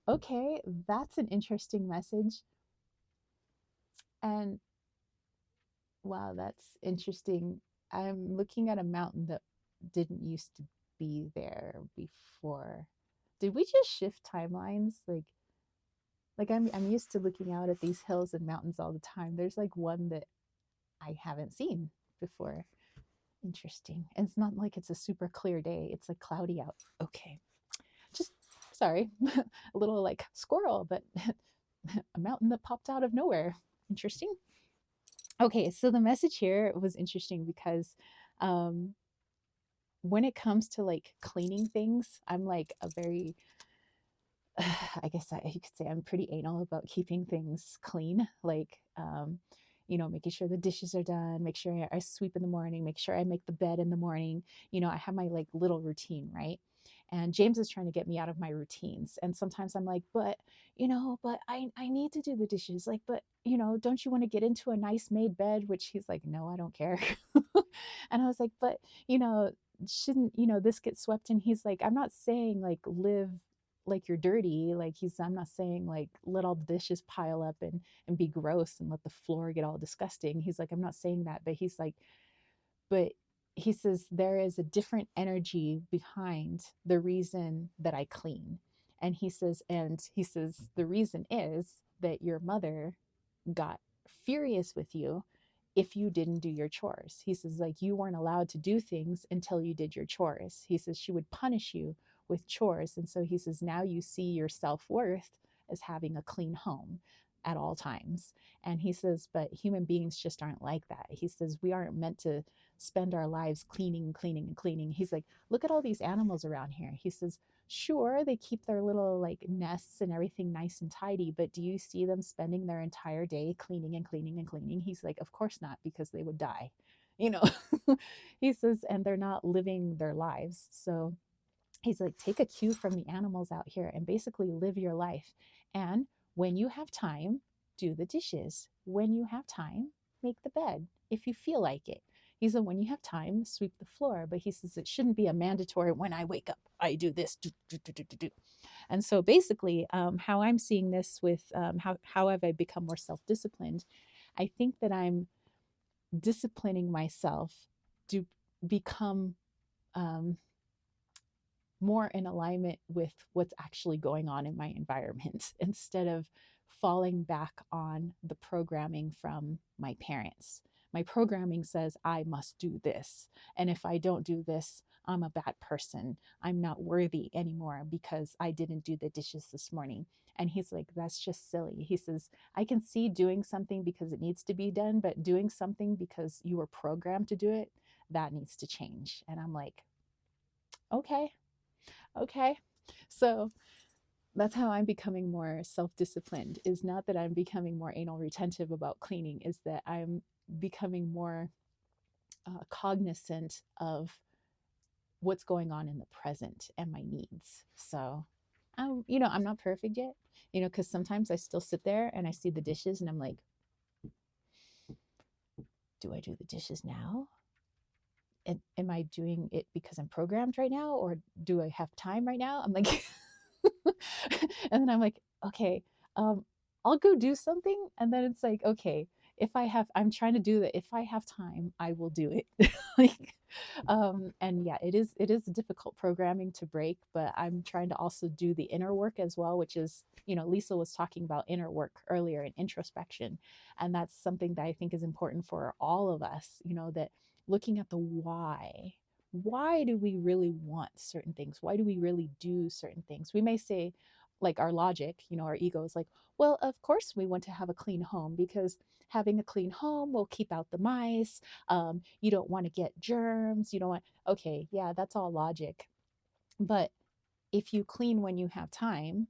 Okay, that's an interesting message. And wow, that's interesting. I'm looking at a mountain that didn't used to be there before. Did we just shift timelines? Like I'm used to looking out at these hills and mountains all the time. There's like one that I haven't seen before. Interesting. And it's not like it's a super clear day. It's like cloudy out. Okay. Just sorry. A little like squirrel, but a mountain that popped out of nowhere. Interesting. Okay, so the message here was interesting because um when it comes to like cleaning things, I'm like a very I guess you could say I'm pretty anal about keeping things clean. Like, making sure the dishes are done, make sure I sweep in the morning, make sure I make the bed in the morning. I have my like little routine, right? And James is trying to get me out of my routines. And sometimes I'm like, but I need to do the dishes. Like, but, don't you want to get into a nice made bed? Which he's like, no, I don't care. And I was like, but, you know, shouldn't, this get swept in? He's like, I'm not saying like live like you're dirty, like I'm not saying like let all the dishes pile up and be gross and let the floor get all disgusting. He's like, I'm not saying that, but he's like, but he says there is a different energy behind the reason that I clean. And he says the reason is that your mother got furious with you if you didn't do your chores. He says, like, you weren't allowed to do things until you did your chores. He says, she would punish you with chores. And so he says, now you see your self worth as having a clean home at all times. And he says, but human beings just aren't like that. He says, we aren't meant to spend our lives cleaning, cleaning, and cleaning. He's like, look at all these animals around here. He says, sure, they keep their little like nests and everything nice and tidy, but do you see them spending their entire day cleaning and cleaning and cleaning? He's like, of course not, because they would die, you know. He says, and they're not living their lives. So he's like, take a cue from the animals out here and basically live your life. And when you have time, do the dishes. When you have time, make the bed if you feel like it. He said, when you have time, sweep the floor. But he says, it shouldn't be a mandatory when I wake up, I do this. And so basically, how I'm seeing this with how have I become more self disciplined? I think that I'm disciplining myself to become um, more in alignment with what's actually going on in my environment instead of falling back on the programming from my parents. My programming says I must do this. And if I don't do this, I'm a bad person. I'm not worthy anymore because I didn't do the dishes this morning. And he's like, that's just silly. He says, I can see doing something because it needs to be done, but doing something because you were programmed to do it, that needs to change. And I'm like, okay, okay. So that's how I'm becoming more self-disciplined, is not that I'm becoming more anal retentive about cleaning, is that I'm becoming more cognizant of what's going on in the present and my needs. So I'm not perfect yet, because sometimes I still sit there and I see the dishes and I'm like, do I do the dishes now? And am I doing it because I'm programmed right now, or do I have time right now? I'm like, and then I'm like, okay, um, I'll go do something. And then it's like, okay, if I have, I'm trying to do that. If I have time, I will do it. Like, and yeah, it is difficult programming to break, but I'm trying to also do the inner work as well, which is, Lisa was talking about inner work earlier and introspection. And that's something that I think is important for all of us, that looking at the why do we really want certain things? Why do we really do certain things? We may say, like our logic, our ego is like, well, of course we want to have a clean home because having a clean home will keep out the mice. You don't want to get germs. You don't want, okay, yeah, that's all logic. But if you clean when you have time,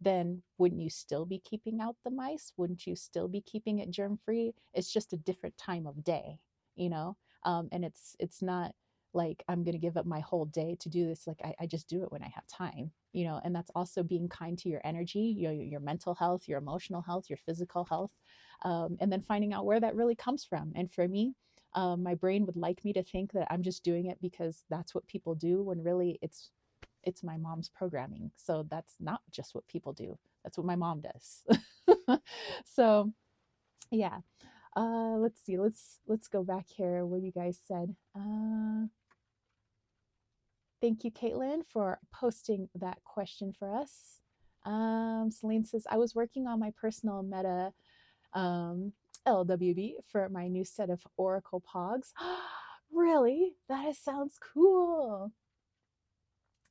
then wouldn't you still be keeping out the mice? Wouldn't you still be keeping it germ free? It's just a different time of day, you know? And it's not like I'm gonna give up my whole day to do this. Like I just do it when I have time, and that's also being kind to your energy, your mental health, your emotional health, your physical health, and then finding out where that really comes from. And for me, my brain would like me to think that I'm just doing it because that's what people do, when really it's my mom's programming. So that's not just what people do. That's what my mom does. So yeah. Let's see. Let's go back here. What you guys said. Thank you, Caitlin, for posting that question for us. Celine says, I was working on my personal meta LWB for my new set of Oracle Pogs. Really? That sounds cool.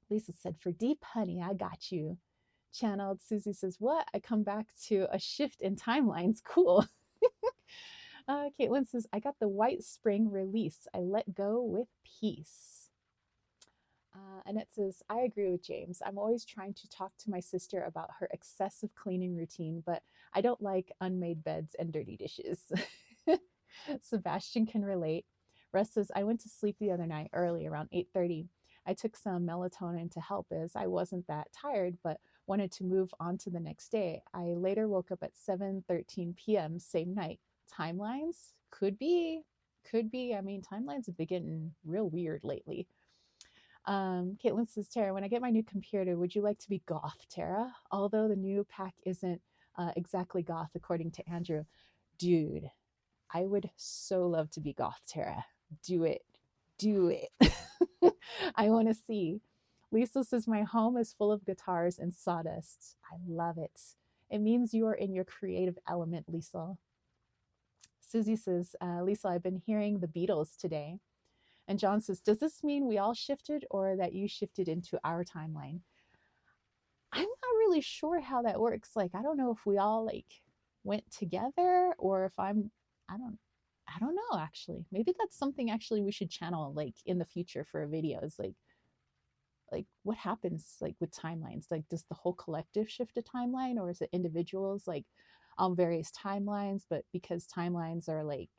Lisa said, for deep, honey, I got you. Channeled Susie says, what? I come back to a shift in timelines. Cool. Caitlin says, I got the White Spring release. I let go with peace. Annette says, I agree with James. I'm always trying to talk to my sister about her excessive cleaning routine, but I don't like unmade beds and dirty dishes. Sebastian can relate. Russ says, I went to sleep the other night early around 8:30. I took some melatonin to help as I wasn't that tired, but wanted to move on to the next day. I later woke up at 7:13 p.m. same night. Timelines? Could be. Could be. I mean, timelines have been getting real weird lately. Caitlin says, Tara, when I get my new computer, would you like to be goth, Tara? Although the new pack isn't exactly goth, according to Andrew. Dude, I would so love to be goth, Tara. Do it. Do it. I want to see. Lisa says, my home is full of guitars and sawdust. I love it. It means you are in your creative element, Lisa. Susie says, Lisa, I've been hearing the Beatles today. And John says, does this mean we all shifted or that you shifted into our timeline? I'm not really sure how that works. Like, I don't know if we all like went together or if I don't know actually. Maybe that's something actually we should channel like in the future for videos. Like what happens like with timelines? Like does the whole collective shift a timeline, or is it individuals like on various timelines, but because timelines are like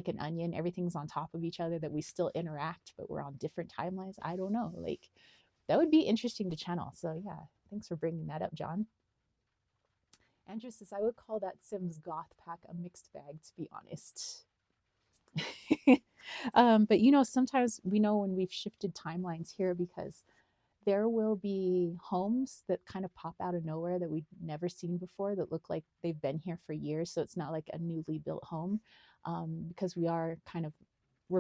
an onion, everything's on top of each other, that we still interact but we're on different timelines? I don't know. Like that would be interesting to channel. So yeah, thanks for bringing that up, John. Andrew says, I would call that Sims goth pack a mixed bag, to be honest. But sometimes we know when we've shifted timelines here because there will be homes that kind of pop out of nowhere that we've never seen before that look like they've been here for years. So it's not like a newly built home, because we're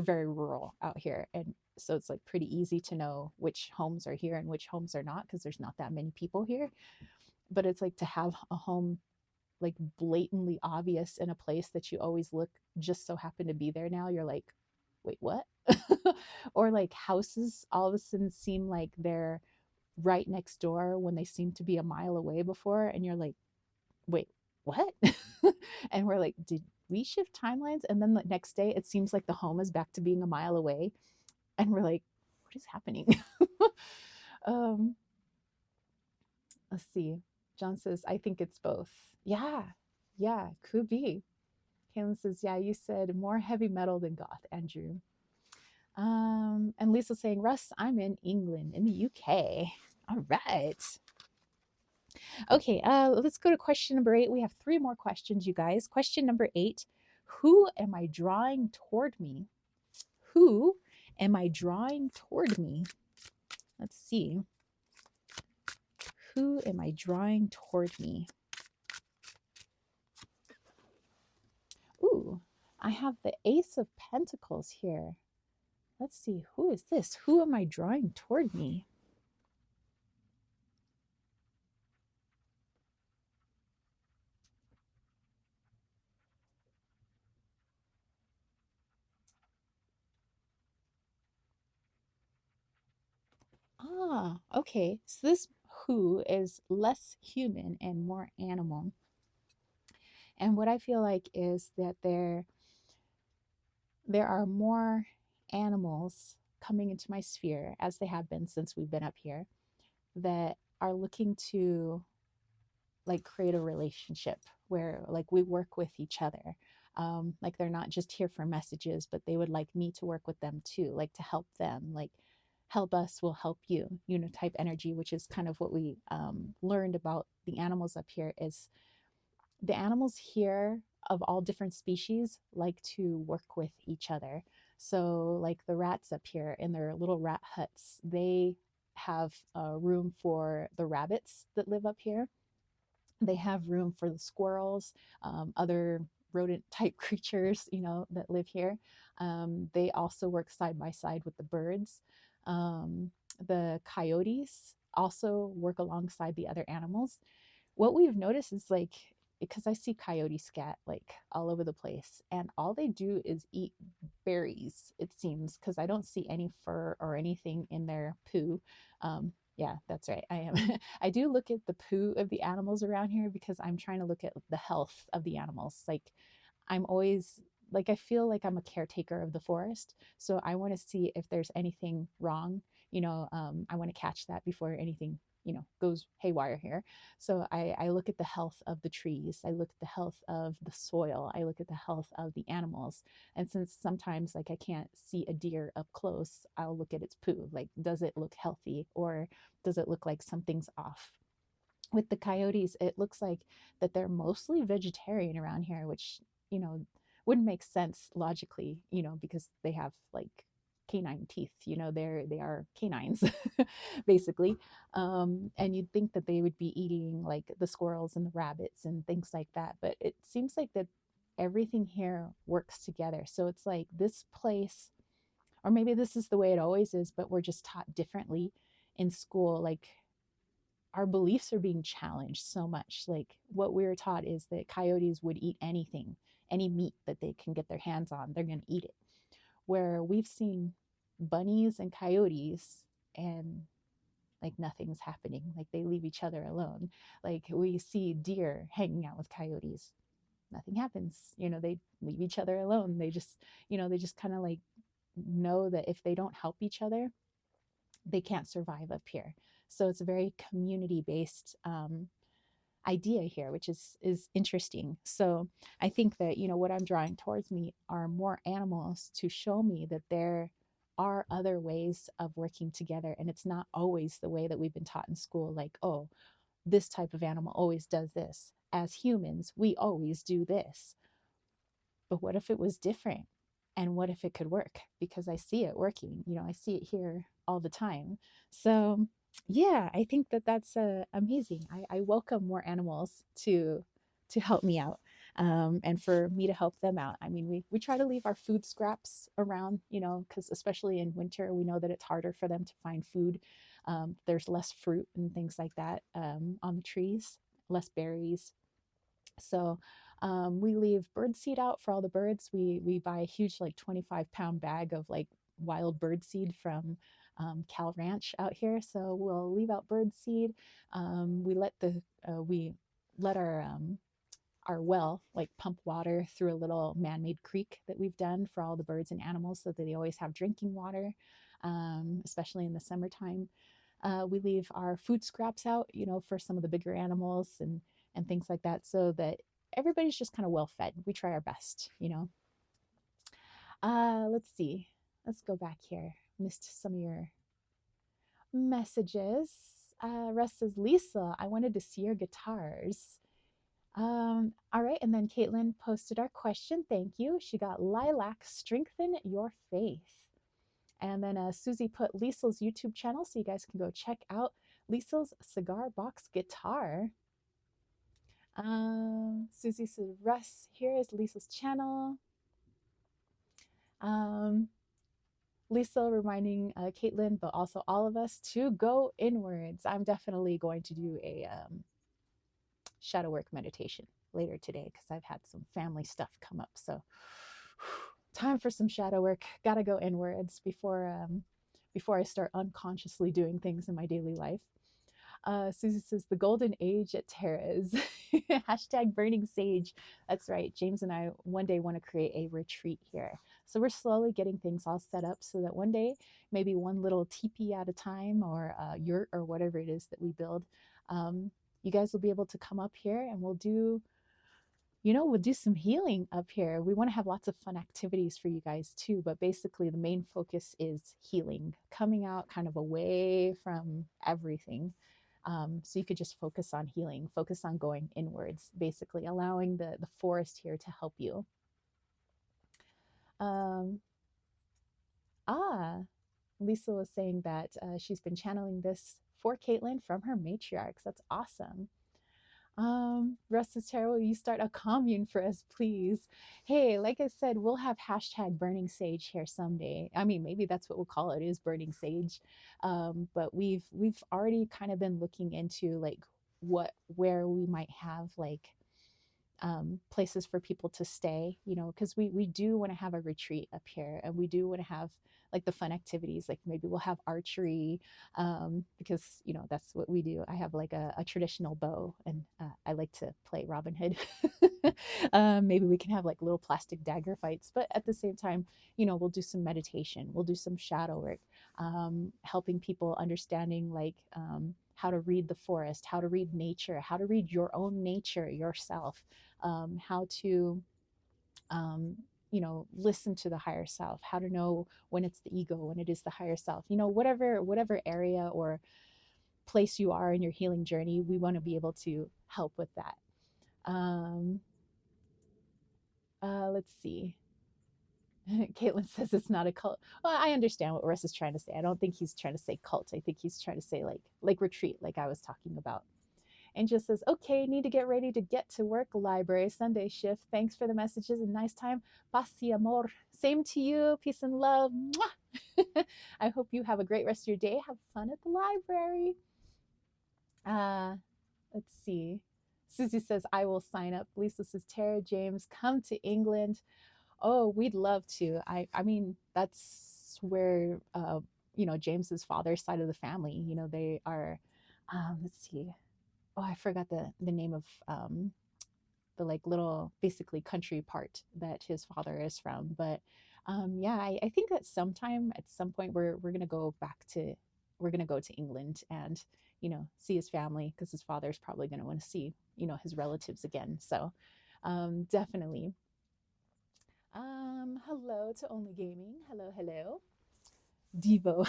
very rural out here. And so it's like pretty easy to know which homes are here and which homes are not because there's not that many people here. But it's like to have a home like blatantly obvious in a place that you always look just so happen to be there now, you're like, wait, what? Or like houses all of a sudden seem like they're right next door when they seem to be a mile away before, and you're like, wait, what? And we're like, did we shift timelines? And then the next day it seems like the home is back to being a mile away, and we're like, what is happening? um let's see. John says, I think it's both. Yeah, could be. Kaylin says, yeah, you said more heavy metal than goth, Andrew. And Lisa saying, Russ, I'm in England, in the UK. All right. Okay, let's go to question number 8. We have 3 more questions, you guys. Question number 8. Who am I drawing toward me? Who am I drawing toward me? Let's see. Who am I drawing toward me? Ooh, I have the Ace of Pentacles here. Let's see, who is this? Who am I drawing toward me? Ah, okay. So this who is less human and more animal. And what I feel like is that there are more animals coming into my sphere, as they have been since we've been up here, that are looking to like create a relationship where like we work with each other. Like they're not just here for messages, but they would like me to work with them too, like to help them, like help us will help you, you know, type energy, which is kind of what we learned about the animals up here. Is the animals here of all different species like to work with each other. So, like the rats up here in their little rat huts, they have room for the rabbits that live up here. They have room for the squirrels, other rodent type creatures, you know, that live here. They also work side by side with the birds. Um, the coyotes also work alongside the other animals. What we've noticed is like, because I see coyote scat like all over the place, and all they do is eat berries, it seems, because I don't see any fur or anything in their poo. Yeah, that's right. I am. I do look at the poo of the animals around here because I'm trying to look at the health of the animals. Like, I'm always like, I feel like I'm a caretaker of the forest. So I want to see if there's anything wrong. I want to catch that before anything, goes haywire here. So I look at the health of the trees. I look at the health of the soil. I look at the health of the animals. And since sometimes like I can't see a deer up close, I'll look at its poo. Like, does it look healthy or does it look like something's off? With the coyotes, it looks like that they're mostly vegetarian around here, which, you know, wouldn't make sense logically, because they have like canine teeth, they are canines basically. And you'd think that they would be eating like the squirrels and the rabbits and things like that, but it seems like that everything here works together. So it's like this place, or maybe this is the way it always is, but we're just taught differently in school. Like, our beliefs are being challenged so much. Like, what we were taught is that coyotes would eat anything, any meat that they can get their hands on, they're going to eat it. Where we've seen bunnies and coyotes, and like nothing's happening. Like, they leave each other alone. Like, we see deer hanging out with coyotes, nothing happens. They leave each other alone. They just kind of like know that if they don't help each other, they can't survive up here. So it's a very community based idea here, which is interesting. So I think that, what I'm drawing towards me are more animals to show me that there are other ways of working together, and it's not always the way that we've been taught in school, like, oh, this type of animal always does this, as humans we always do this. But what if it was different? And what if it could work? Because I see it working. I see it here all the time. So, yeah, I think that that's amazing. I welcome more animals to help me out, and for me to help them out. I mean, we try to leave our food scraps around, because especially in winter, we know that it's harder for them to find food. There's less fruit and things like that on the trees, less berries. So we leave bird seed out for all the birds. We buy a huge like 25-pound bag of like wild bird seed from Cal Ranch out here. So we'll leave out bird seed. We let our well like pump water through a little man-made creek that we've done for all the birds and animals so that they always have drinking water, especially in the summertime. We leave our food scraps out, for some of the bigger animals and things like that, so that everybody's just kind of well fed. We try our best. Let's see. Let's go back here. Missed some of your messages. Russ says, Lisa, I wanted to see your guitars. All right, and then Caitlin posted our question. Thank you. She got lilac, strengthen your faith. And then Susie put Liesel's YouTube channel, so you guys can go check out Liesel's cigar box guitar. Susie says, Russ, here is Liesel's channel. Liesel reminding Caitlin, but also all of us to go inwards. I'm definitely going to do a shadow work meditation later today because I've had some family stuff come up. So time for some shadow work. Gotta go inwards before I start unconsciously doing things in my daily life. Susie says the golden age at Tara's. Hashtag burning sage. That's right. James and I one day want to create a retreat here. So we're slowly getting things all set up so that one day, maybe one little teepee at a time or a yurt or whatever it is that we build, you guys will be able to come up here and we'll do some healing up here. We want to have lots of fun activities for you guys too, but basically the main focus is healing, coming out kind of away from everything. So you could just focus on healing, focus on going inwards, basically allowing the forest here to help you. Um, Lisa was saying that she's been channeling this for Caitlin from her matriarchs. That's awesome. Russ is terrible. You start a commune for us, please. Hey, like I said, we'll have hashtag burning sage here someday. I mean, maybe that's what we'll call it, is burning sage. But we've already kind of been looking into like where we might have like places for people to stay, because we do want to have a retreat up here and we do want to have like the fun activities, like maybe we'll have archery, because that's what we do. I have like a traditional bow and I like to play Robin Hood. Maybe we can have like little plastic dagger fights, but at the same time, we'll do some meditation, we'll do some shadow work, helping people understanding like how to read the forest, how to read nature, how to read your own nature yourself, how to listen to the higher self, how to know when it's the ego, when it is the higher self, whatever area or place you are in your healing journey, we want to be able to help with that. Let's see. Caitlin says it's not a cult. Well, I understand what Russ is trying to say. I don't think he's trying to say cult. I think he's trying to say like retreat, like I was talking about. And just says, okay, need to get ready to get to work. Library Sunday shift. Thanks for the messages and nice time. Paz y amor. Same to you. Peace and love. I hope you have a great rest of your day. Have fun at the library. Let's see. Susie says, I will sign up. Lisa says, Tara James, come to England. Oh, we'd love to. I mean, that's where, James's father's side of the family, they are, let's see. Oh, I forgot the name of the like little basically country part that his father is from. But yeah, I think that sometime at some point we're gonna go to England and see his family because his father's probably gonna want to see his relatives again. So definitely. Hello to Only Gaming. Hello, hello. Devo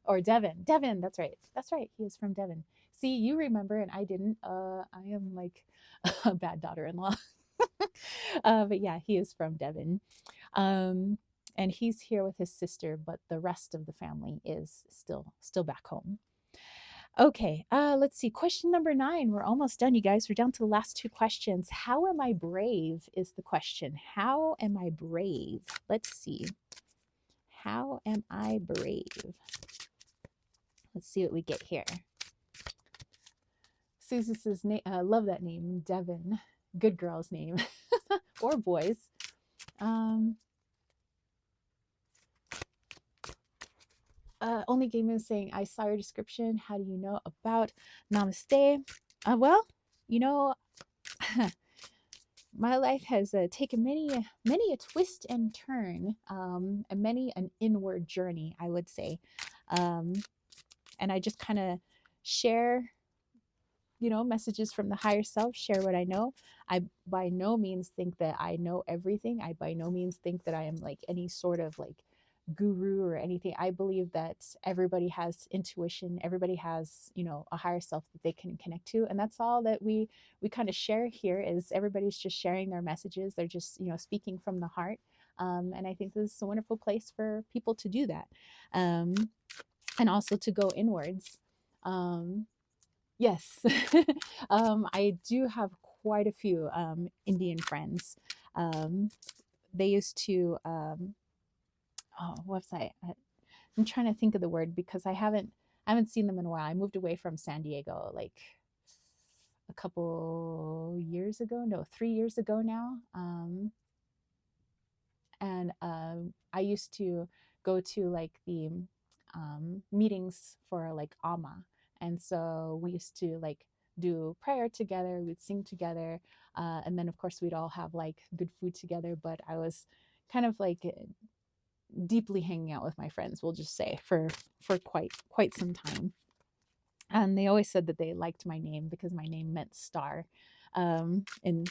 or Devin. Devin, that's right. That's right. He is from Devon. See, you remember and I didn't. I am like a bad daughter-in-law. But yeah, he is from Devon. And he's here with his sister, but the rest of the family is still back home. Okay, let's see. Question number 9. We're almost done, you guys. We're down to the last 2 questions. How am I brave is the question. How am I brave? Let's see. How am I brave? Let's see what we get here. Susie says, love that name, Devin. Good girl's name. Or boys. Only Game is saying, I saw your description. How do you know about Namaste? Well, my life has taken many a twist and turn, and many an inward journey, I would say. And I just kind of share messages from the higher self, share what I know. I by no means think that I know everything. I by no means think that I am like any sort of like guru or anything. I believe that everybody has intuition, everybody has, you know, a higher self that they can connect to, and that's all that we kind of share here. Is everybody's just sharing their messages, they're just, you know, speaking from the heart. And I think this is a wonderful place for people to do that, um, and also to go inwards. um, yes. I do have quite a few Indian friends. um, they used to oh, website. I'm trying to think of the word because I haven't seen them in a while. I moved away from San Diego like a couple years ago, no, 3 years ago now. And I used to go to like the meetings for like Amma, and so we used to like do prayer together. We'd sing together, and then of course we'd all have like good food together. But I was kind of like deeply hanging out with my friends, we'll just say, for quite some time. And they always said that they liked my name because my name meant star, in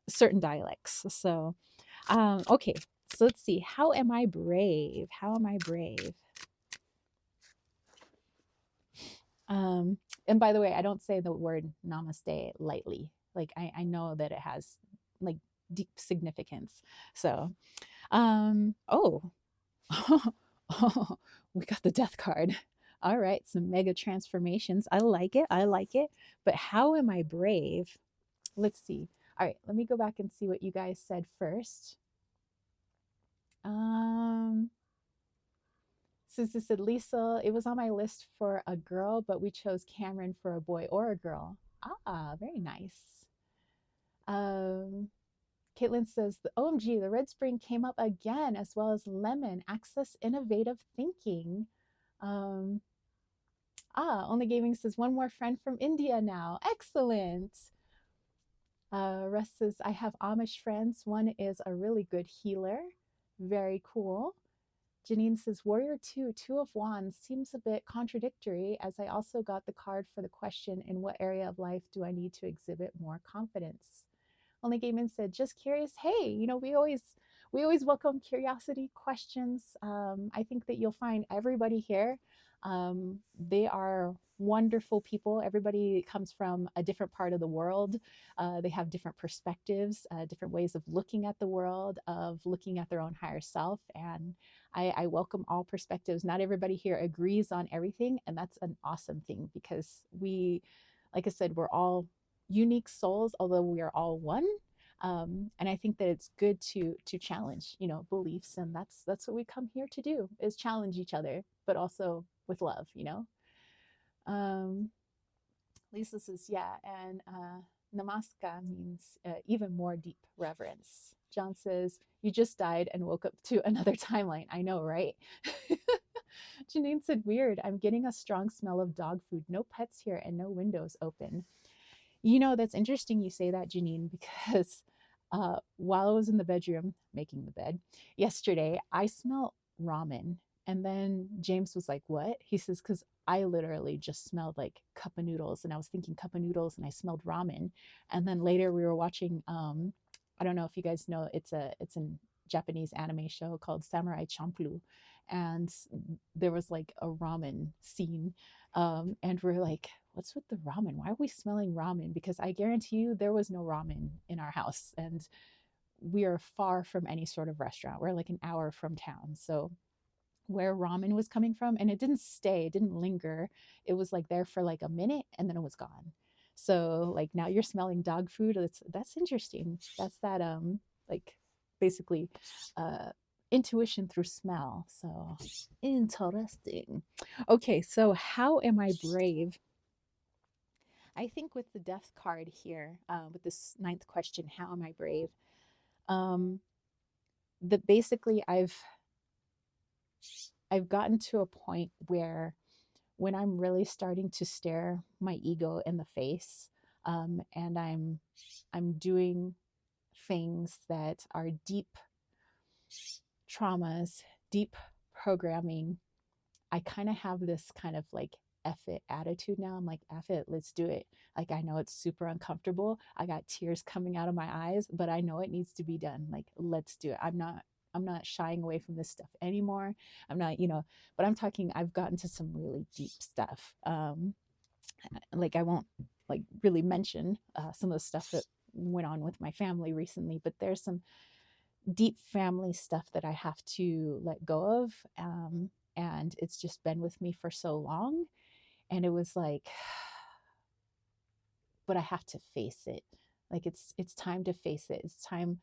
certain dialects. So okay, so let's see, how am I brave? How am I brave? And by the way, I don't say the word namaste lightly. Like I know that it has like deep significance. So oh, oh, we got the death card. All right, some mega transformations. I like it. I like it. But how am I brave? Let's see. All right, let me go back and see what you guys said first. Susie said, Lisa, it was on my list for a girl, but we chose Cameron for a boy or a girl. Ah, very nice. Um, Caitlin says, the OMG, the Red Spring came up again, as well as lemon. Access innovative thinking. Um, Only Gaming says, one more friend from India now. Excellent. Russ says, I have Amish friends. One is a really good healer. Very cool. Janine says, Warrior 2, Two of Wands seems a bit contradictory, as I also got the card for the question, in what area of life do I need to exhibit more confidence? Only Gaiman said, just curious. Hey, you know, we always welcome curiosity, questions. I think that you'll find everybody here. They are wonderful people. Everybody comes from a different part of the world. They have different perspectives, different ways of looking at the world, of looking at their own higher self. And I welcome all perspectives. Not everybody here agrees on everything. And that's an awesome thing, because we, like I said, we're all unique souls, although we are all one. And I think that it's good to challenge, you know, beliefs, and that's what we come here to do, is challenge each other, but also with love, you know. Um, Lisa says, yeah, and namaska means even more deep reverence. John says, you just died and woke up to another timeline. I know, right? Janine said, weird. I'm getting a strong smell of dog food. No pets here and no windows open. You know, that's interesting you say that, Janine, because while I was in the bedroom making the bed yesterday, I smelled ramen. And then James was like, what? He says, because I literally just smelled like cup of noodles. And I was thinking cup of noodles and I smelled ramen. And then later we were watching, I don't know if you guys know, it's a Japanese anime show called Samurai Champloo. And there was like a ramen scene. And we're like, what's with the ramen? Why are we smelling ramen? Because I guarantee you there was no ramen in our house. And we are far from any sort of restaurant. We're like an hour from town. So where ramen was coming from, and it didn't stay, it didn't linger. It was like there for like a minute and then it was gone. So like now you're smelling dog food. That's interesting. That's that like basically intuition through smell. So interesting. Okay, so how am I brave? I think with the death card here, with this ninth question, how am I brave? That basically I've gotten to a point where when I'm really starting to stare my ego in the face, and I'm doing things that are deep traumas, deep programming, I kind of have this kind of like F it attitude now. I'm like, F it, let's do it. Like, I know it's super uncomfortable. I got tears coming out of my eyes, but I know it needs to be done. Like, let's do it. I'm I'm not shying away from this stuff anymore. I'm not, but I'm talking, I've gotten to some really deep stuff. Like I won't like really mention some of the stuff that went on with my family recently, but there's some deep family stuff that I have to let go of. And it's just been with me for so long. And it was like, but I have to face it. Like it's time to face it. It's time,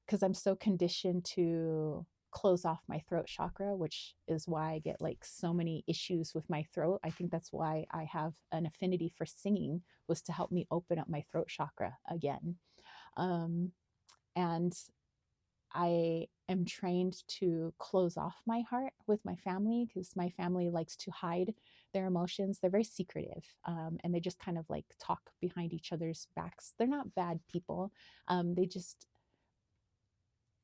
because I'm so conditioned to close off my throat chakra, which is why I get like so many issues with my throat. I think that's why I have an affinity for singing, was to help me open up my throat chakra again. And I am trained to close off my heart with my family, because my family likes to hide their emotions. They're very secretive, and they just kind of like talk behind each other's backs. They're not bad people. They just,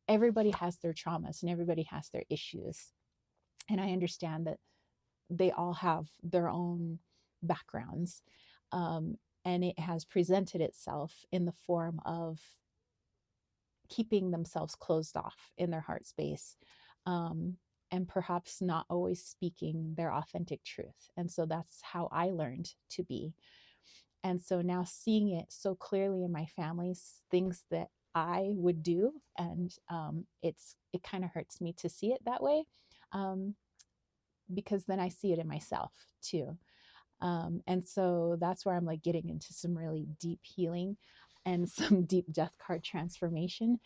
everybody has their traumas and everybody has their issues. And I understand that they all have their own backgrounds. And it has presented itself in the form of keeping themselves closed off in their heart space, and perhaps not always speaking their authentic truth. And so that's how I learned to be. And so now seeing it so clearly in my family's things that I would do, and it kind of hurts me to see it that way, because then I see it in myself too. And so that's where I'm like getting into some really deep healing and some deep death card transformation.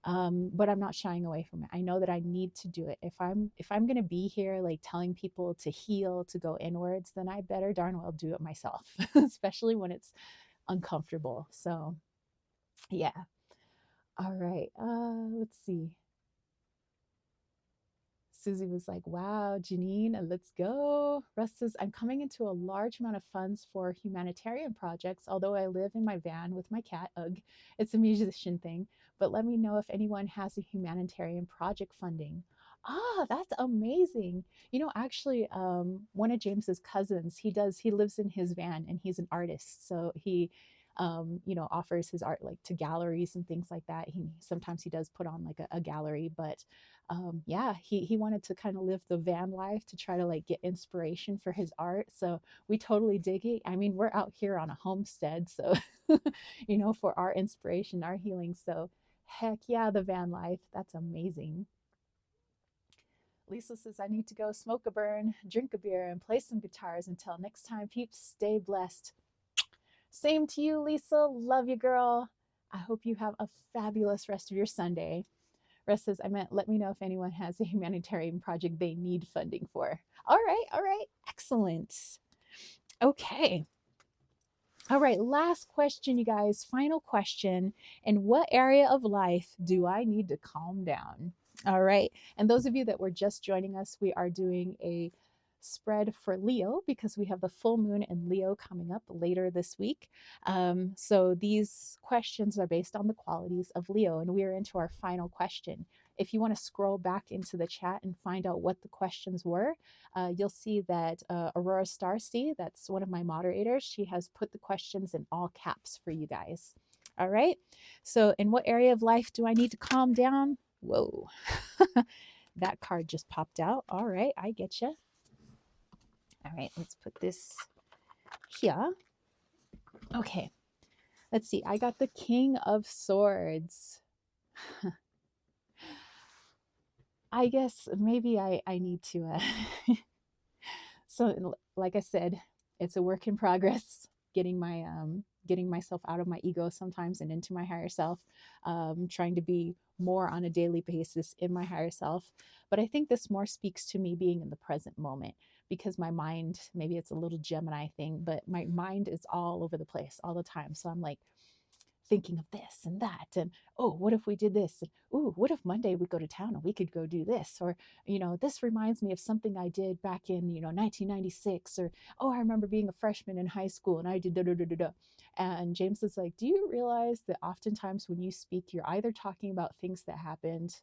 But I'm not shying away from it. I know that I need to do it. If I'm going to be here like telling people to heal, to go inwards, then I better darn well do it myself, especially when it's uncomfortable. So yeah. All right. Let's see. Susie was like, wow, Janine, let's go. Russ says, I'm coming into a large amount of funds for humanitarian projects, although I live in my van with my cat. Ugh, it's a musician thing. But let me know if anyone has a humanitarian project funding. Ah, that's amazing. Actually, one of James's cousins, he lives in his van and he's an artist. So he, offers his art like to galleries and things like that. Sometimes he does put on like a gallery, but yeah, he wanted to kind of live the van life to try to like get inspiration for his art. So we totally dig it. I mean, we're out here on a homestead, so for our inspiration, our healing. So heck yeah, the van life. That's amazing. Lisa says, I need to go smoke a burn, drink a beer, and play some guitars. Until next time, peeps, stay blessed. Same to you, Lisa. Love you, girl. I hope you have a fabulous rest of your Sunday. Russ says, I meant let me know if anyone has a humanitarian project they need funding for. All right. Excellent. Okay. All right, last question, you guys. Final question. In what area of life do I need to calm down? All right. And those of you that were just joining us, we are doing a spread for Leo because we have the full moon in Leo coming up later this week. So these questions are based on the qualities of Leo, and we are into our final question. If you want to scroll back into the chat and find out what the questions were, you'll see that Aurora Starcy, that's one of my moderators, she has put the questions in all caps for you guys. All right. So in what area of life do I need to calm down? Whoa. That card just popped out. All right. I get you. All right. Let's put this here. Okay. Let's see. I got the King of Swords. I guess maybe I need to so like I said, it's a work in progress, getting myself out of my ego sometimes and into my higher self, trying to be more on a daily basis in my higher self. But I think this more speaks to me being in the present moment, because my mind, maybe it's a little Gemini thing, but my mind is all over the place all the time. So I'm like thinking of this and that, and oh, what if we did this, and oh, what if Monday we go to town and we could go do this, or this reminds me of something I did back in 1996, or oh, I remember being a freshman in high school and I did da da da da da. And James is like, do you realize that oftentimes when you speak, you're either talking about things that happened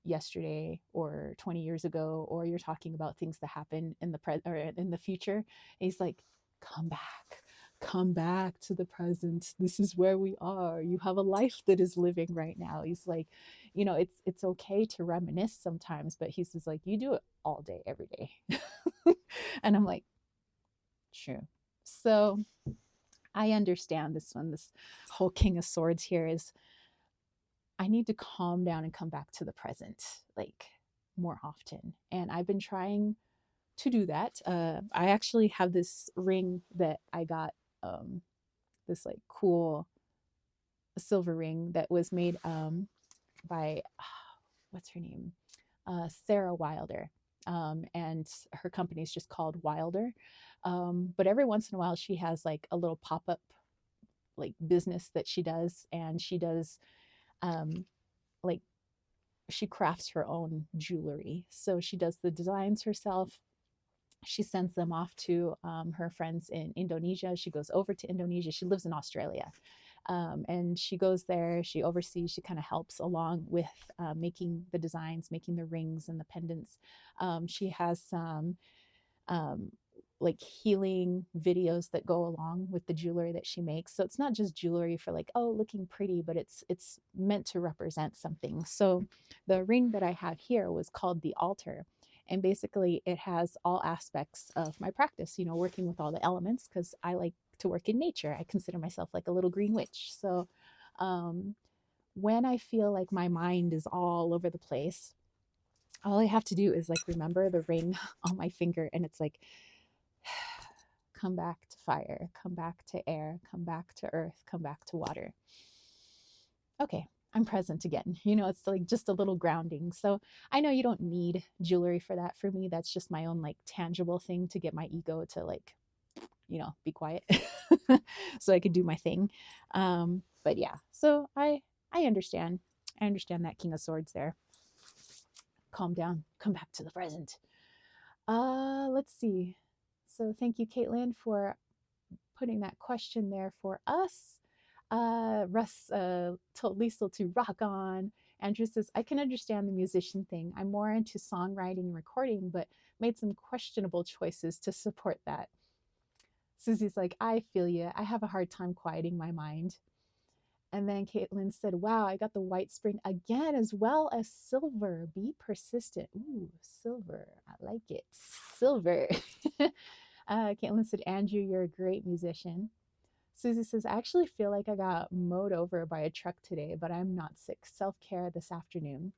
yesterday or 20 years ago, or you're talking about things that happen in the present or in the future. And he's like, come back to the present. This is where we are. You have a life that is living right now. He's like, it's okay to reminisce sometimes, but he says like, you do it all day, every day. And I'm like, true. So I understand this one. This whole King of Swords here is, I need to calm down and come back to the present, like more often. And I've been trying to do that. I actually have this ring that I got, this like cool silver ring that was made by, what's her name? Sarah Wilder. And her company is just called Wilder. But every once in a while, she has like a little pop up like business that she does, and she does um, like she crafts her own jewelry. So she does the designs herself. She sends them off to her friends in Indonesia. She goes over to Indonesia. She lives in Australia. And she goes there, she oversees, she kind of helps along with making the designs, making the rings and the pendants. She has some um, like healing videos that go along with the jewelry that she makes. So it's not just jewelry for like, oh, looking pretty, but it's meant to represent something. So the ring that I have here was called the altar. And basically it has all aspects of my practice, working with all the elements, because I like to work in nature. I consider myself like a little green witch. So um, when I feel like my mind is all over the place, all I have to do is like remember the ring on my finger, and it's like, come back to fire, come back to air, come back to earth, come back to water. Okay, I'm present again. It's like just a little grounding. So I know you don't need jewelry for that. For me, that's just my own like tangible thing to get my ego to like, be quiet so I could do my thing. But yeah, so I understand. I understand that King of Swords there. Calm down, come back to the present. Let's see. So thank you, Caitlin, for putting that question there for us. Russ told Liesl to rock on. Andrew says, I can understand the musician thing. I'm more into songwriting and recording, but made some questionable choices to support that. Susie's like, I feel you. I have a hard time quieting my mind. And then Caitlin said, wow, I got the white spring again, as well as silver. Be persistent. Ooh, silver. I like it. Silver. Caitlin said, Andrew, you're a great musician. Susie says, I actually feel like I got mowed over by a truck today, but I'm not sick. Self-care this afternoon.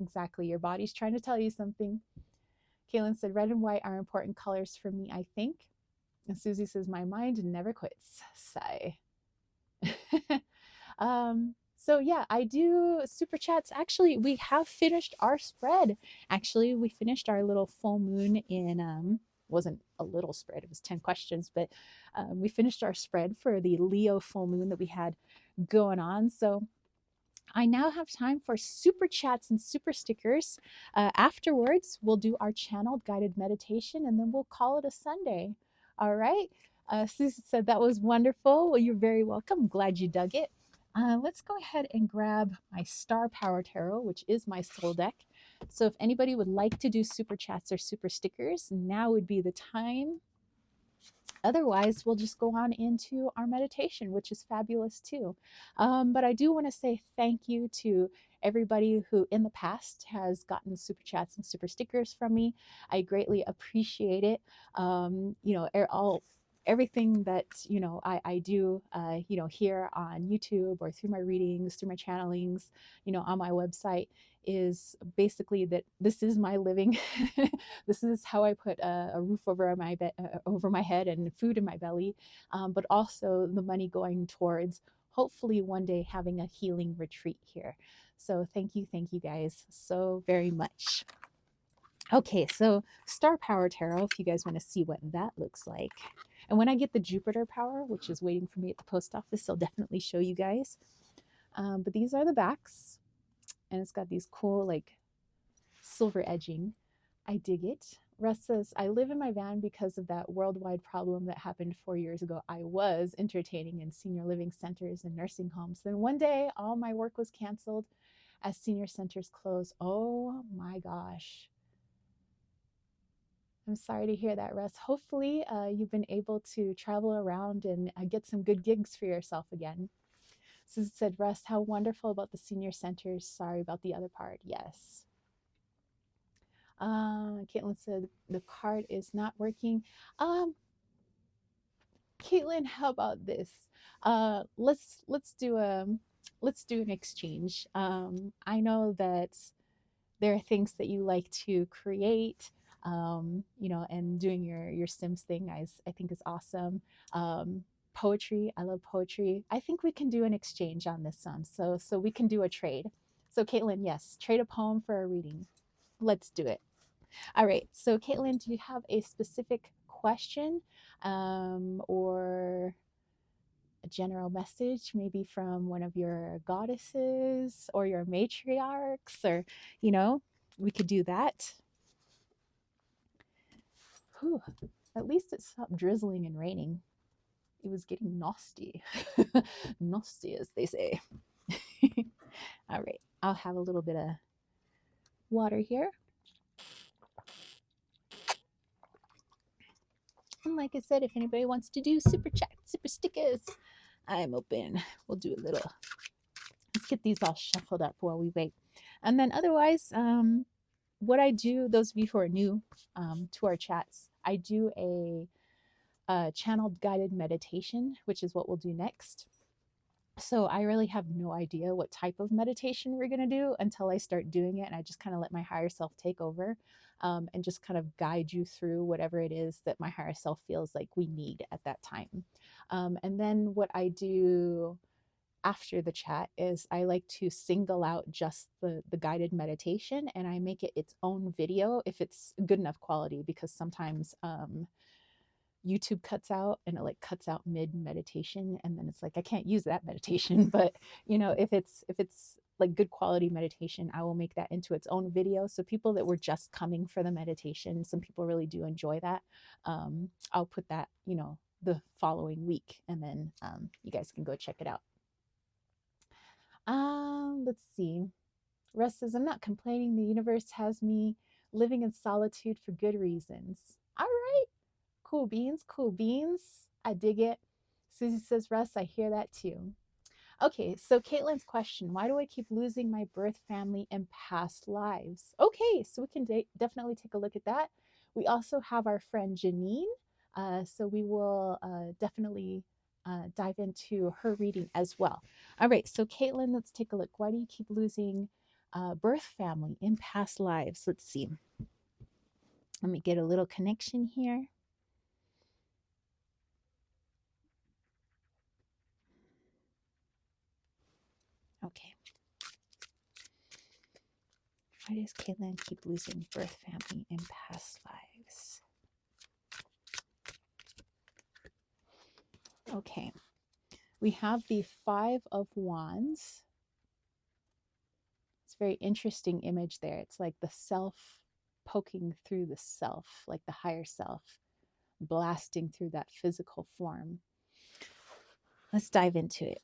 Exactly. Your body's trying to tell you something. Caitlin said, red and white are important colors for me, I think. And Susie says, my mind never quits. Sigh. So yeah, I do super chats. Actually, we have finished our spread. Actually, we finished our little full moon in wasn't a little spread, it was 10 questions, but we finished our spread for the Leo full moon that we had going on. So I now have time for super chats and super stickers. Afterwards, we'll do our channeled guided meditation, and then we'll call it a Sunday. All right. Susan said that was wonderful. Well, you're very welcome. Glad you dug it. Let's go ahead and grab my Star Power Tarot, which is my soul deck. So if anybody would like to do super chats or super stickers, now would be the time. Otherwise, we'll just go on into our meditation, which is fabulous too. But I do want to say thank you to everybody who in the past has gotten super chats and super stickers from me. I greatly appreciate it. Everything that I do here on YouTube or through my readings, through my channelings, on my website, is basically that this is my living. This is how I put a roof over my head and food in my belly, but also the money going towards hopefully one day having a healing retreat here. So thank you guys so very much. Okay, so Star Power Tarot, if you guys want to see what that looks like. And when I get the Jupiter Power, which is waiting for me at the post office, I'll definitely show you guys. But these are the backs, and it's got these cool like silver edging. I dig it. Russ says, I live in my van because of that worldwide problem that happened 4 years ago. I was entertaining in senior living centers and nursing homes. Then one day, all my work was canceled as senior centers closed. Oh my gosh. I'm sorry to hear that, Russ. Hopefully, you've been able to travel around and get some good gigs for yourself again. Susan said, Russ, how wonderful about the senior centers. Sorry about the other part. Yes. Caitlin said the card is not working. Um, Caitlin, how about this? Let's do a let's do an exchange. I know that there are things that you like to create, and doing your Sims thing, I think is awesome. Poetry, I love poetry. I think we can do an exchange on this one, so we can do a trade. So Caitlin, yes, trade a poem for a reading. Let's do it. All right. So Caitlin, do you have a specific question, or a general message, maybe from one of your goddesses or your matriarchs, or, you know, we could do that. Whew. At least it stopped drizzling and raining. It was getting nasty. Nasty, as they say. All right. I'll have a little bit of water here. And like I said, if anybody wants to do super chat, super stickers, I'm open. We'll do a little. Let's get these all shuffled up while we wait. And then otherwise, what I do, those of you who are new to our chats, I do a channeled guided meditation, which is what we'll do next. So I really have no idea what type of meditation we're going to do until I start doing it. And I just kind of let my higher self take over, and just kind of guide you through whatever it is that my higher self feels like we need at that time. And then what I do after the chat is I like to single out just the guided meditation, and I make it its own video if it's good enough quality, because sometimes YouTube cuts out, and it like cuts out mid meditation, and then it's like I can't use that meditation. But if it's like good quality meditation, I will make that into its own video. So people that were just coming for the meditation, some people really do enjoy that. I'll put that, the following week, and then you guys can go check it out. Let's see. Russ says, I'm not complaining. The universe has me living in solitude for good reasons. All right. Cool beans, cool beans. I dig it. Susie says, Russ, I hear that too. Okay, so Caitlin's question, why do I keep losing my birth family in past lives? Okay, so we can definitely take a look at that. We also have our friend Janine, so we will definitely dive into her reading as well. All right, so Caitlin, let's take a look. Why do you keep losing birth family in past lives? Let's see. Let me get a little connection here. Okay. Why does Caitlin keep losing birth family in past lives? Okay. We have the Five of Wands. It's a very interesting image there. It's like the self poking through the self, like the higher self, blasting through that physical form. Let's dive into it.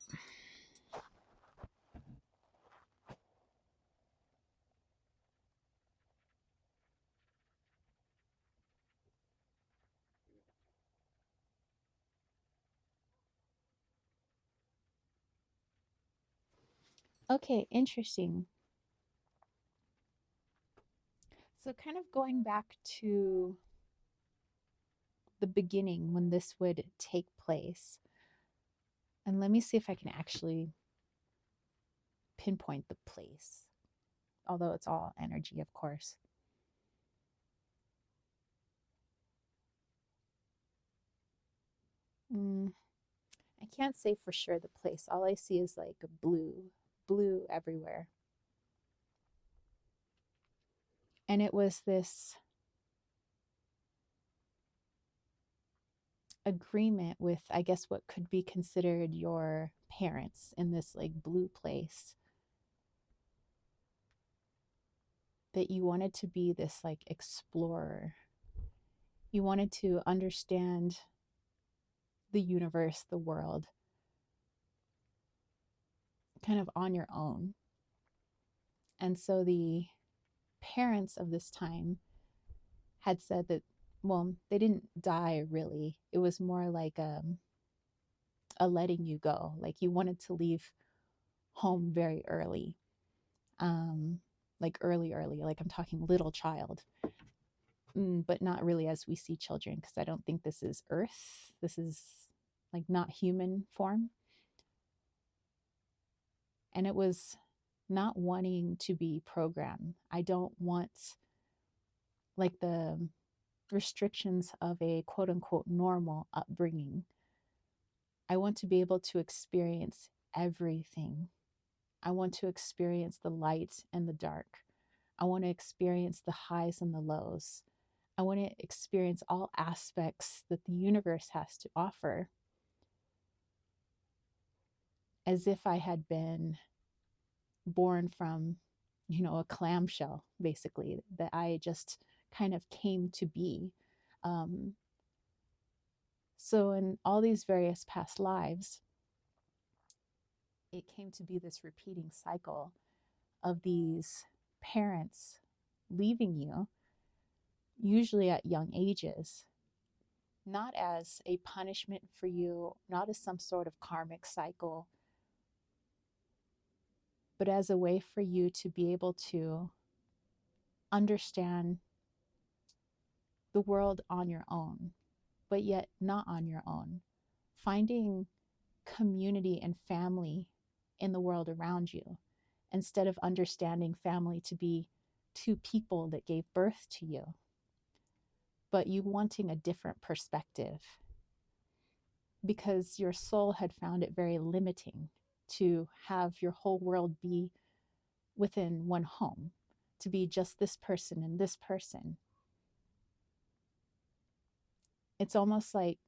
Okay, interesting. So, kind of going back to the beginning when this would take place. And let me see if I can actually pinpoint the place, although it's all energy, of course. I can't say for sure the place. All I see is like blue everywhere. And it was this agreement with, I guess, what could be considered your parents in this like blue place, that you wanted to be this like explorer. You wanted to understand the universe, the world, kind of on your own. And so the parents of this time had said that, well, they didn't die really. It was more like a letting you go. Like you wanted to leave home very early, like early, like I'm talking little child, but not really as we see children, because I don't think this is Earth. This is like not human form. And it was not wanting to be programmed. I don't want like the restrictions of a quote unquote normal upbringing. I want to be able to experience everything. I want to experience the light and the dark. I want to experience the highs and the lows. I want to experience all aspects that the universe has to offer, as if I had been born from, a clamshell, basically, that I just kind of came to be. Um, so, in all these various past lives, it came to be this repeating cycle of these parents leaving you, usually at young ages, not as a punishment for you, not as some sort of karmic cycle, but as a way for you to be able to understand the world on your own, but yet not on your own. Finding community and family in the world around you, instead of understanding family to be two people that gave birth to you, but you wanting a different perspective because your soul had found it very limiting to have your whole world be within one home, to be just this person and this person. It's almost like,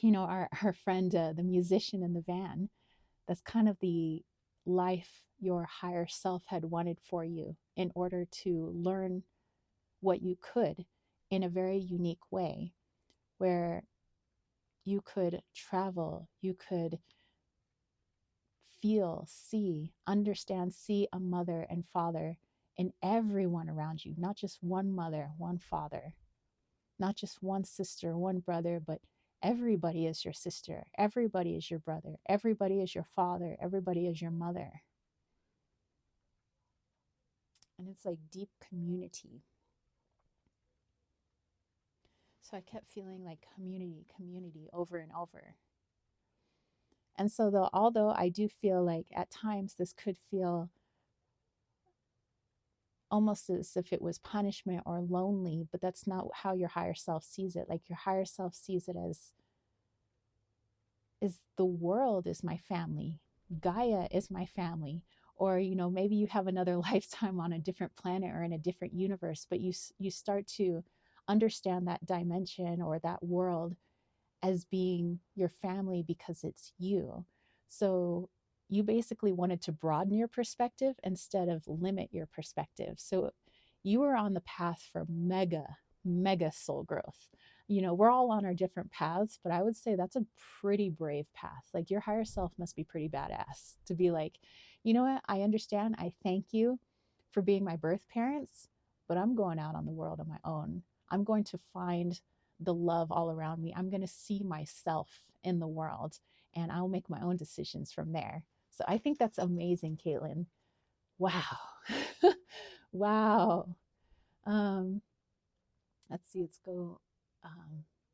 our friend, the musician in the van, that's kind of the life your higher self had wanted for you in order to learn what you could in a very unique way, where you could travel, you could feel, see, understand, see a mother and father in everyone around you, not just one mother, one father, not just one sister, one brother, but everybody is your sister, everybody is your brother, everybody is your father, everybody is your mother. And it's like deep community. So I kept feeling like community over and over. And so, although I do feel like at times this could feel almost as if it was punishment or lonely, but that's not how your higher self sees it. Like your higher self sees it as, is the world is my family, Gaia is my family. Or maybe you have another lifetime on a different planet or in a different universe, but you start to understand that dimension or that world as being your family because it's you. So you basically wanted to broaden your perspective instead of limit your perspective. So you were on the path for mega soul growth. We're all on our different paths, but I would say that's a pretty brave path. Like your higher self must be pretty badass to be like, you know what? I understand. I thank you for being my birth parents, but I'm going out on the world on my own. I'm going to find the love all around me. I'm going to see myself in the world and I'll make my own decisions from there. So I think that's amazing, Caitlin. Wow. Wow. Um, let's see, let's go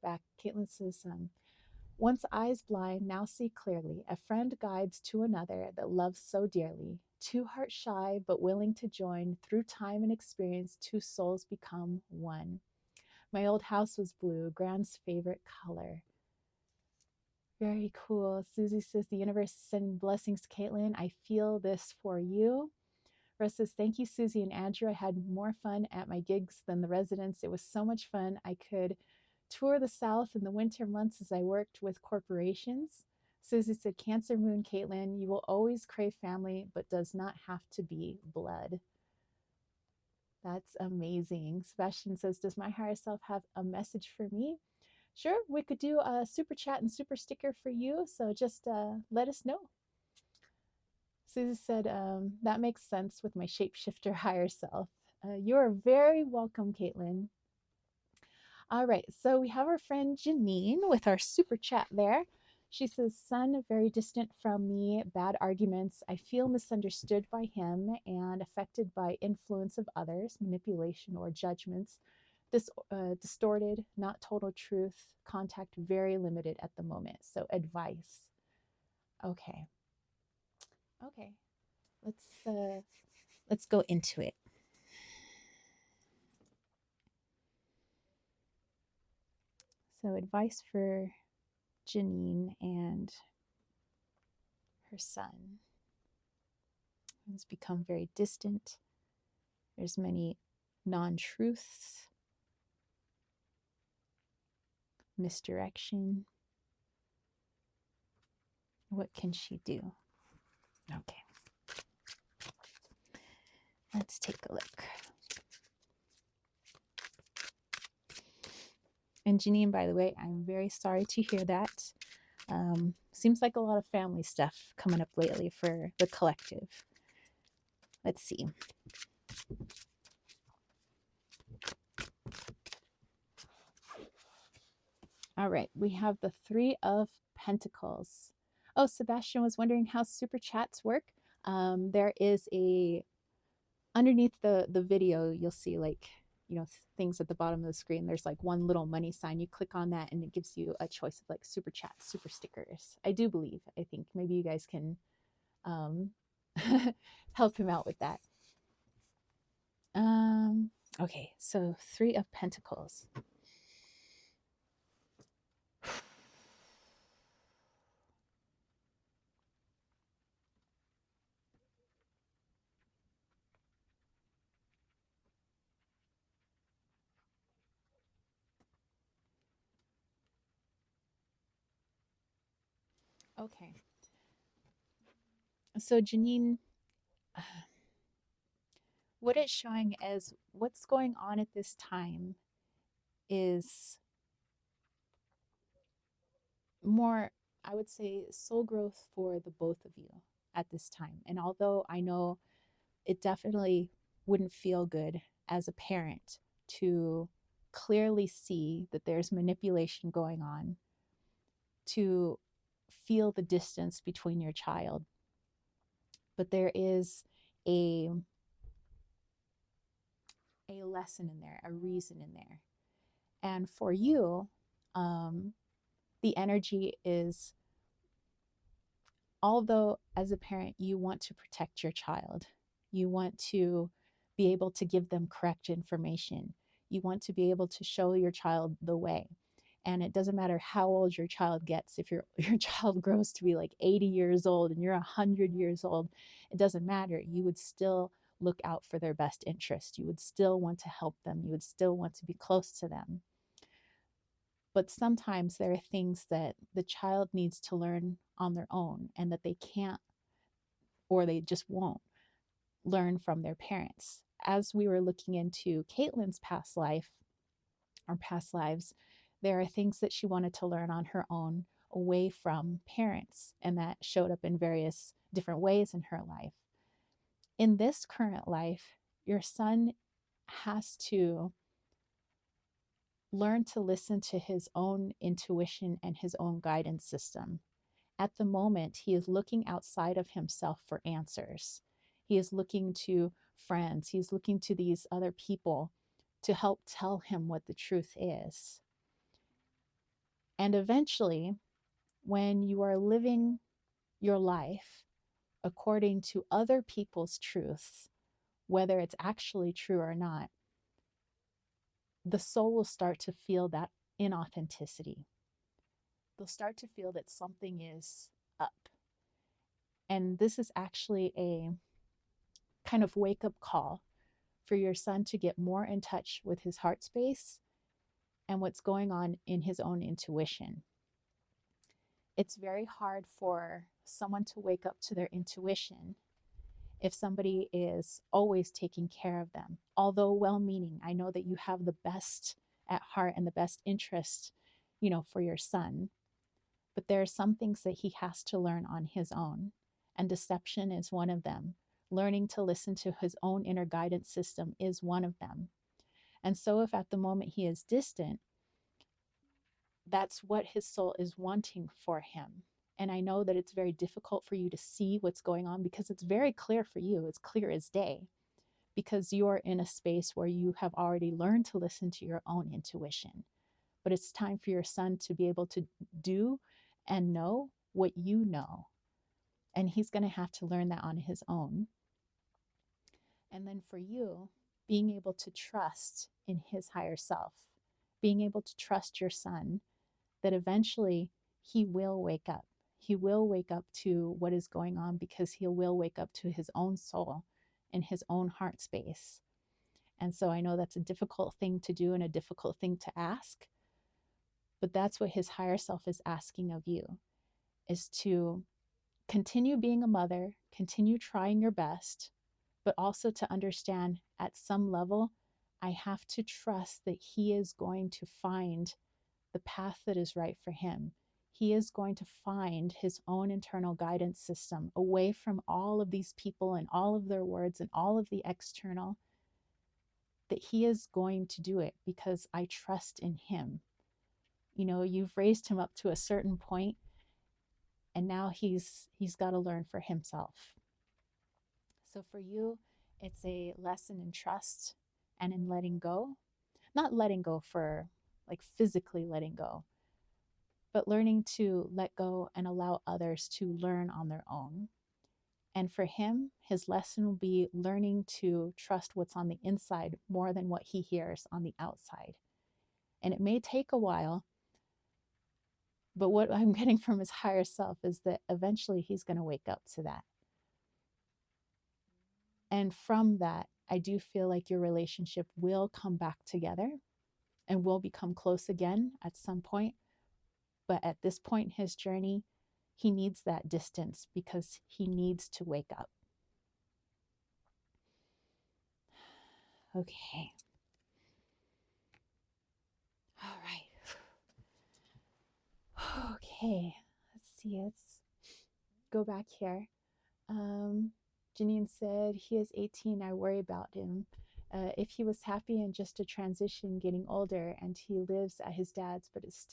back. Caitlin says, once eyes blind, now see clearly. A friend guides to another that loves so dearly. Two hearts shy, but willing to join. Through time and experience, two souls become one. My old house was blue, Grand's favorite color. Very cool. Susie says, the universe is sending blessings to Caitlin. I feel this for you. Russ says, thank you, Susie and Andrew. I had more fun at my gigs than the residents. It was so much fun. I could tour the South in the winter months as I worked with corporations. Susie said, Cancer Moon, Caitlin, you will always crave family, but does not have to be blood. That's amazing. Sebastian says, does my higher self have a message for me? Sure, we could do a super chat and super sticker for you. So just let us know. Susie said, that makes sense with my shapeshifter higher self. You're very welcome, Caitlin. All right, so we have our friend Janine with our super chat there. She says, son, very distant from me, bad arguments. I feel misunderstood by him and affected by influence of others, manipulation or judgments. This distorted, not total truth, contact very limited at the moment. So advice. Okay. Okay. Let's go into it. So advice for Janine and her son has become very distant. There's many non-truths, misdirection. What can she do? Okay. Let's take a look. And Janine, by the way, I'm very sorry to hear that. Seems like a lot of family stuff coming up lately for the collective. Let's see. All right, we have the Three of Pentacles. Oh, Sebastian was wondering how super chats work. There is a, underneath the video, you'll see like, things at the bottom of the screen. There's like one little money sign. You click on that and it gives you a choice of like super chats, super stickers. I think maybe you guys can help him out with that. Okay, so Three of Pentacles. Okay. So Janine, what it's showing as what's going on at this time is more, I would say, soul growth for the both of you at this time. And although I know it definitely wouldn't feel good as a parent to clearly see that there's manipulation going on, to feel the distance between your child, but there is a lesson in there, a reason in there. And for you, the energy is, although as a parent, you want to protect your child, you want to be able to give them correct information, you want to be able to show your child the way. And it doesn't matter how old your child gets. If your child grows to be like 80 years old and you're 100 years old, it doesn't matter. You would still look out for their best interest. You would still want to help them. You would still want to be close to them. But sometimes there are things that the child needs to learn on their own and that they can't, or they just won't learn from their parents. As we were looking into Caitlin's past life or past lives, there are things that she wanted to learn on her own away from parents, and that showed up in various different ways in her life. In this current life, your son has to learn to listen to his own intuition and his own guidance system. At the moment, he is looking outside of himself for answers. He is looking to friends. He's looking to these other people to help tell him what the truth is. And eventually, when you are living your life according to other people's truths, whether it's actually true or not, the soul will start to feel that inauthenticity. They'll start to feel that something is up. And this is actually a kind of wake up call for your son to get more in touch with his heart space and what's going on in his own intuition. It's very hard for someone to wake up to their intuition if somebody is always taking care of them. Although well-meaning, I know that you have the best at heart and the best interest, for your son. But there are some things that he has to learn on his own, and deception is one of them. Learning to listen to his own inner guidance system is one of them. And so if at the moment he is distant, that's what his soul is wanting for him. And I know that it's very difficult for you to see what's going on because it's very clear for you. It's clear as day because you're in a space where you have already learned to listen to your own intuition. But it's time for your son to be able to do and know what you know. And he's going to have to learn that on his own. And then for you, being able to trust in his higher self, being able to trust your son that eventually he will wake up. He will wake up to what is going on because he will wake up to his own soul and his own heart space. And so I know that's a difficult thing to do and a difficult thing to ask, but that's what his higher self is asking of you, is to continue being a mother, continue trying your best, but also to understand at some level, I have to trust that he is going to find the path that is right for him. He is going to find his own internal guidance system away from all of these people and all of their words and all of the external, that he is going to do it because I trust in him. You know, you've raised him up to a certain point and now he's got to learn for himself. So for you, it's a lesson in trust and in letting go. Not letting go for like physically letting go, but learning to let go and allow others to learn on their own. And for him, his lesson will be learning to trust what's on the inside more than what he hears on the outside. And it may take a while, but what I'm getting from his higher self is that eventually he's going to wake up to that. And from that, I do feel like your relationship will come back together and will become close again at some point. But at this point in his journey, he needs that distance because he needs to wake up. Okay. All right. Okay. Let's see. Let's go back here. Janine said, he is 18. I worry about him. If he was happy and just a transition getting older and he lives at his dad's, but it's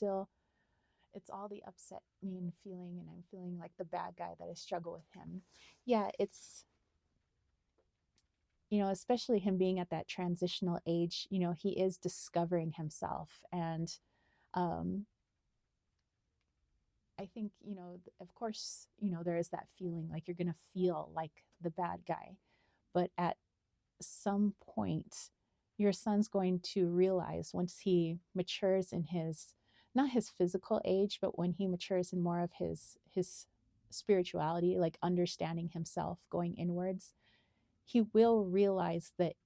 all the upset me and feeling, and I'm feeling like the bad guy that I struggle with him. Yeah, it's, you know, especially him being at that transitional age, you know, he is discovering himself. And I think, you know, of course, you know, there is that feeling like you're going to feel like the bad guy. But at some point, your son's going to realize once he matures in his, not his physical age, but when he matures in more of his spirituality, like understanding himself, going inwards, he will realize that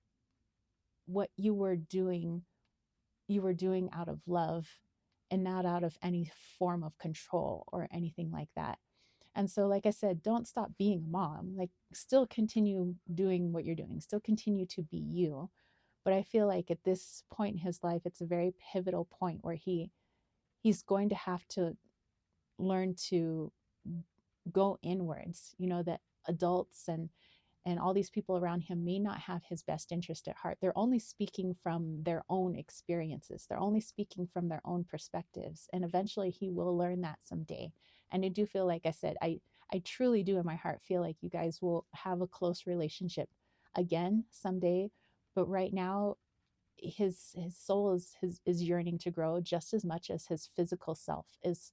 what you were doing out of love and not out of any form of control or anything like that. And so, like I said, don't stop being a mom. Like, still continue doing what you're doing, still continue to be you. But I feel like at this point in his life, it's a very pivotal point where he's going to have to learn to go inwards. You know, that adults and all these people around him may not have his best interest at heart. They're only speaking from their own experiences. They're only speaking from their own perspectives. And eventually he will learn that someday. And I do feel, like I said, I truly do in my heart feel like you guys will have a close relationship again someday. But right now, his soul is yearning to grow just as much as his physical self is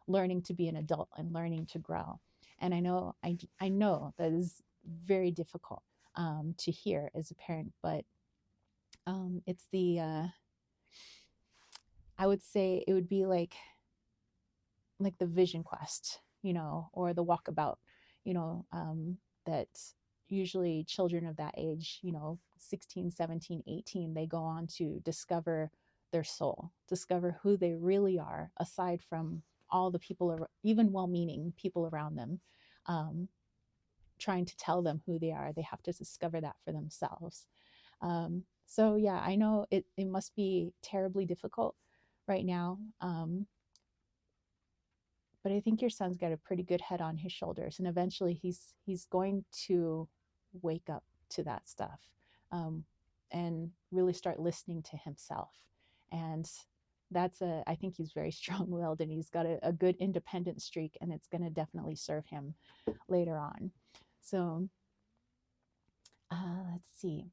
learning to be an adult and learning to grow. And I know that is very difficult to hear as a parent, but it's the I would say it would be like the vision quest, you know, or the walkabout, you know, that usually children of that age, you know, 16, 17, 18, they go on to discover their soul, discover who they really are, aside from all the people, even well-meaning people around them, trying to tell them who they are. They have to discover that for themselves. So yeah, I know it must be terribly difficult right now. But I think your son's got a pretty good head on his shoulders, and eventually he's going to wake up to that stuff, and really start listening to himself. And I think he's very strong-willed, and he's got a good independent streak, and it's going to definitely serve him later on. So let's see.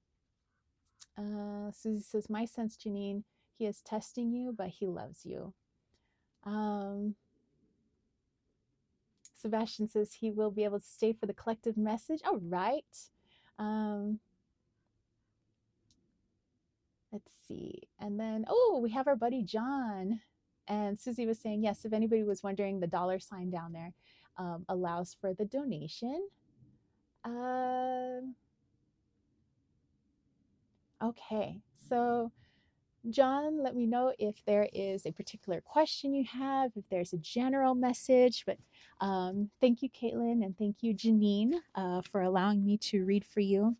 Susie says, my sense, Janine, he is testing you, but he loves you. Sebastian says he will be able to stay for the collective message. All right. Um, let's see. And then, oh, we have our buddy John. And Susie was saying, yes, if anybody was wondering, the $sign down there allows for the donation. Okay, so John, let me know if there is a particular question you have, if there's a general message. But thank you, Caitlin, and thank you, Janine, for allowing me to read for you.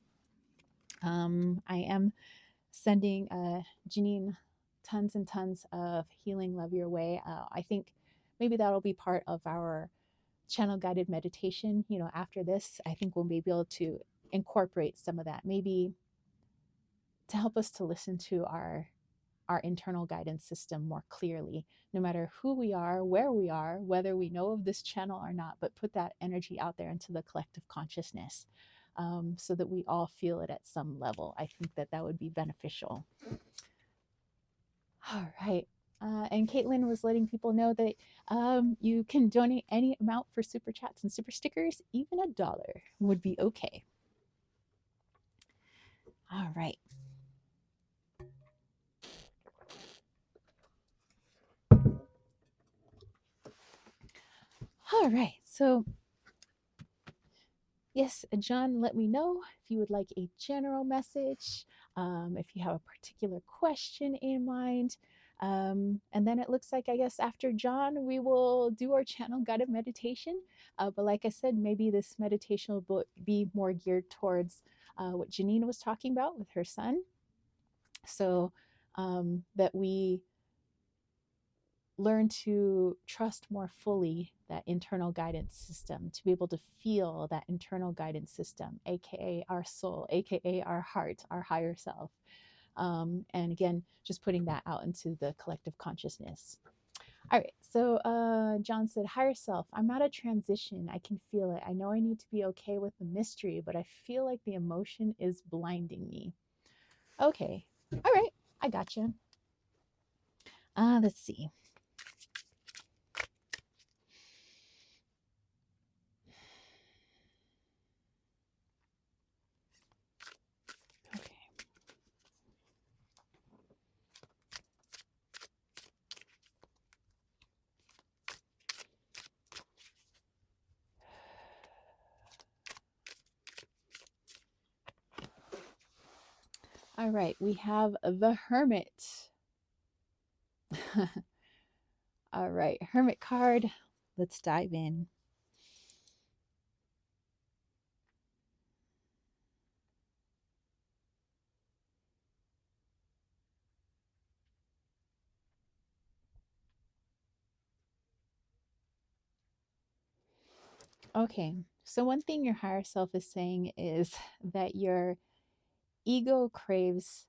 I am sending Janine tons and tons of healing love your way. I think maybe that'll be part of our channel guided meditation. You know, after this, I think we'll be able to incorporate some of that, maybe to help us to listen to our internal guidance system more clearly, no matter who we are, where we are, whether we know of this channel or not, but put that energy out there into the collective consciousness so that we all feel it at some level. I think that that would be beneficial. All right. And Caitlin was letting people know that you can donate any amount for super chats and super stickers. Even $1 would be okay. All right. All right. So yes, John, let me know if you would like a general message, if you have a particular question in mind. And then it looks like, I guess, after John, we will do our channel guided meditation. But like I said, maybe this meditation will be more geared towards what Janine was talking about with her son. So that we learn to trust more fully that internal guidance system, to be able to feel that internal guidance system, aka our soul, aka our heart, our higher self. And again, just putting that out into the collective consciousness. All right, so John said, higher self, I'm at a transition. I can feel it. I know I need to be okay with the mystery, but I feel like the emotion is blinding me. Okay, all right, I gotcha. Let's see. All right, we have the Hermit. All right, Hermit card. Let's dive in. Okay, so one thing your higher self is saying is that your ego craves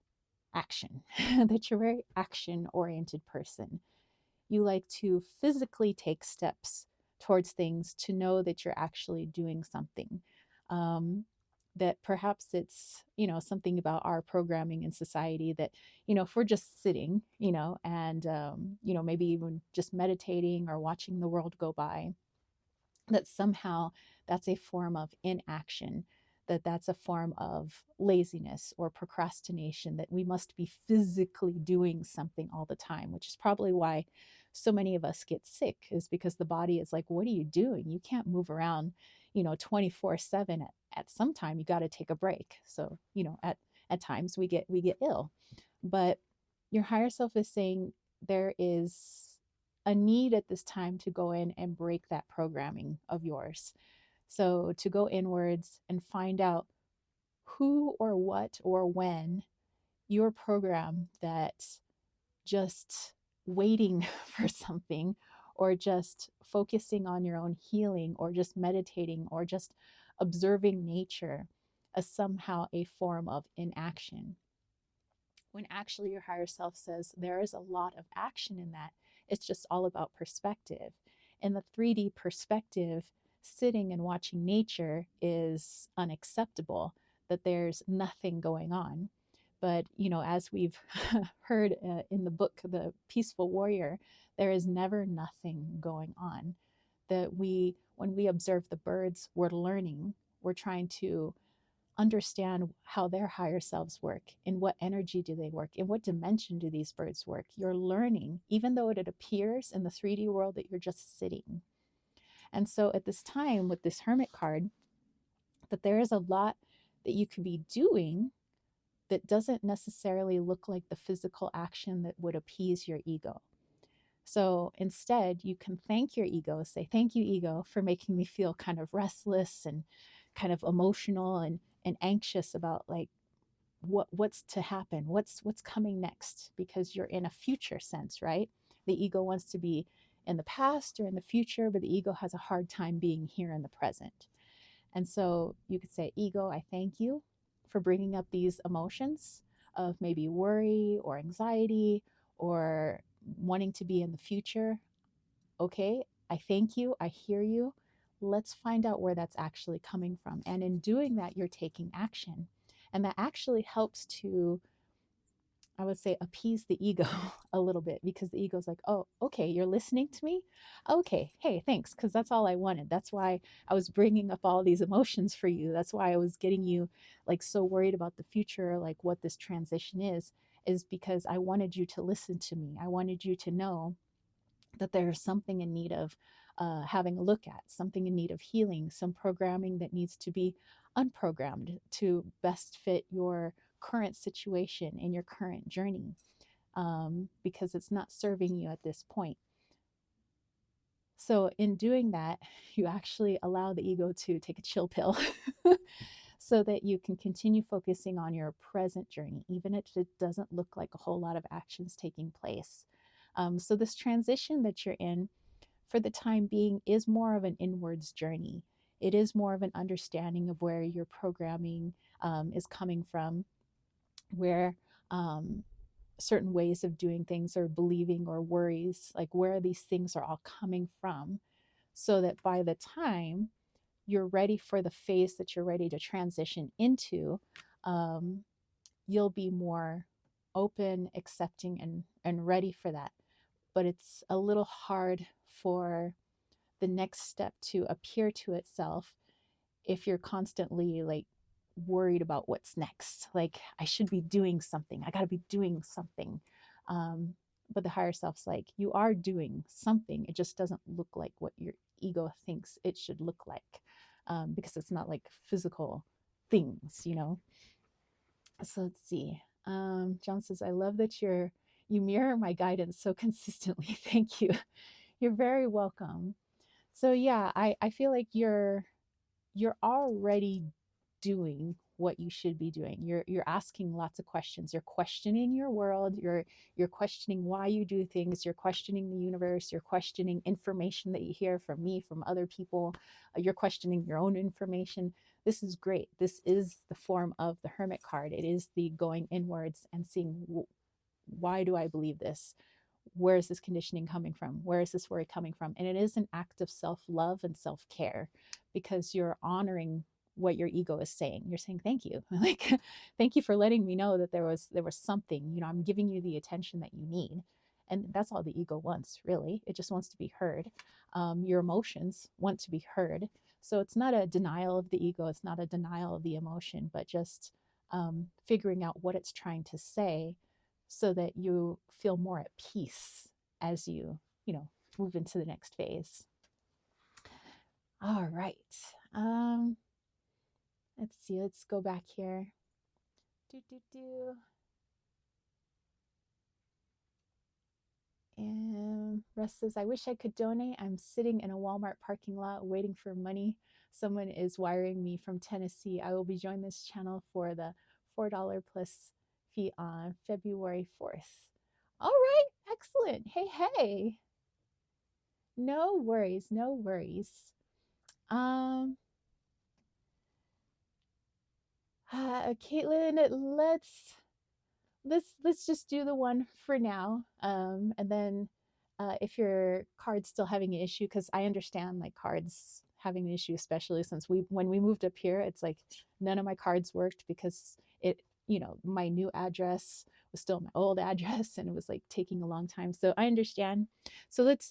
action, that you're a very action oriented person. You like to physically take steps towards things to know that you're actually doing something. That perhaps it's, you know, something about our programming in society that, you know, if we're just sitting, you know, and, you know, maybe even just meditating or watching the world go by, that somehow that's a form of inaction, that that's a form of laziness or procrastination, that we must be physically doing something all the time, which is probably why so many of us get sick, is because the body is like, what are you doing? You can't move around, you know, 24/7. At some time you got to take a break. So, you know, at times we get ill. But your higher self is saying there is a need at this time to go in and break that programming of yours. So to go inwards and find out who or what or when your program that's just waiting for something, or just focusing on your own healing, or just meditating, or just observing nature as somehow a form of inaction. when actually your higher self says there is a lot of action in that. It's just all about perspective. In the 3D perspective, sitting and watching nature is unacceptable, that there's nothing going on. But, as we've heard in the book, The Peaceful Warrior, there is never nothing going on. When we observe the birds, we're learning, we're trying to understand how their higher selves work, in what energy do they work, in what dimension do these birds work. You're learning, even though it appears in the 3D world that you're just sitting. And so at this time with this hermit card, that there is a lot that you could be doing that doesn't necessarily look like the physical action that would appease your ego. So instead, you can thank your ego, say, thank you, ego, for making me feel kind of restless and kind of emotional and anxious about like what's to happen, what's coming next, because you're in a future sense, right? The ego wants to be in the past or in the future, but the ego has a hard time being here in the present. And so you could say, ego, I thank you for bringing up these emotions of maybe worry or anxiety or wanting to be in the future. Okay, I thank you. I hear you. Let's find out where that's actually coming from. And in doing that, you're taking action. And that actually helps to, I would say, appease the ego a little bit, because the ego's like, oh, okay, you're listening to me. Okay, hey, thanks, because that's all I wanted. That's why I was bringing up all these emotions for you. That's why I was getting you like so worried about the future, like what this transition is because I wanted you to listen to me. I wanted you to know that there's something in need of having a look at, something in need of healing, some programming that needs to be unprogrammed to best fit your current situation and your current journey, because it's not serving you at this point. So, in doing that, you actually allow the ego to take a chill pill so that you can continue focusing on your present journey, even if it doesn't look like a whole lot of actions taking place. So, this transition that you're in for the time being is more of an inwards journey. It is more of an understanding of where your programming is coming from, where certain ways of doing things or believing or worries, like where these things are all coming from, so that by the time you're ready for the phase that you're ready to transition into, um, you'll be more open, accepting, and ready for that. But it's a little hard for the next step to appear to itself if you're constantly like worried about what's next. Like, I should be doing something, I got to be doing something. But the higher self's like, you are doing something, it just doesn't look like what your ego thinks it should look like, because it's not like physical things. So let's see. John says, I love that you mirror my guidance so consistently. Thank you. You're very welcome. So yeah, I feel like you're already doing what you should be doing. You're asking lots of questions. You're questioning your world. You're questioning why you do things. You're questioning the universe. You're questioning information that you hear from me, from other people. You're questioning your own information. This is great. This is the form of the hermit card. It is the going inwards and seeing, why do I believe this? Where is this conditioning coming from? Where is this worry coming from? And it is an act of self-love and self-care, because you're honoring what your ego is saying. You're saying, thank you. Like, thank you for letting me know that there was something, I'm giving you the attention that you need. And that's all the ego wants, really. It just wants to be heard. Your emotions want to be heard. So it's not a denial of the ego. It's not a denial of the emotion, but just figuring out what it's trying to say, so that you feel more at peace as move into the next phase. All right. Let's see. Let's go back here. And Russ says, I wish I could donate. I'm sitting in a Walmart parking lot waiting for money. Someone is wiring me from Tennessee. I will be joining this channel for the $4 plus fee on February 4th. All right, excellent. Hey. No worries, no worries. Caitlin, let's just do the one for now. And then if your card's still having an issue, because I understand like cards having an issue, especially since when we moved up here, it's like none of my cards worked because my new address was still my old address and it was like taking a long time. So I understand. So let's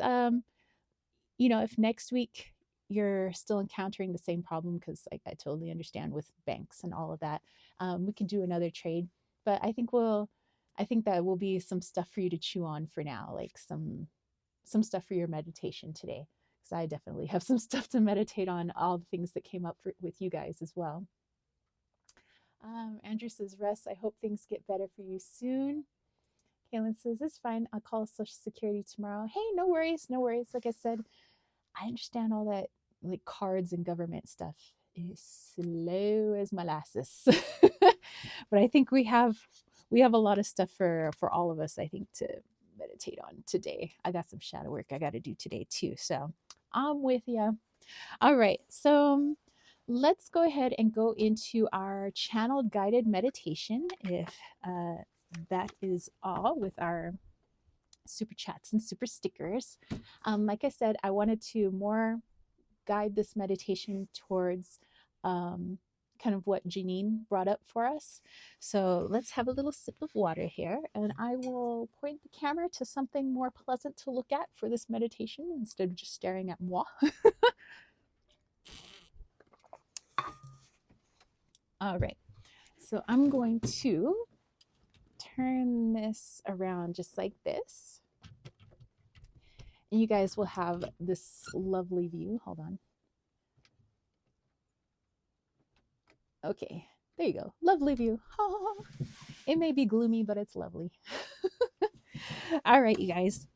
if next week you're still encountering the same problem, because like I totally understand with banks and all of that, we can do another trade. But I think that will be some stuff for you to chew on for now, like some stuff for your meditation today, because I definitely have some stuff to meditate on, all the things that came up with you guys as well. Andrew says, Russ, I hope things get better for you soon. Kaylin says, it's fine. I'll call Social Security tomorrow. Hey, no worries, no worries. Like I said, I understand all that like cards and government stuff is slow as molasses. But I think we have a lot of stuff for all of us, I think, to meditate on today. I got some shadow work I got to do today too. So I'm with you. All right. So let's go ahead and go into our channel guided meditation, if that is all, with our super chats and super stickers. Like I said, I wanted to more guide this meditation towards kind of what Janine brought up for us. So let's have a little sip of water here, and I will point the camera to something more pleasant to look at for this meditation instead of just staring at moi. All right. So I'm going to turn this around just like this. And you guys will have this lovely view. Hold on. Okay, there you go. Lovely view. Oh, it may be gloomy, but it's lovely. All right, you guys.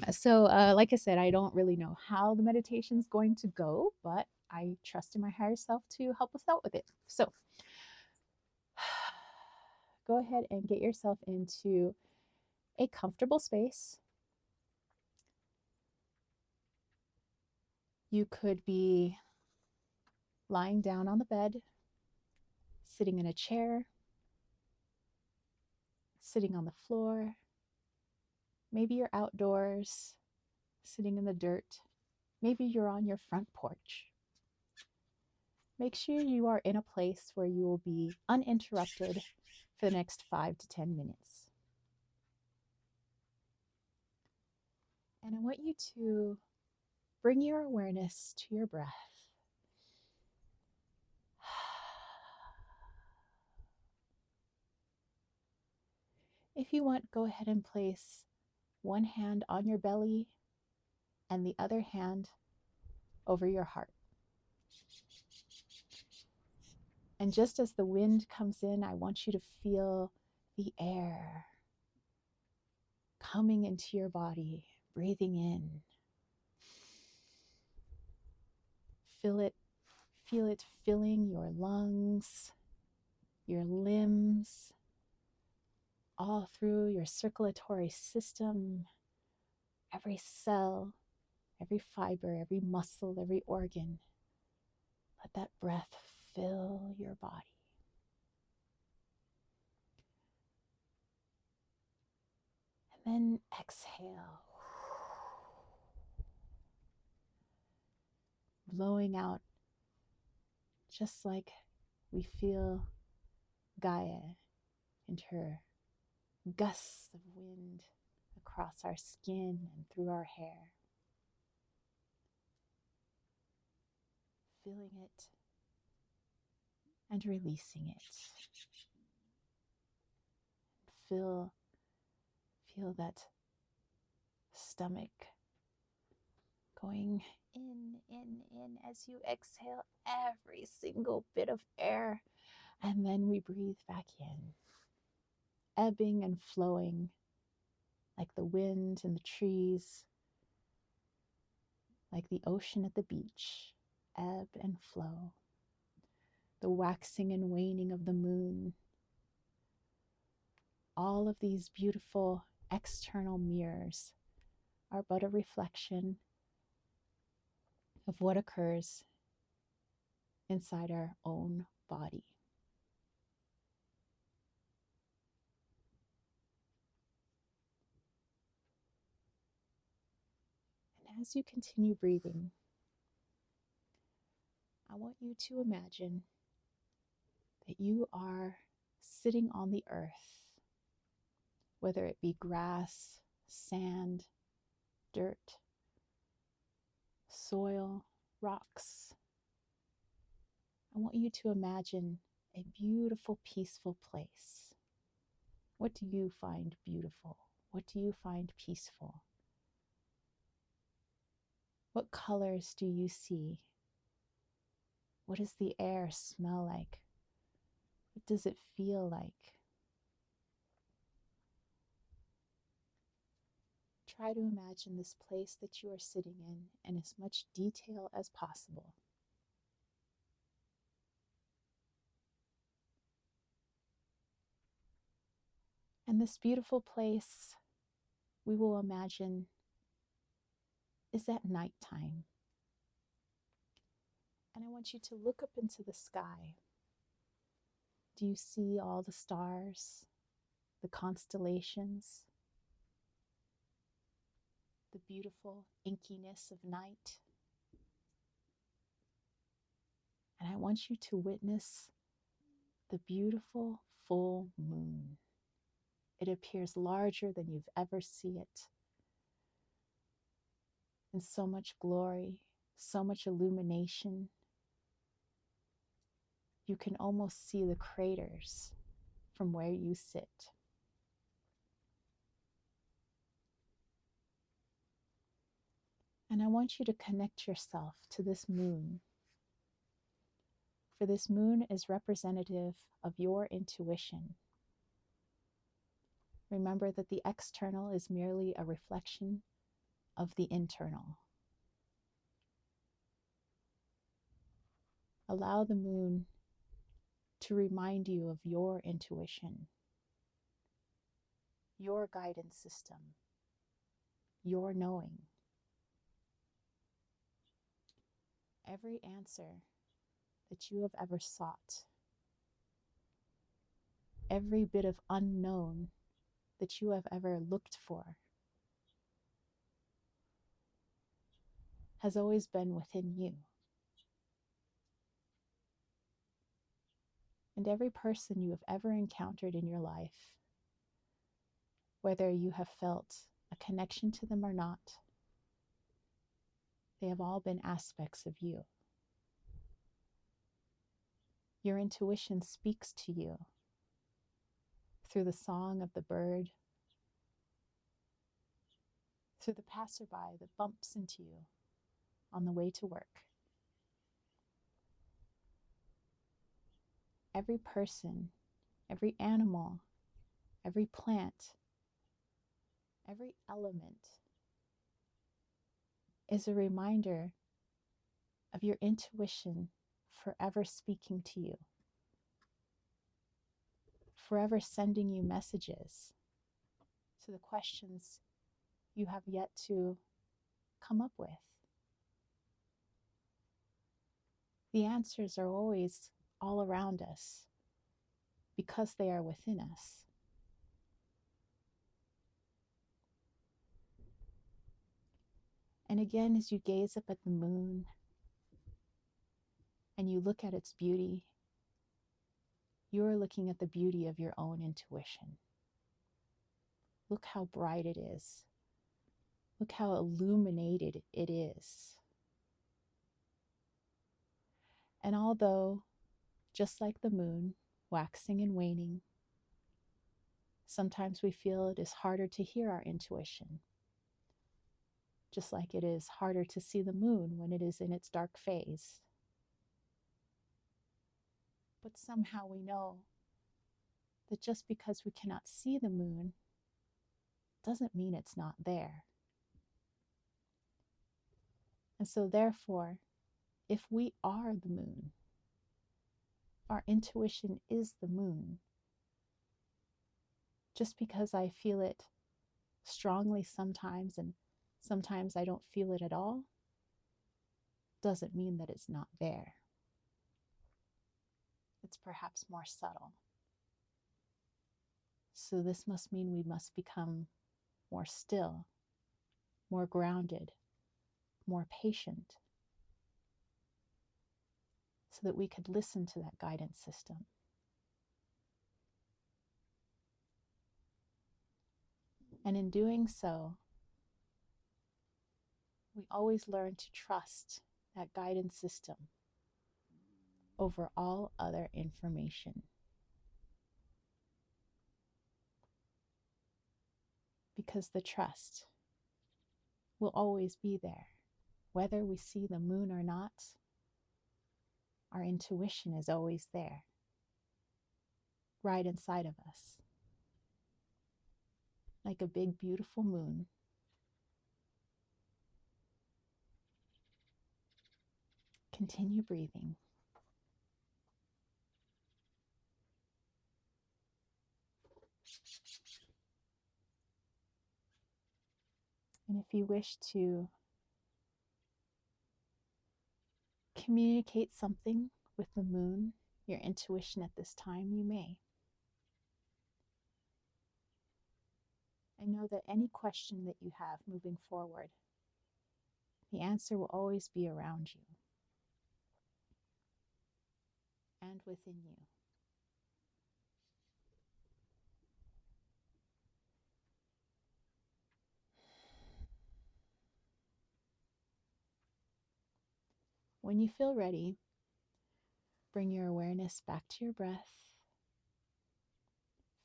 So, like I said, I don't really know how the meditation is going to go, but I trust in my higher self to help us out with it. So, go ahead and get yourself into a comfortable space. You could be lying down on the bed, sitting in a chair, sitting on the floor. Maybe you're outdoors, sitting in the dirt. Maybe you're on your front porch. Make sure you are in a place where you will be uninterrupted for the next 5 to 10 minutes. And I want you to bring your awareness to your breath. If you want, go ahead and place one hand on your belly and the other hand over your heart. And just as the wind comes in, I want you to feel the air coming into your body, breathing in. Feel it filling your lungs, your limbs, all through your circulatory system, every cell, every fiber, every muscle, every organ. Let that breath fill your body. And then exhale, blowing out just like we feel Gaia enter gusts of wind across our skin and through our hair. Feeling it and releasing it. Feel that stomach going in as you exhale every single bit of air. And then we breathe back in, ebbing and flowing like the wind and the trees, like the ocean at the beach, ebb and flow. The waxing and waning of the moon. All of these beautiful external mirrors are but a reflection of what occurs inside our own body. as you continue breathing, I want you to imagine that you are sitting on the earth, whether it be grass, sand, dirt, soil, rocks. I want you to imagine a beautiful, peaceful place. What do you find beautiful? What do you find peaceful? What colors do you see? What does the air smell like? What does it feel like? Try to imagine this place that you are sitting in as much detail as possible. And this beautiful place, we will imagine, is at nighttime. And I want you to look up into the sky. Do you see all the stars, the constellations, the beautiful inkiness of night? And I want you to witness the beautiful full moon. It appears larger than you've ever seen it, in so much glory, so much illumination. You can almost see the craters from where you sit. And I want you to connect yourself to this moon, for this moon is representative of your intuition. Remember that the external is merely a reflection of the internal. Allow the moon to remind you of your intuition, your guidance system, your knowing. Every answer that you have ever sought, every bit of unknown that you have ever looked for, has always been within you. And every person you have ever encountered in your life, whether you have felt a connection to them or not, they have all been aspects of you. Your intuition speaks to you through the song of the bird, through the passerby that bumps into you on the way to work. Every person, every animal, every plant, every element is a reminder of your intuition forever speaking to you, forever sending you messages to the questions you have yet to come up with. The answers are always all around us because they are within us. And again, as you gaze up at the moon and you look at its beauty, you are looking at the beauty of your own intuition. Look how bright it is. Look how illuminated it is. And although, just like the moon, waxing and waning, sometimes we feel it is harder to hear our intuition, just like it is harder to see the moon when it is in its dark phase. But somehow we know that just because we cannot see the moon doesn't mean it's not there. And so therefore, if we are the moon, our intuition is the moon. Just because I feel it strongly sometimes and sometimes I don't feel it at all, doesn't mean that it's not there. It's perhaps more subtle. So this must mean we must become more still, more grounded, more patient, so that we could listen to that guidance system. And in doing so, we always learn to trust that guidance system over all other information. Because the trust will always be there. Whether we see the moon or not, our intuition is always there, right inside of us. Like a big, beautiful moon. Continue breathing. And if you wish to communicate something with the moon, your intuition at this time, you may. And know that any question that you have moving forward, the answer will always be around you and within you. When you feel ready, bring your awareness back to your breath,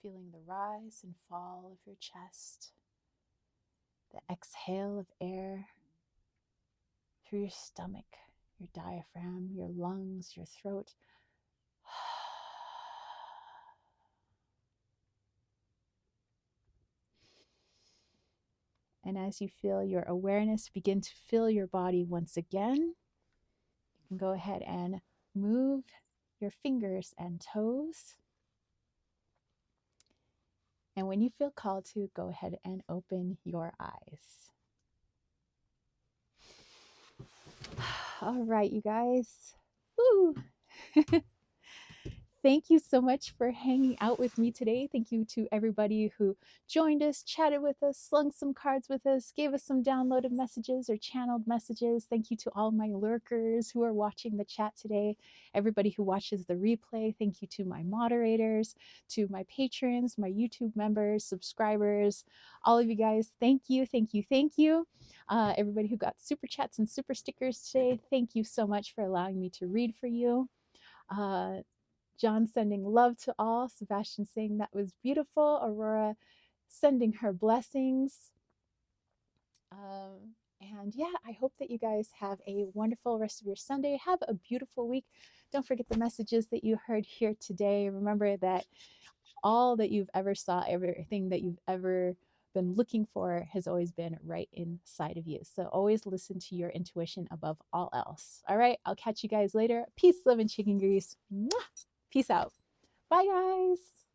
feeling the rise and fall of your chest, the exhale of air through your stomach, your diaphragm, your lungs, your throat. And as you feel your awareness begin to fill your body once again, you can go ahead and move your fingers and toes. And when you feel called to, go ahead and open your eyes. All right, you guys. Woo! Thank you so much for hanging out with me today. Thank you to everybody who joined us, chatted with us, slung some cards with us, gave us some downloaded messages or channeled messages. Thank you to all my lurkers who are watching the chat today. Everybody who watches the replay. Thank you to my moderators, to my patrons, my YouTube members, subscribers, all of you guys. Thank you, thank you, thank you. Everybody who got super chats and super stickers today, thank you so much for allowing me to read for you. John sending love to all. Sebastian saying that was beautiful. Aurora sending her blessings. And yeah, I hope that you guys have a wonderful rest of your Sunday. Have a beautiful week. Don't forget the messages that you heard here today. Remember that all that you've ever saw, everything that you've ever been looking for has always been right inside of you. So always listen to your intuition above all else. All right, I'll catch you guys later. Peace, love, and chicken grease. Mwah! Peace out. Bye, guys.